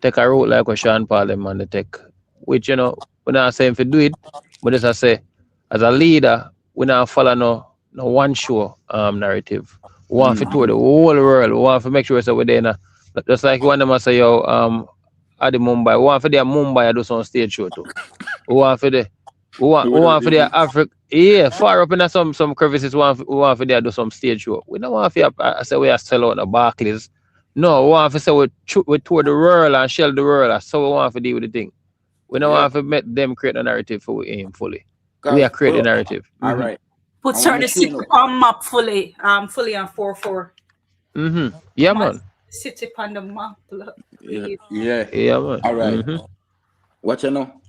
take a route like what Sean Paul them man they take. Which, you know, we're not saying for do it, but as I say, as a leader, we not follow no one show narrative. We want to tour the whole world. We want to make sure we're there. Just like one of them say, yo, at the Mumbai. We want for the Mumbai do some stage show too. We want for the Africa. Yeah, far up in some crevices. We want for there do some stage show. We don't want for I say we are sell out the Barclays. No, we want for say we tour the world and shell the world. That's how we want to deal with the thing. We don't want to make them create a narrative for we aim fully. We are creating a narrative. All right. Put certain city on map fully on 4-4. Yeah, man. City on the map. Yeah, man. All right. What you know?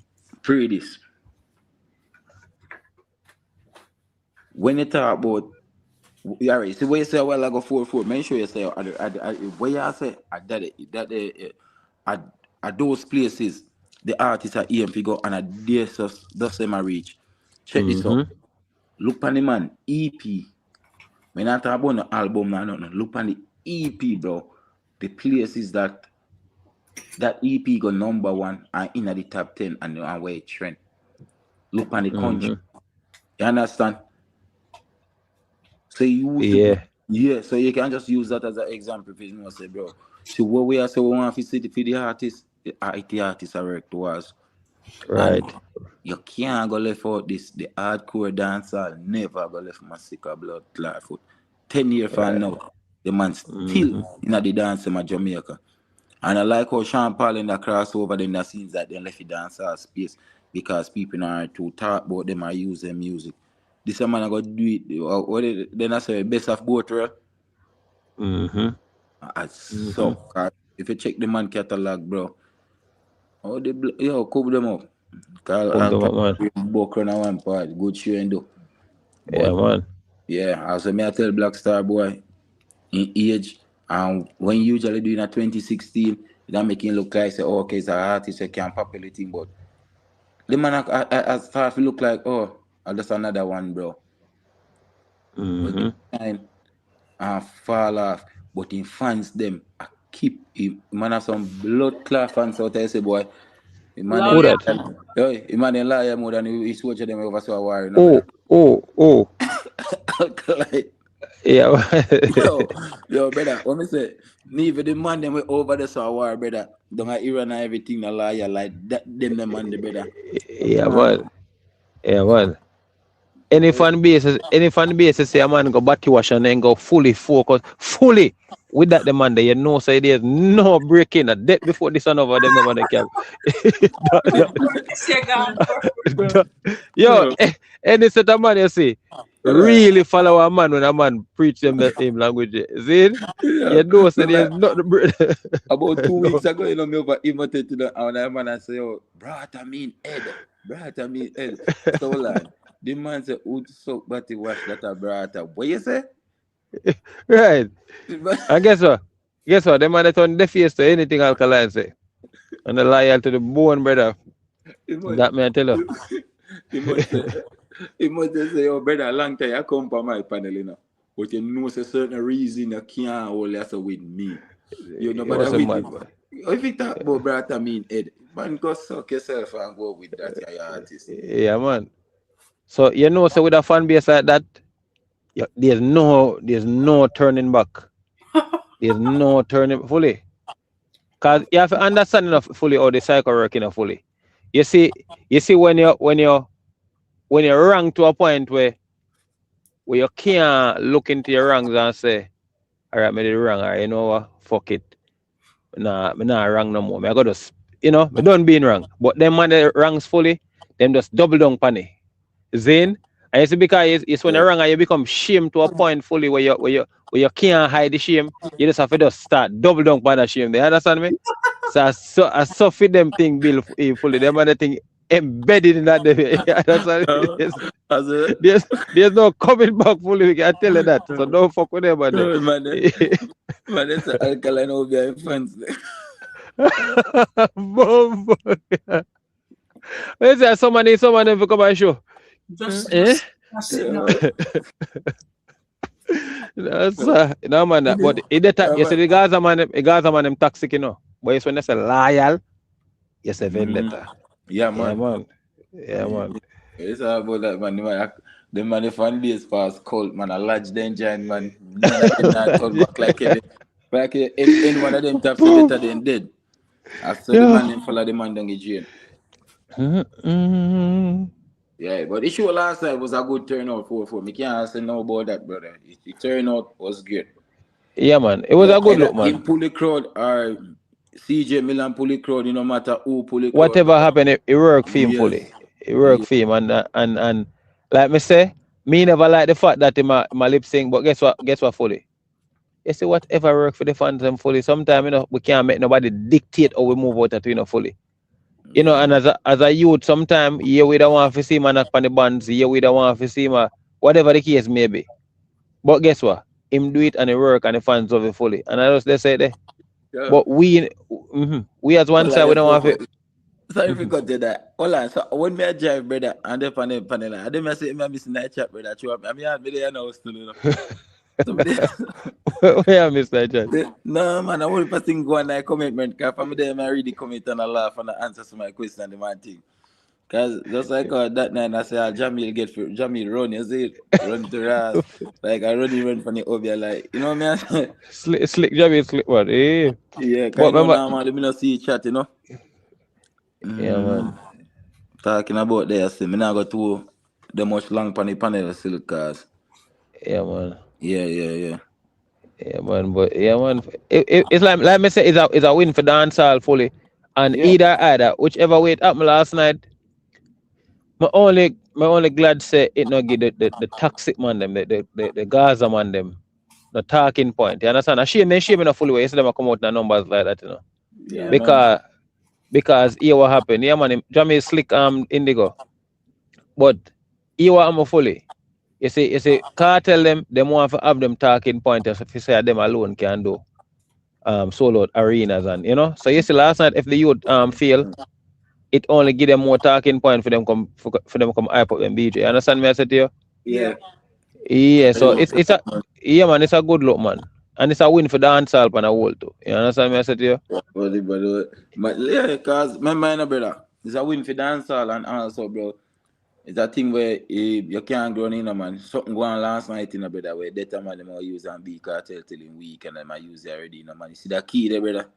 Pray this. When you talk about, all right, see what you say a while ago 4-4. Make sure you say where you say at those places the artists are aim to go and at this does them a reach. Check this out. Look on the man EP. When I talk about the album now, look on the EP, bro. The places that EP go number 1 and in the top 10 and where it trend. Look on the country. You understand? So so you can just use that as an example if you know say, bro. So what we are saying we want to see for the artists, the artists are work towards. Right. And you can't go left out this. The hardcore dancer never go left Masicka blood clot foot. 10 years from now, the man still in the dance in Jamaica. And I like how Sean Paul in the crossover then that scenes that they left the dancer space because people are to talk about them or use their music. This man I got to do it. Then I say best of both world. So if you check the man catalog, bro, cover them up. Book on one part, good show and do. Yeah, man. Yeah, also me I tell Black Star boy in age and when you usually do in a 2016, that making look like say, oh, okay, it's an artist, you can't popular thing, but the man I start to look like, oh, just another one, bro. And fall off, but in fans them, I keep him. Man have some blood clot fans out there, say boy. Who that? Man liar more than he's watching them over so a war. Oh. Alkaline. Yeah. yo, brother, when me say, neither the man them over there so a war, brother. Don't have Iran and everything a liar like that. Them the man, the brother. Yeah, man. Any fan base say a man go body wash and then go fully focus, fully with that demand, you know, so there's no breaking a debt before the sun over them never they can. Yo, any set of man you see, really follow a man when a man preach them the same language. See? You know, so there's not the bread. About 2 weeks ago, you know, me over invited to the man and say, oh, brother, mean Ed. So like, the man say, would so body wash that a brother. What you say? Right. And guess what? The man that turn the face to anything Alkaline say. And the loyal to the bone, brother. That man tell you. He must say, oh, brother, a long time I come for my panel, you know. But you know, a certain reason you can't hold that with me. You know, but if you talk about brother, mean Ed, man, go suck yourself and go with that, your artist. Yeah, man. So, you know, so with a fan base like that, there's no turning back. There's no turning fully. Because you have to understand enough fully how the cycle working fully. You see when you're ranked to a point where you can't look into your ranks and say, all right, I did wrong, all right, you know what, fuck it. I'm not wrong no more. I got to, you know, I don't being wrong. But them man the ranks fully, them just double down on it. Zane. And it's because it's when you're wrong and you become shame to a point fully where you can't hide the shame. You just have to just start double down by the shame. They understand me? So I suffer them thing bill fully. Them other thing embedded in that. There's no coming back fully. I tell you that. So don't fuck with them. No, man, it's an Alkaline over fans. Boom. Let's say someone to come and show. Just That's no man. But you see the Gaza man them toxic, you know. But it's when they say loyal, you say vendetta. Yeah, man. Yeah, man. It's all about that, man. The man, the fan base past cult, man. A large danger, man. None of them not come back like it. Like if any one of them taps better than dead. After the man them follow the man down the jail. Yeah, but the show last night was a good turnout for me. Can't say no about that, brother. The turnout was good. Yeah, man. It was a good look, man. Him pull the crowd or CJ Milan pull the crowd, no matter who pull the crowd. Whatever happened, it worked for him fully. It worked for him, and like me say, me never like the fact that my lip sync, but guess what fully? You see, whatever work for the fans and fully. Sometimes, you know, we can't make nobody dictate how we move out at, you know, fully. You know, and as a youth, sometimes we don't want to see man up on the bands, we don't want to see man, whatever the case may be. But guess what? Him do it and it work and the fans love it fully. And I just they say that. Yeah. But we as one side, we don't want to. Sorry if you got to that. Hold on. So when me a drive, brother, and the panel, I didn't say me missing that chat, brother. I mean, I there now still, you know. Where I miss that chat? No, man, I want to go on that commitment. Because from there, I read the comment and I laugh and I answer to my question and the man thing. Because just like that night, I say, Jamil run, you see, run to Ras. Like, I run from the Obia, like, you know what I mean? Slick Jamil, slick what? Eh? Yeah, because normally, me not see chat, you know? Yeah, man. Talking about there, see, me not go to the much long panel still, cause. Yeah, man. Yeah. Yeah, man. But yeah, man. It's like me say, it's a win for dancehall fully, and either whichever way it happened last night. My only glad say it not give the toxic man them, the Gaza man them, the talking point. You understand? And shame in a full way. You see them come out in the numbers like that, you know. Yeah, because here what happened. Yeah, man. Jamie slick Indigo, but here what I'm fully. You see, cartel them want to have them talking point as if you say them alone can do solo arenas and you know. So you see last night if the youth feel it only give them more talking point for them come hype up them BJ. You understand me I said to you? Yeah. Yeah, so it's a good look, man. And it's a win for dancehall and a whole too. You understand me I said to you? But yeah, because my mind, brother, it's a win for dancehall and also, bro. It's a thing where you can't grow in, man. Something going on last night, in a brother, where that man them all use and be cartel till in week and them I use it already, man. You see that key there, brother?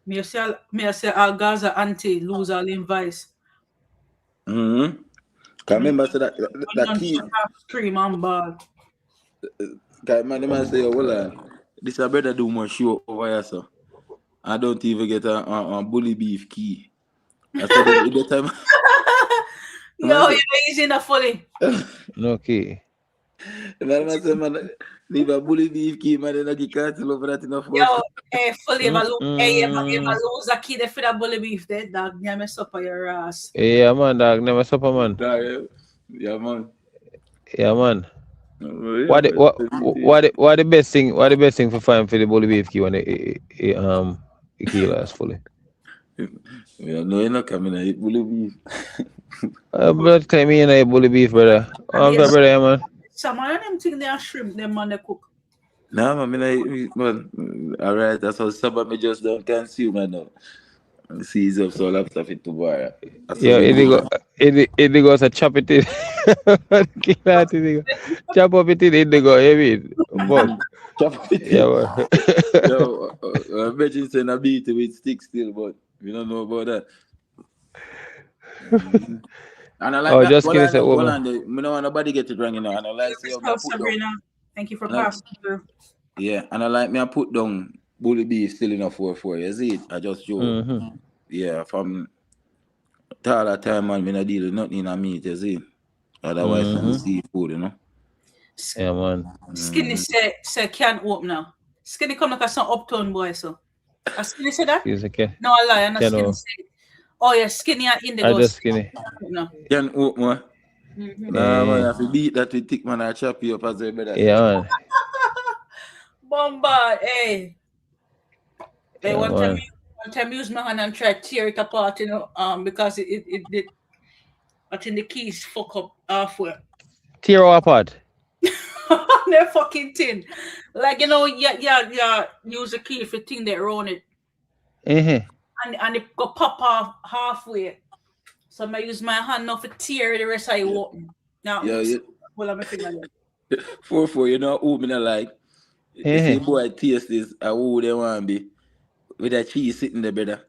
Me say all Gaza anti lose all in vice. Can remember so that key. Scream and ball. Man, them say, hold on. This a brother do more show over here, so I don't even get a bully beef key. I said the time. Yo, you're using a fully. No key. Man, leave a bully beef key, man, and I get cartel over that enough. Yo, fully, if I lose a key, they feel that bully beef, that dog, never mess up on your ass. Yeah, man, dog, never stop a man. Yeah, man. Yeah, man. What the best thing? What the best thing for find for the bully beef key when it kill us fully? Yeah, no, you're not coming to eat bully beef. Blood claim me in bully beef, brother. Brother, yeah, man. Some of them think they are shrimp, them man they cook. Nah, man, alright, that's how some me just don't consume, man. No. Seize up so lots of it to buy. Yeah, Indigo a chop it in. Chop up it in Indigo, you mean? Chop it in. Yeah, man. Yo, imagine saying a beat with stick still, but we don't know about that. And I like just that. say, I don't want nobody get it wrong, you know. And I like say, Sabrina, thank you for passing through. Yeah, and I like me I put down bully beef still in a 4-4. You see it? I just joke. Yeah, from all that time, man, I deal with nothing in a meat, you see. Otherwise, some seafood, you know. Yeah, man. Skinny say can't open now. Skinny come like a some uptown boy, so. Skinny say that? He's okay. No, I lie. I'm not Can Skinny open. say. Oh yeah, Skinny and I Indigo. just skinny. No. Can open more. Nah, man, if you beat that, we thick man, I chop you up as a better. Yeah, man. Bombard, hey. Hey, Yeah, one time use my hand and try to tear it apart, you know, because it did. I think the keys fuck up halfway. Tear apart. They're fucking tin. Like, you know, yeah, use the key for thing that run it. And it go pop off halfway. So I use my hand now for tear the rest of it open. Now, well, I'm a finger. 4-4, you know who me not like? If boy taste this, who they want to be with that cheese sitting there, brother.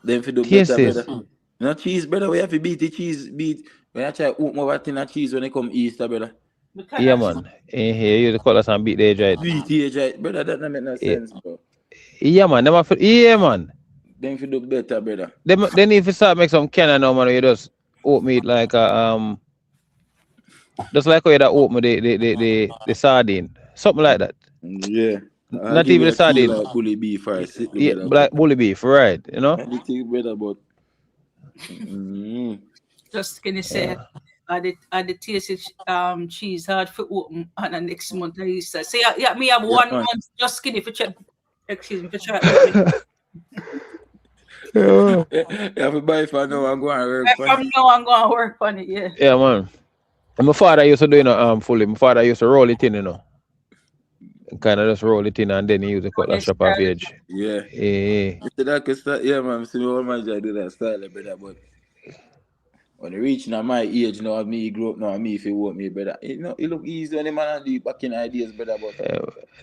Then for the better, brother. No cheese, brother. We have to beat the cheese. When I try to open over tin of cheese when they come Easter, brother. Yeah, man. You the colours and beat the edge right. Beat the edge right, brother. That don't make no sense, bro. Yeah, man. Yeah, man. Then for the better, brother. They need to start make some cannon now, man. You just open it like just like how you open the sardine, something like that. Yeah. Not even the sardine. Like bully beef or yeah, like bully beef, right? You know. Better, but. Just can you say, I the tasted cheese hard for open and the next month I used to say, yeah, me have 1 month just skinny for check. Excuse me for try. Yeah, if buy for now, I'm going to work on it. From now, I'm going to work on it, yeah. Yeah, man. And my father used to do it fully. My father used to roll it in, you know. Kind of just roll it in and then he used to cut that strap off the edge. Yeah. Yeah, man. See, all my job do that style, brother. But when you reach now my age, you know, me grew up now, me if you want me, brother. You know, it look easy when the man do back in ideas, brother. But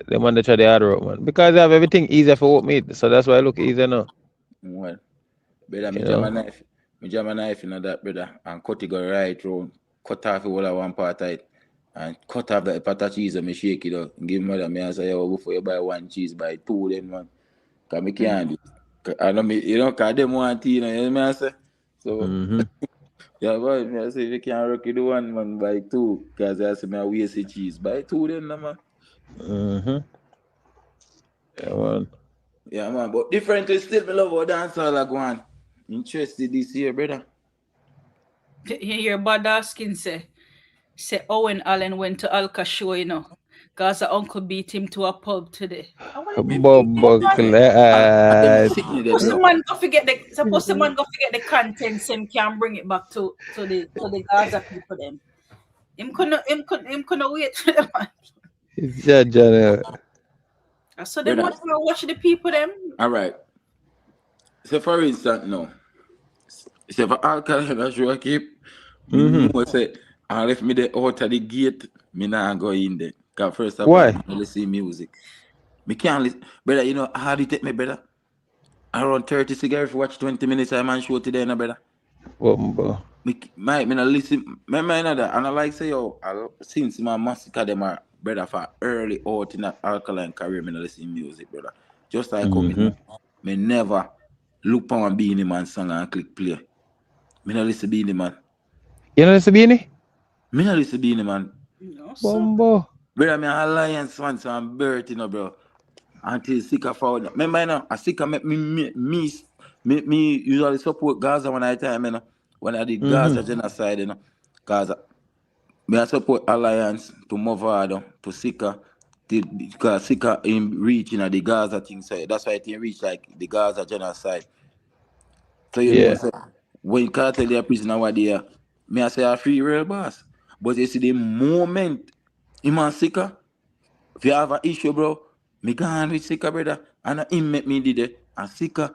the man that try the hard road, man. Because I have everything easier for what me, so that's why I look easier now. Well, brother, me jam a knife. Me jam a knife in that, brother, and cut it go right round. Cut off the whole of one part of it. And cut off the part of cheese and me shake it up. Give mother me and say, yo, before you buy one cheese, buy two then, man. Because me can't do it. I know me, you know, because them want tea, you know what I say? So, yeah, boy, me I say, if you can't rock it, do one, man, buy two. Because I say, me I waste the cheese. Buy two then, man. Yeah, man. Yeah, man, but differently still, me love how dancehall are going. Interested this year, brother. You hear about skin say Owen Allen went to Alka show, you know. Gaza uncle beat him to a pub today. Suppose the man go forget the contents and can bring it back to the Gaza people them. Him couldn't wait for them. So then watch the people them. All right. So for instance, no. So for Alkaline, I should keep. Say, I left me there out of the gate. Me not go in there. Cause first of all, I listen music. Me can't listen. Brother, you know how do you take me, brother? Around 30 cigarettes for watch 20 minutes. I man show today, no brother. Me not listen. Me know that. And I like say, yo, since my Masicka them are brother for early out in that Alkaline career, me not listen music, brother. Just like coming, me never look on Beanie Man song and click play. Me not listen Beanie Man. You know listen Beanie? Me not listen Beanie Man. Bombo. Brother, me Alliance fan, so I'm birth, you know, bro. Until Sika found. Remember, you know, Sika make me usually support Gaza when I time, you know. When I did Gaza genocide, you know. Gaza. Me I support Alliance to move on to Sika. Because Sika in reaching the Gaza thing, so that's why it reach like the Gaza genocide. So you know, so when you can't tell your prisoner what they are, me I say a free real boss. But you see the moment man Sika, if you have an issue, bro, me gone with Sika, brother, and him make me did it. And Sika,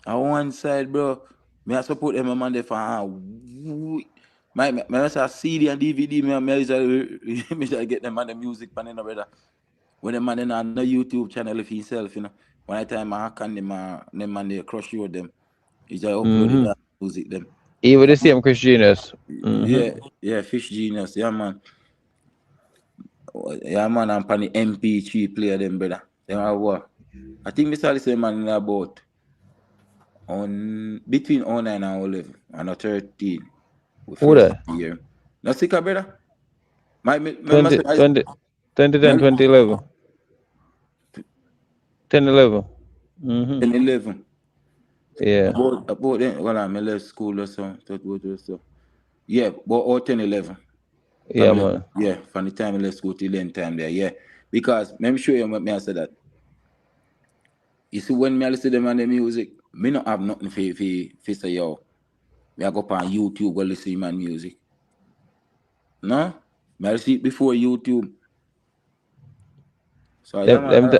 on one side, bro, me I support them man there for my say CD and DVD, me shall get them on the music pan, you know, brother. When the man on the YouTube channel of himself, you know, when I time I can them man they crush you with them, he just upload the music them. Even the same Chris Genius. Yeah, Fish Genius, yeah man. Yeah man, I'm on the MP3 player them, brother. Them are what? I think we saw the same man in about between 09 and 11 and 13. We Who first that? year. Masicka, brother. My 20, 2010, 2011. 10, 11. Mm-hmm. 10, 11. Yeah. About then, well, I left school or so. Yeah, about 10, 11. Yeah, man. Yeah, from the time I left school till then time there, yeah. Because, let me show you what I said that. You see, when I listen to them and the music, me not have nothing for say, yo, me I go up on YouTube, go listen to my music. No? I see it before YouTube. So, yeah, man.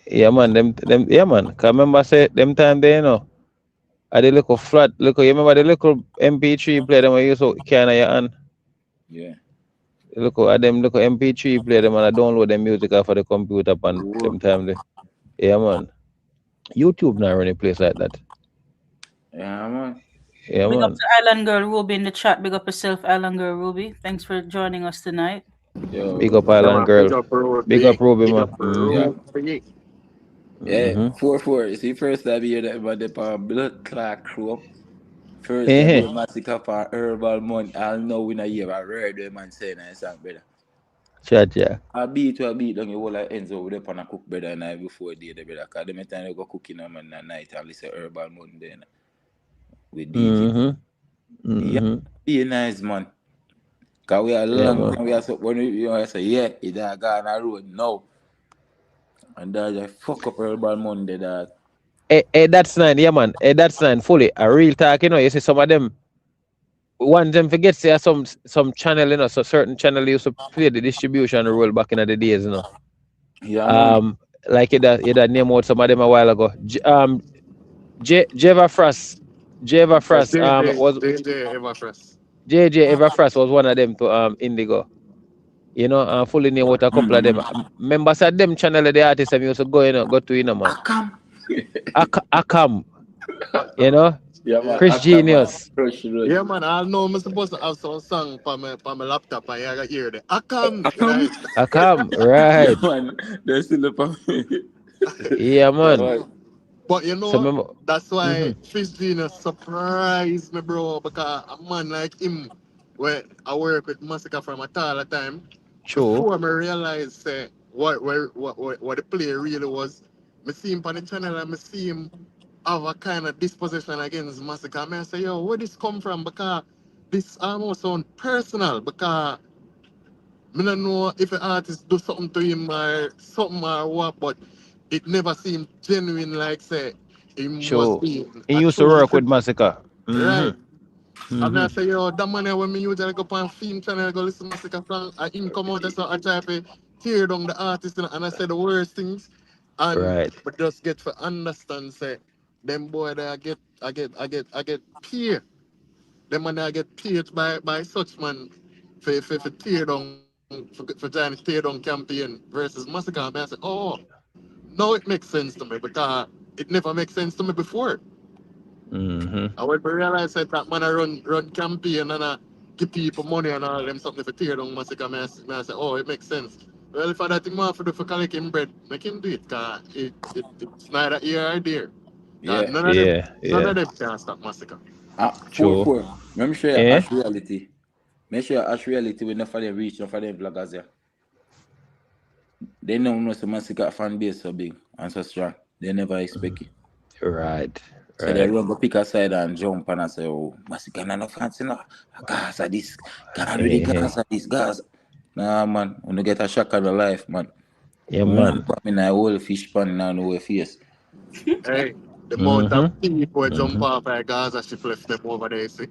Yeah, man. Yeah, man. Cause remember, say, them time there, you know, I did little flat, you remember the little MP3 player them I use to carry your hand? Yeah. Look at them, look MP3 player them and I download the music off of the computer upon them time there. Yeah, man. YouTube not running place like that. Yeah, man. Yeah, Big man. up to Island Girl Ruby in the chat. Big up yourself, Island Girl Ruby. Thanks for joining us tonight. Yo. Big up Island Girl. Big up Ruby, man. Yeah, 4-4. You see, first time you hear that about the blood clot crew. First time you Masicka for herbal money. I'll know when I hear I heard them man saying that song, brother. Chat, yeah. I beat down the whole like ends over there on a cook brother and I before day the brother. Cause them time they go cooking them at night and listen herbal money then with DJ. Yeah, be nice man. Cause we are long time we are so when I say yeah, it that gone on road now. And that fuck up herbal Monday that. Hey, that's nine, yeah man. Hey, that's nine fully. A real talk, you know, you see some of them one them forget say some channel, you know, so certain channel used to play the distribution role back in the days, you know. Yeah. Like you that name out some of them a while ago. Jeva Frost was JJ Everfrost was one of them to Indigo. You know, fully name out a couple of them. Members of them channel the artists them used to go, you know, go to, you know, man. Akam. You know? Yeah, man. Chris Genius. Yeah, man, I know I'm supposed to have some song for my laptop and I got hear the Akam. Akam, right. Yeah, man. They're still the Yeah, man. But you know, that's why Chris Genius surprised me, bro, because a man like him, where I work with Masicka from a all the time, before I realized what the play really was, I see him on the channel and I see him have a kind of disposition against Masicka. I say, yo, where this come from? Because this almost sound personal, because I don't know if an artist do something to him or something or what, but it never seemed genuine, like say he must be. He used to work with Masicka. Right. And I say, yo, that man when me usually go on film channel, go listen to Masicka song, and him come out and so I try to tear down the artist and I say the worst things. And but just get to understand, say, them boy I get peer. Them man I get peered by such man for tear down for trying to tear down campaign versus Masicka. And I say, oh, now it makes sense to me because it never makes sense to me before. I went to realize that man I run campaign and I give people money and all them something for tear down Masicka. I say, oh, it makes sense. Well, if I that thing want to do for collect him bread, make him do it because it's neither here or there. None of them can stop Masicka. 4-4. Let me show you Ash reality. Make sure Ash reality when enough of them reach, enough of them bloggers here. They know some Masicka fan base so big and so strong. They never expect it. Right. So they run go pick a side and jump and I say, oh, Masicka no fancy no. Gaza this. Can't really Gaza this. Gaza. Nah, man. When you get a shock of the life, man. Yeah, man. I mean, I whole fish pan now no way face. Hey, the amount of people jump off at Gaza, she left them over there, see?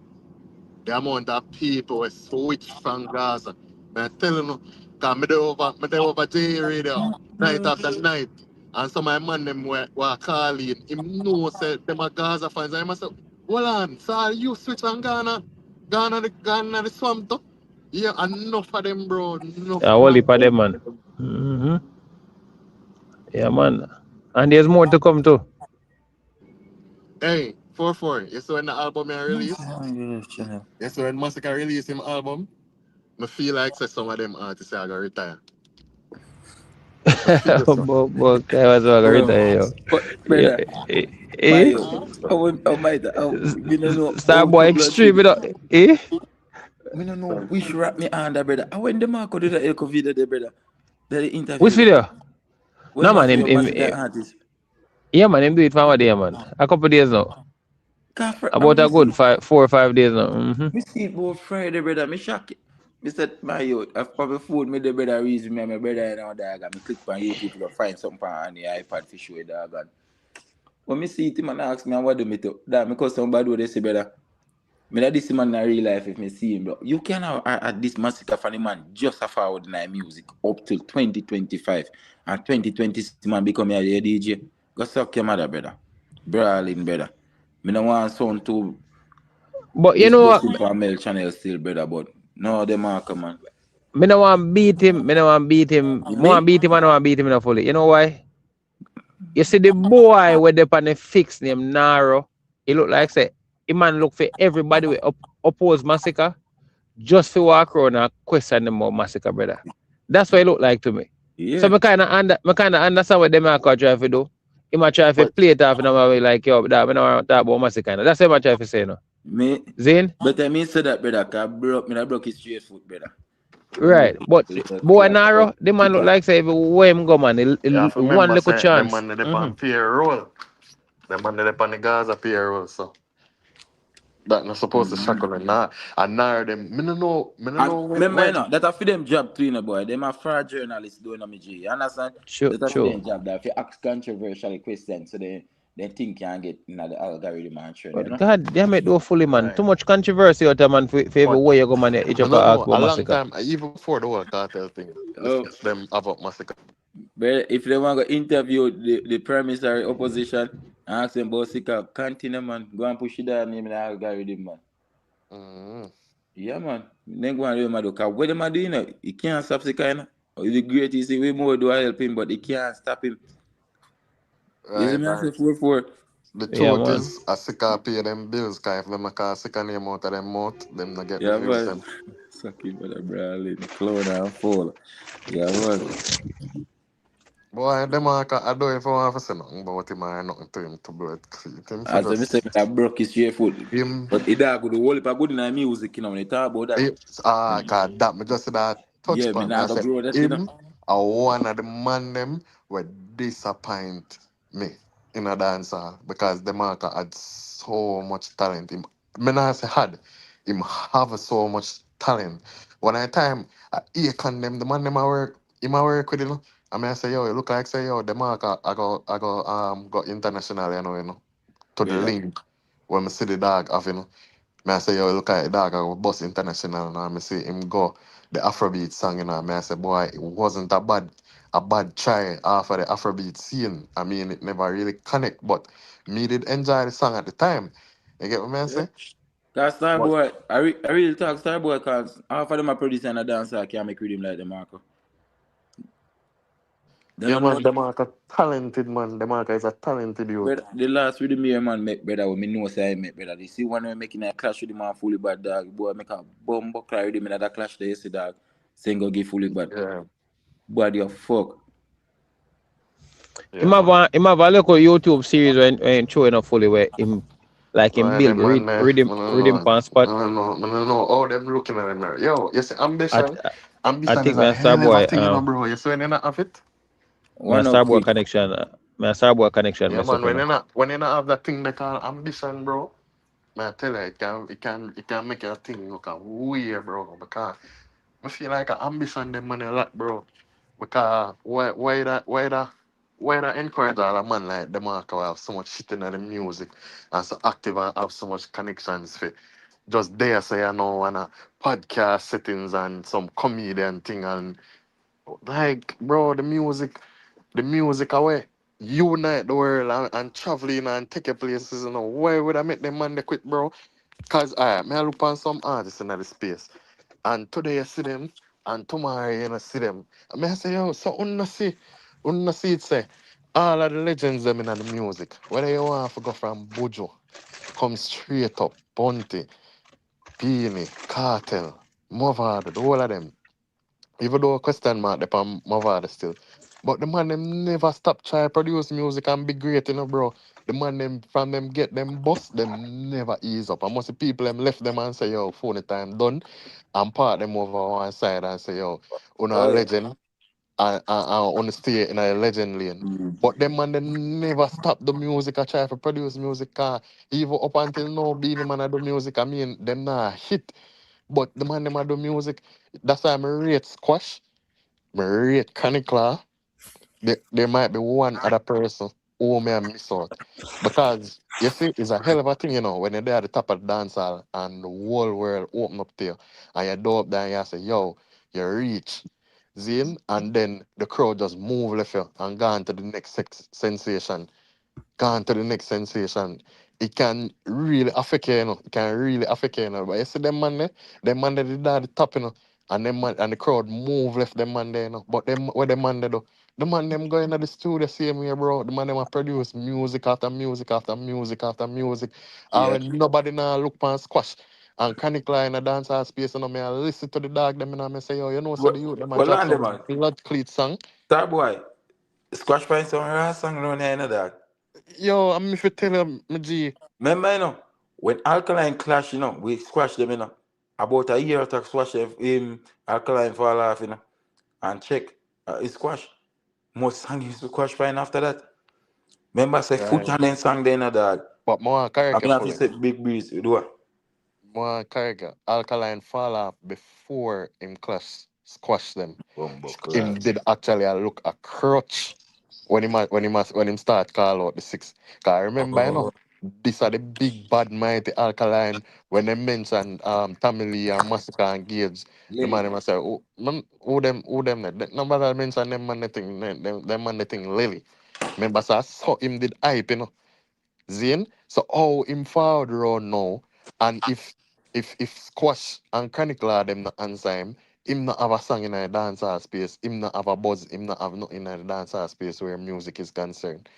The amount of people who switch from Gaza. I'm telling you, because I'm over J Radio night after night. And some of my man them were calling him know say them are Gaza fans. And I say, hold on, so you switch on Ghana the swamp too? Yeah, enough of them, bro. Enough all heap of them, man. Yeah, man. And there's more to come too. Hey, 4-4. You saw when the album I released? You saw when Masicka released him album? I feel like some of them artists are going to retire. But I was going to retire, yo. Starboy extreme, you know. Me no know which rap me under, brother. I when the Marco do the Elko video there, brother. The interview. Which video? When No you man, for your Masicka artist. yeah man, him do it for a day, man. A couple days now. I'm About a good 4 or 5 days now. Mm-hmm. Me see it about Friday, brother. Me shock it. Me said, my youth, I've probably fooled me the brother reason me and my brother and all that. I me click on YouTube to find something on the iPad for show dog. And when me see it, man ask me what do me to that because somebody would say, brother. Me that this man in real life if me see him, bro. You can have at this Masicka funny man just a forward in our music up till 2025. And 2026 man become a DJ. Go suck your mother, brother. Brawling, brother. Me no want sound too. But you know what? For Mellz channel still, brother, but no, the marker, man. Me no want beat him. Me no want beat him. I want beat him. I don't want beat him enough fully. You know why? You see the boy with the pan fix name Naro. He look like say he man look for everybody with oppose Masicka just for walk around and question them about Masicka, brother. That's what it look like to me. Yeah. So me kind of understand what them are try to do. He might try to play it off in a way like yo, that we don't want to talk about Masicka. That's what I try to say no. Me Zane? But I mean say that, brother, cause I broke his straight foot, brother. Right, but boy Naro, the man look like say where him go, man. One little chance. Them man they on payroll. Them man they on the Gaza payroll, so that not supposed to shackle and now them. Me no know. Remember, that for them job too, you know, boy. Them are fraud journalists doing a G. You understand? Sure. For them job that if you ask controversial questions, so they think can get in the algorithm and trend. You know? God damn it, though, fully man. Right. Too much controversy out there, man. For every way you go, man, each of us ask about a long Masicka. time, even before the whole cartel thing, them about Masicka. But if they want to interview the premise or opposition, ask them about Masicka, continue, man. Go and push it down in the algorithm, man. Mm-hmm. Yeah, man. Then go and do, man. Because what am I doing? You know, he can't stop Masicka, you know. The greatest way more do I help him, but he can't stop him. Right, you right. The truth is, Masicka pay them bills, because if them call Masicka name out of them mouth, them not get the bills. Them. Suck it, brother, brawling, clown and fall. Yeah, man. Boy, them I don't know if I want to say nothing about him or nothing to him to blow it. As I said, I broke his straight foot. But he did good. The whole heap of good in the music, you know, when they talk about that. God, that me just said that touch upon. I said, him are one of the man them would disappoint me in a dancer because the marker had so much talent. Him, me not say had, him have so much talent. When I time, he condemn the man them I work with, you know. I mean, I say, yo, it look like, say, yo, the marker, I go international, you know, to the link when I see the dog off, you know. I say, yo, it look like the dog, I go bust international, and I see him go the Afrobeat song, you know. I say, boy, it wasn't a bad try after the Afrobeat scene. I mean, it never really connect, but me did enjoy the song at the time. You get what I say? That's Starboy. I really talk Starboy because half of them are producing and a dancer, I can't make rhythm like the marker. Yeah, man, the marker talented, man. The marker is a talented youth. The last rhythm here, man, make better when me know say I make better. You see when we're making a clash with the man fully bad dog, boy, make a bomb buckler rhythm in that clash there, you see dog. Saying go give fully bad. Yeah. Boy, you fuck. Yeah, him have a local YouTube series when showing up fully where him like him build rhythm pan spot. No. Oh, them looking at them. Yo, you see ambition. I think is a hell of a thing, you know, bro. You see when you not have it? My Starboy connection. My Starboy connection. Yeah, man. When you not have that thing they call ambition, bro. Man, I tell you, it can make your thing look weird, bro. Because I feel like ambition them money a lot, bro. Because why that encourage all a man like the marker have so much shit in the music and so active and have so much connections for just there say I know on a podcast settings and some comedian thing and like bro the music away unite the world and traveling and take places, you know. Why would I make them man they quit, bro? Cause I look on some artists in the space and today you see them and tomorrow you see them. I say, yo, so unna see it say all of the legends them in the music. Whether you want to go from Bujo, come straight up, Bunty, Beanie, Cartel, Movada, the whole of them. Even though question mark upon Movada still. But the man them never stop try to produce music and be great, bro. The man them from them get them bust, them never ease up. And most of the people them left them and say, yo, phone time done. And part them over one side and say, yo, una a Oh, yeah. legend and on stay in a legend lane. But them man they never stop the music. I try to produce music. Even up until now, being the man I do music, I mean, them not hit. But the man them I do music. That's why I rate Squash. I rate Canicla. There might be one other person who may miss out. Because you see, it's a hell of a thing, when you're there at the top of the dance hall and the whole world open up to you and you go up there and you say, yo, you reach. Zine, and then the crowd just move left you and gone to the next sensation. Gone to the next sensation. It can really affect you, It can really affect you, But you see them man they did at the top, and them man, and the crowd move left them man there, But them what them man they do? The man them go into the studio same way, bro. The man them a produce music after music after music after music. And Yeah. when nobody now look pan Squash and Canicla in a dancehall space, me I listen to the dog them and I say, yo, so the youth them a Well, drop on them, some man. blood cleat song. Star boy. Squash Pine some raw song around here, dog. Yo, I'm if you tell him, my G. Remember, when Alkaline clash, we squash them, About a year after squash him, Alkaline fall off, and check. It's squash. Most song is squash fine after that. Remember, say foot Right. and then song then, dog. But more I correct mean, have to fully. say big breeze, you do it. More correct. Alkaline fall off before him squash them. Him did actually look a crutch when him start call out the 6. Cause I remember, these are the big bad mighty Alkaline when they mention Tommy Lee and Masicka and Gage. The man them say, who them nobody mention them man the thing them man the thing Lily. Remember so I saw him did hype, Zane. So how him forward round now, and if Squash and Chronicler them not answer him not have a song in a dancehall space, him not have a buzz, him not have nothing in a dancehall space where music is concerned.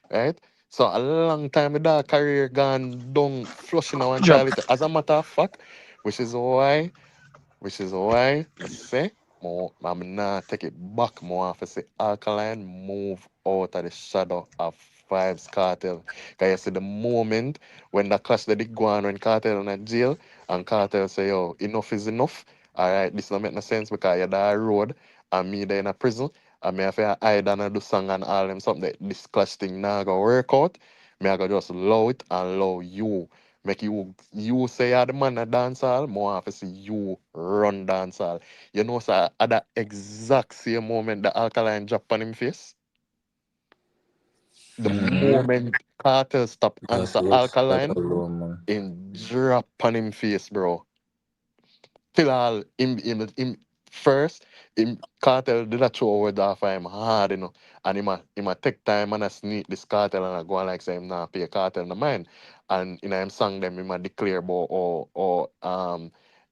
Right? So a long time the dog career gone down flushing one Drop. child. As a matter of fact, which is why I say I'm not take it back more to say Alkaline move out of the shadow of Vibes Cartel. Cause you see the moment when the clash that they go on when Cartel in a jail and Cartel say, yo, enough is enough. Alright, this don't make no sense because you're that road and me there in a prison and me have to hide and do song and all them something that this clash thing now go work out. Me I go just allow it and allow you. Make you say you're the man at dancehall, more have to see you run dancehall. So at that exact same moment the Alkaline drop on him face, the moment Cartel stop answer Alkaline, in drop on him face, bro. Till all him first, him Cartel did a throw over there for him hard, And him a take time and a sneak this Cartel and a go on like say him not pay Cartel no mind. And him song them him a declare about or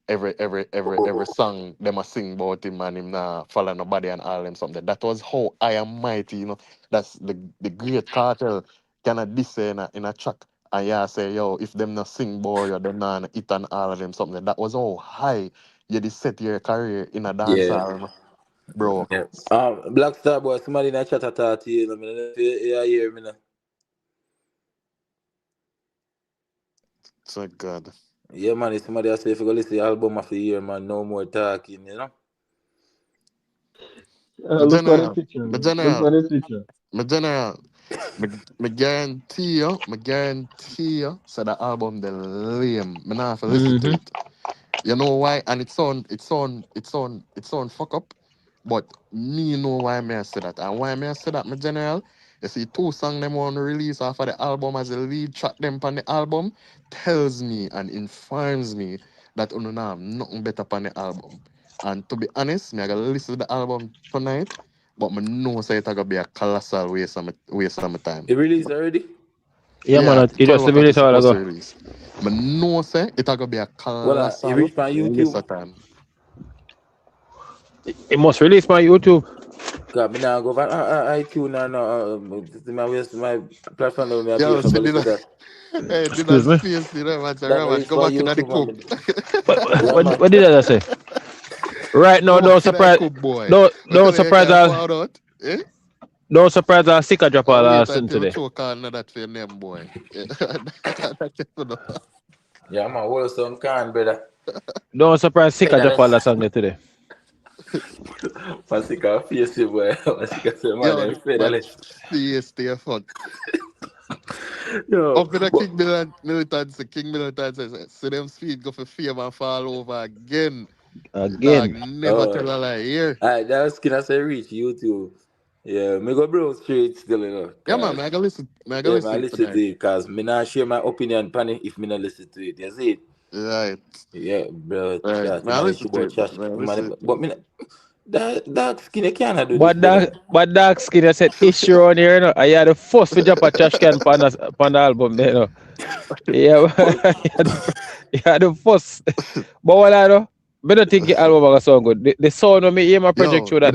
every song them a sing about him and him not follow nobody and all them something. That was how I am mighty, That's the great Cartel cannot diss in a track. And yeah, say, yo, if them not sing boy or them not eat and all of them something. That was how high you did set your career in a dance Yeah. hall, bro. Yeah. Black Star boy, somebody in a chat at you, I mean, you hear me now. So good. Yeah, man, if somebody else say if you go listen to the album of the year, man, no more talking, Look at the picture. The Look at the picture. me guarantee you, so the album the lame. Me not have to listen to it. You know why? And it sound fuck up. But me know why me I say that. And why me I say that, my general, you see 2 songs them want to release off of the album as a lead track them on the album tells me and informs me that you don't have nothing better on the album. And to be honest, me I gotta listen to the album tonight, but me know say it's gonna be a colossal waste of my time. It released already? Yeah, man, it 12 just o'clock released is a while supposed to ago. release. Me know say it's gonna be a It colossal reached my waste YouTube. of time. It must release my YouTube. God, me now go for iTunes and my platform that I pay Yo, for go so listen to that. hey, did Excuse that me. space, man. That Man, reached go my back in the YouTube, coop. man. Yeah, man. What did I say? Right now, Go don't back in the surprise. coop, boy. Don't Look at you surprise can't us. fall out. Eh? Don't surprise our Masicka drop Oh, all our wait soon until we today. choke on that for your name, boy. Yeah, man, hold some can, brother. Don't surprise Masicka drop all Pedal. our song there today. Masicka face you, boy. Masicka say, man, Yo, them man, pedal. see, stay fuck. Yo, Up in the but, King Militant says, see them speed go for fame and fall over again. Dog Again. never tell a lie here. alright, that was skin as I reach YouTube. Yeah, me go bro straight still, Yeah, man, cause I gotta listen. I gotta yeah, man, I listen listen tonight. to it, cause me not share my opinion pan it if me not listen to it. You see it? Right. Yeah, bro, Right. chat, Man, I man, it's listen your to boy it, trash, man. I man, listen to but it. me not, that skin you cannot do this, But brother. dark skin I said issue on here, you know. I had the first to drop a trash can pan the album there, you know. Yeah, he had the first. But what I know, I don't think the album was so good. The sound of me hear my project Yo, through that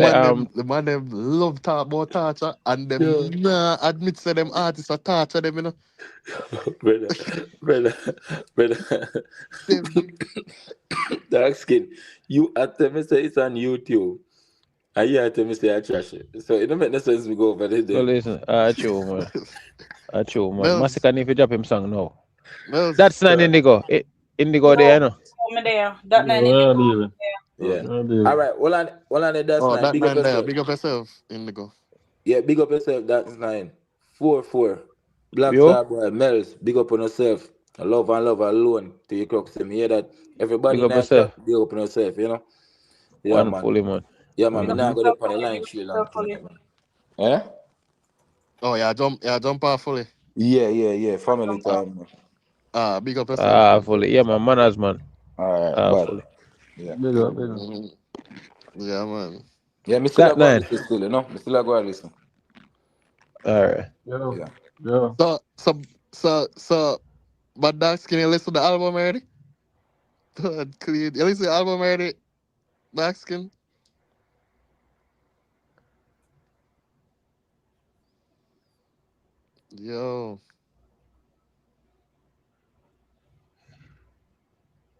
the man them love talk about torture and Yeah. them nah admit say them artists are torture them, you know. brother, brother, brother. Them, Dark skin. You at me say it's on YouTube. And you at me say I trash it. So it don't make no sense we go over there so then. listen, true man. True man. Mellz, Masicka need to drop him song now. Mellz, That's not Indigo. Indigo there, Yo, you know. over there. That Yeah, nine in where the are you? Yeah. Where are you? All right. Well on it, that's oh, nine. that Big up man there, yourself. big up yourself, Indigo. Yeah, big up yourself, that's nine. 4-4. Black Yo, Star Boy, Mellz, big up on yourself. Love and love alone to your crux. Me hear that big everybody in up that yourself. chat, big up on yourself, you know? Yeah, man. Wonderfully, man. Yeah, man. big Me up now Mm-hmm. go there yourself on the fully, line big up tree long yourself fully. tonight, man. Eh? Oh yeah, jump off fully. Yeah. Family time, man. Big up yourself, man. Fully. Yeah, man. Manners, man. All right, bad. Fully. Yeah. Big up, big up. Mhm. Yeah, man. Yeah, me still That a go and nine. listen still, you know? Me still a go and listen. All right. Yo, Yeah. yo. So, but Dark Skin, you listen to the album already? Clean. You listen to the album already, Dark Skin? Yo.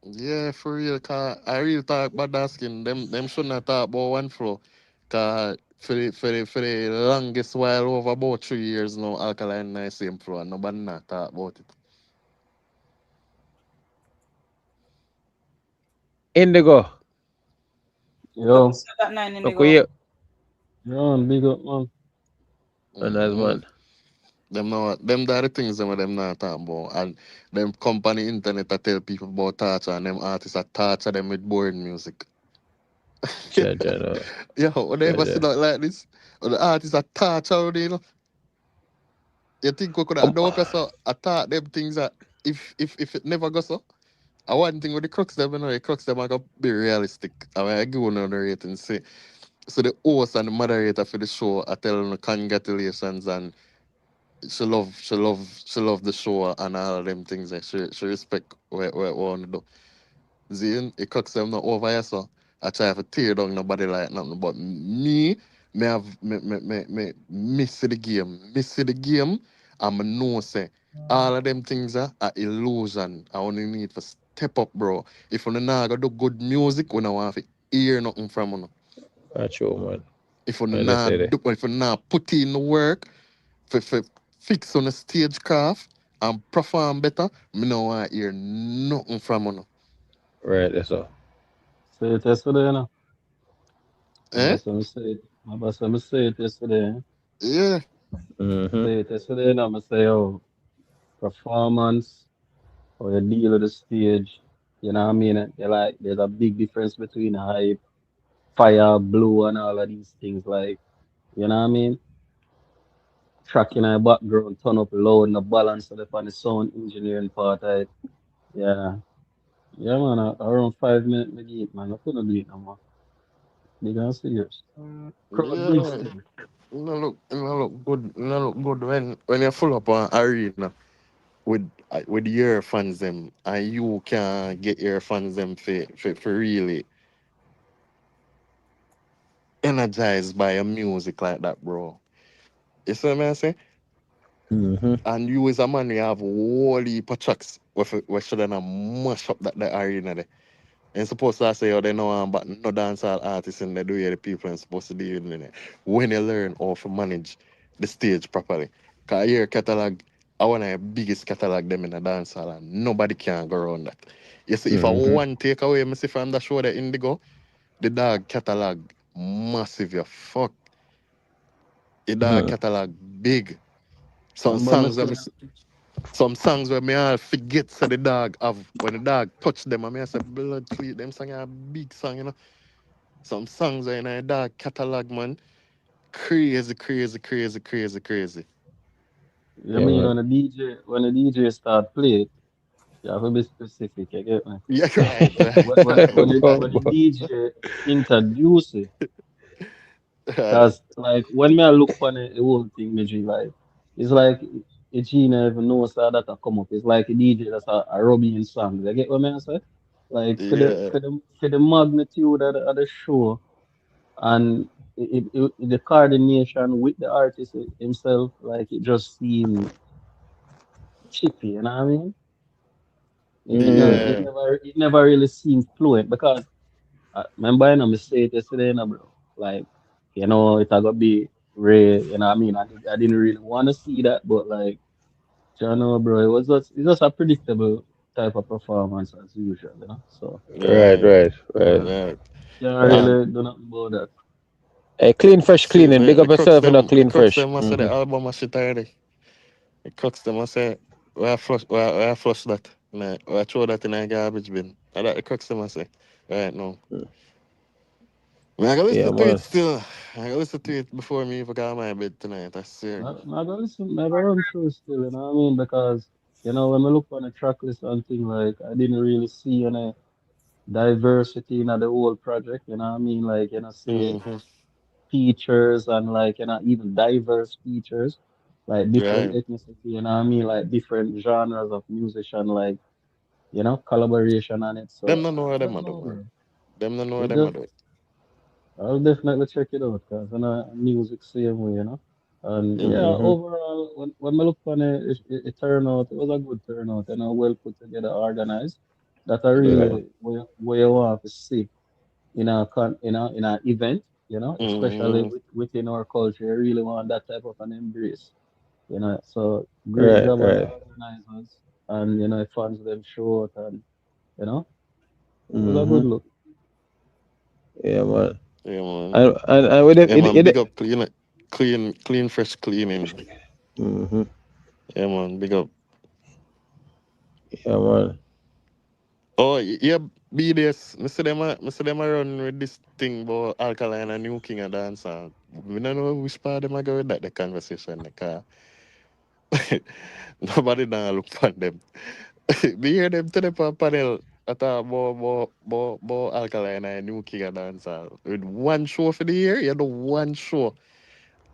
Yeah, for real, cause I really talk about Dark Skin. Them shouldn't have talk about one flow. Cause for the longest while, over about 3 years now, Alkaline nice same flow, and nobody not talk about it. Indigo. Yo, That nine in the Look, we go. yo, big up, man. Manners, Mm-hmm. man. Them are the things them not talking about. And them company internet that tell people about torture and them artists that torture them with boring music. No. Yo, when they ever see that like this, or the artists that torture already, you know, you think we could have done so attack them things that if it never goes so. I one thing with the crux them, you know, the crux them are gonna be realistic. I mean I give one on the rate and say so the host and the moderator for the show are telling them congratulations and she love the show and all of them things. Like she respect what want to do. Zane, it cooks them not over here, so I try to tear down nobody like nothing. But me have me miss the game. Miss the game and I know say all of them things are illusion. I only need to step up, bro. If you not gonna do good music, we don't want to hear nothing from you. True, man. If you I just say that. not put in the work, for fix on the stage craft and perform better, me no want hear nothing from you. Right, that's all. Say it yesterday, you know. My Eh? boss let me say it. My boss let me say it yesterday. Yeah. Mm-hmm. Say it yesterday, you know. I say, oh, performance or you deal with the stage. You know what I mean? They like, there's a big difference between hype, fire, blue, and all of these things. Like, you know what I mean? Track in our background, turn up loud and the balance of the sound engineering part. Yeah. Yeah, man. Around 5 minutes, me get it, man. I couldn't do it no more. Big and serious. Crowd big Yeah. still. It no look good. It no look good when you full up an arena with your fans them and you can get your fans them for really energized by a music like that, bro. You see what I say? Mm-hmm. And you as a man, you have a whole heap of tracks where should have mash up that arena there. And supposed to say, oh, they know but no dancehall artists and they do hear the people and supposed to deal with it. When you learn how to manage the stage properly. Cause I hear catalog, I want the biggest catalog them in the dance hall and nobody can go around that. You see, if I one take away me see from the show the Indigo, the dog catalog massive, you fuck. The dog catalog big. Some Remember me songs say, where me, some songs where me all forget so the dog have when the dog touch them and me I say blood clean them song are big song, you know. Some songs are in a dog catalog, man. Crazy, crazy, crazy, crazy, crazy. you mean when the DJ start play it, you have to be specific, you get me? Yeah, right. When the DJ introduce it, Right. cause like when me I look on the whole thing, me G, like it's like a G never knows how that a come up. It's like a DJ that's a rubbing song. You get what I say? Like Yeah. for the magnitude of the show and the coordination with the artist himself, like it just seemed chippy, you know what I mean? Yeah. It never really seemed fluent because remember, you know, me say it yesterday, you know, bro. Like, you know, it a gonna be rare, you know what I mean? I didn't really want to see that, but like, you know, bro, it's just a predictable type of performance as usual, you know? So, Right. yeah, Right. can't And really do nothing about that. Hey, clean fresh see cleaning. Big the up yourself in a the clean crux fresh. them must say the album must shit already. The crux them must say where I flush that. Nah, where I throw that in a garbage bin. And that the crux them must say. Right now. I gotta Yeah, listen to it man. still. I gotta listen to it before me even got my bed tonight. I swear. I don't listen, never run through still, you know what I mean? Because, you know, when I look on the track list and thing, like, I didn't really see any diversity in the whole project, you know what I mean? Like, you know, say, Mm-hmm. features and like even diverse features, like different Right. ethnicity, you know what I mean, like different genres of musician, like collaboration on it. Them So don't know what I them don't are know, doing. bro. Them don't know what It them are just doing. I'll definitely check it out because you know music same way, you know. And yeah, Mm-hmm. overall, when I look on it, it turned out it was a good turnout, you know, well put together, organized. That I Yeah. really where you want to see in a event, you know, especially Mm-hmm. within our culture. You really want that type of an embrace, you know. So great Right, job on the right. organizers and you know funds them short and you know it was a Mm-hmm. good look. Yeah, man. Yeah, man. And with Yeah, man. it Big up clean, fresh cleaning. mm-hmm. Yeah, man. Big up. Yeah, man. Oh, yeah, BDS. Me see them a run with this thing about Alkaline and New King of Dance. We don't know which part them I go with that the conversation. Because nobody now look for them. We hear them to the panel at about Alkaline and New King of Dance. With one show for the year, you do one show.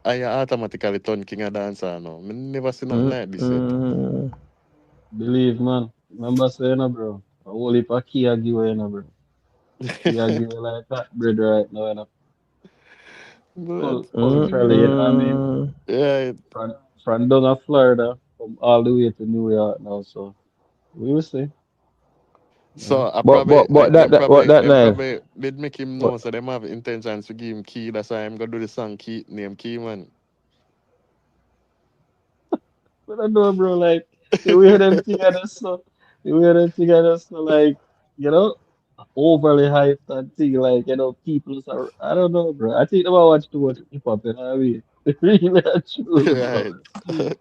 And you automatically turn King of Dance now. Me never seen nothing like this yet. Mm-hmm. Believe man, remember saying bro, a whole heap of Kia giveaway, bro. Kia giveaway like that bread right now, Blood. Culturally, you know what I mean? Mm-hmm. Yeah. From down in Florida, from all the way to New York now. So we will see. You know? So I probably But that them night. probably did make him But know so them have intentions to give him key. That's why I'm gonna do the song key name Key Man. But I know, bro, like the way them together, so the way them together, so like you know, overly hyped and thing, like you know, people are. I don't know, bro. I think they might watch too much hip hop. You know what I mean? Really and truly, bro. Right.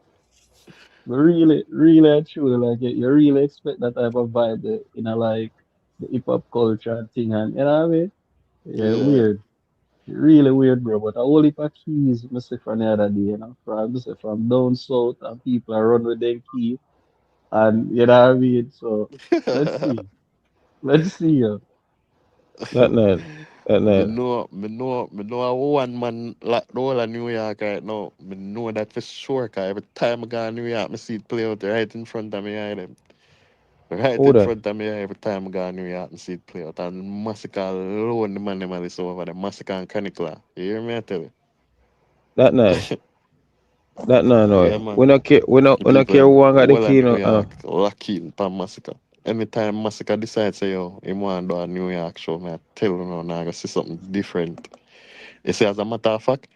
Really and truly, like you really expect that type of vibe in a like the hip hop culture and thing, and you know what I mean? Yeah, Yeah. weird. Really weird, bro. But a whole heap of keys, I say from the other day, you know, from down south, and people are run with their key, and you know what I mean. So let's see, let's see. that night. That night. Me know a one man like the whole of New York right now. Me know that for sure, cause every time I go to New York, me see it play out right in front of me. I them. Right Who in that? front of me every time I go to New York and see it play out. And Masicka alone, the man them a listen over there. Masicka and Canicla. You hear me? I tell you. That night. That night, Yeah, no. man. The We not people care them who got the whole of key, New no. York lucky in Pam Masicka. Anytime Masicka decides say yo, he want to do a New York show, man, I tell you now, I go see something different. You see, as a matter of fact,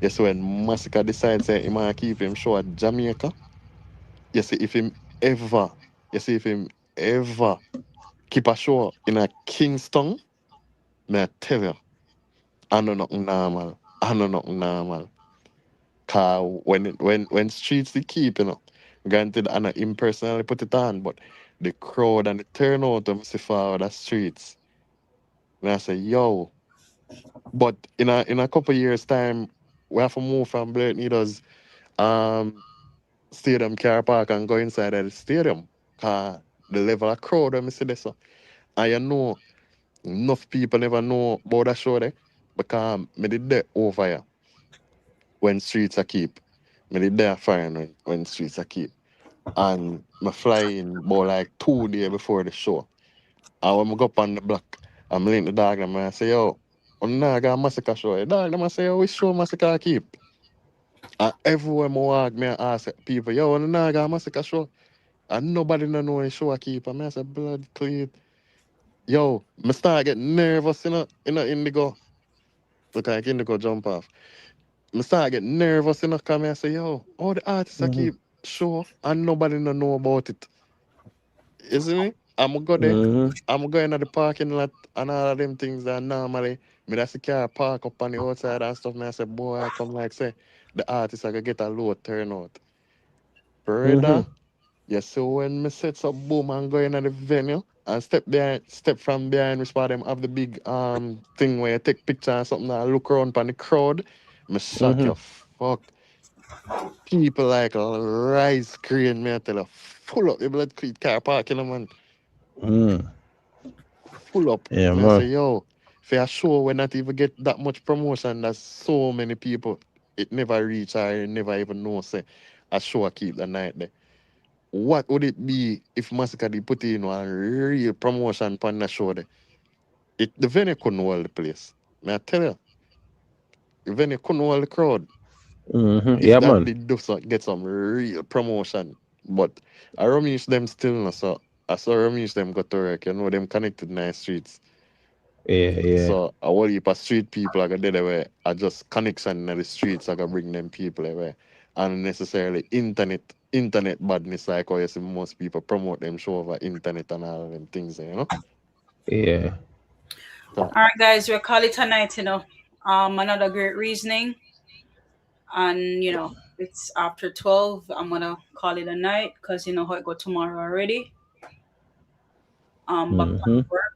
you see when Masicka decides that he might keep him show at Jamaica, you see if him ever keep a show in a Kingston, may I tell you, I know nothing normal. I know nothing normal. Cause when streets they keep, granted I not him personally put it on, but the crowd and the turnout of see for the streets. And I say, yo, but in a couple years time, we have to move from Blake Needles um stadium car park and go inside of the stadium. Cause the level of crowd when me see this. So. And you know, enough people never know about that show there. Because me did that over here when streets are keep. Me did there fine when streets are keep. And me fly in about like 2 days before the show. And when I go up on the block, I'm link the dog and I say, yo, I'm not got Masicka show. The dog them I say, yo, which show Masicka keep? And everywhere I walk, me ask people, yo, I'm not got Masicka show. And nobody no know the show I keep. And I say, blood clean. Yo, me start get nervous in a indigo. Look like indigo jump off. Me start get nervous come and say, yo, all the artists I keep show and nobody no know about it. You see me? I'm go there. I'm going to the parking lot and all of them things that normally me that's the car park up on the outside and stuff. Me I say, boy, I come like say the artists I gonna get a low turnout. Brother, you see when me set up boom and go into the venue and step from behind which part them have the big thing where you take picture and something and look around on the crowd, me shock you fuck. People like a rice cream, me I tell you, full up the blood clean car park, man. Full up. Yeah, Me I man. say, yo, for a show we not even get that much promotion, there's so many people, it never reach or you never even know say a show keep the night there. What would it be if Masicka did put in a real promotion on the show there? The venue couldn't hold the place. May I tell you, the venue couldn't hold the crowd. If Yeah, that man. did get some real promotion. But I rummage them still no, so I saw rummage them got to work, them connected nice streets. Yeah. So a whole heap of street people I got there where I just connection in the streets I got bring them people away. And necessarily internet badness like how you see most people promote them show over internet and all of them things, Yeah. So, All right, guys, we'll call it a night. Another great reasoning, and it's after 12. I'm gonna call it a night because you know how it go tomorrow already. Back to work.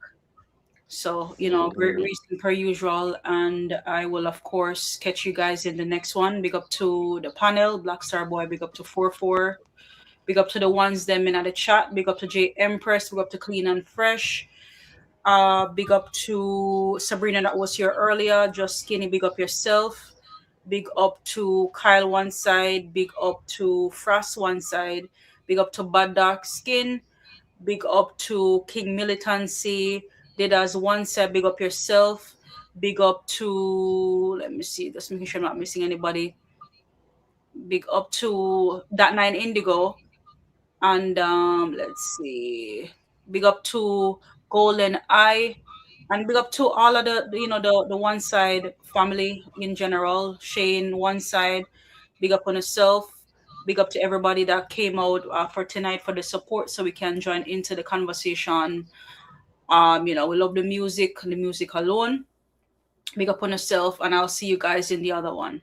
So, great reason per usual. And I will, of course, catch you guys in the next one. Big up to the panel, Black Star Boy. Big up to 44. Big up to the ones them in the chat. Big up to J Empress. Big up to Clean and Fresh. Big up to Sabrina that was here earlier. Just Skinny. Big up yourself. Big up to Kyle one side. Big up to Frost one side. Big up to Bad Dark Skin. Big up to King Militancy. Did as one said, big up yourself. Big up to, let me see, just making sure I'm not missing anybody. Big up to That Nine Indigo. And let's see. Big up to Golden Eye. And big up to all of the one side family in general. Shane, one side. Big up on yourself. Big up to everybody that came out for tonight for the support so we can join into the conversation. We love the music alone. Big up on yourself, and I'll see you guys in the other one.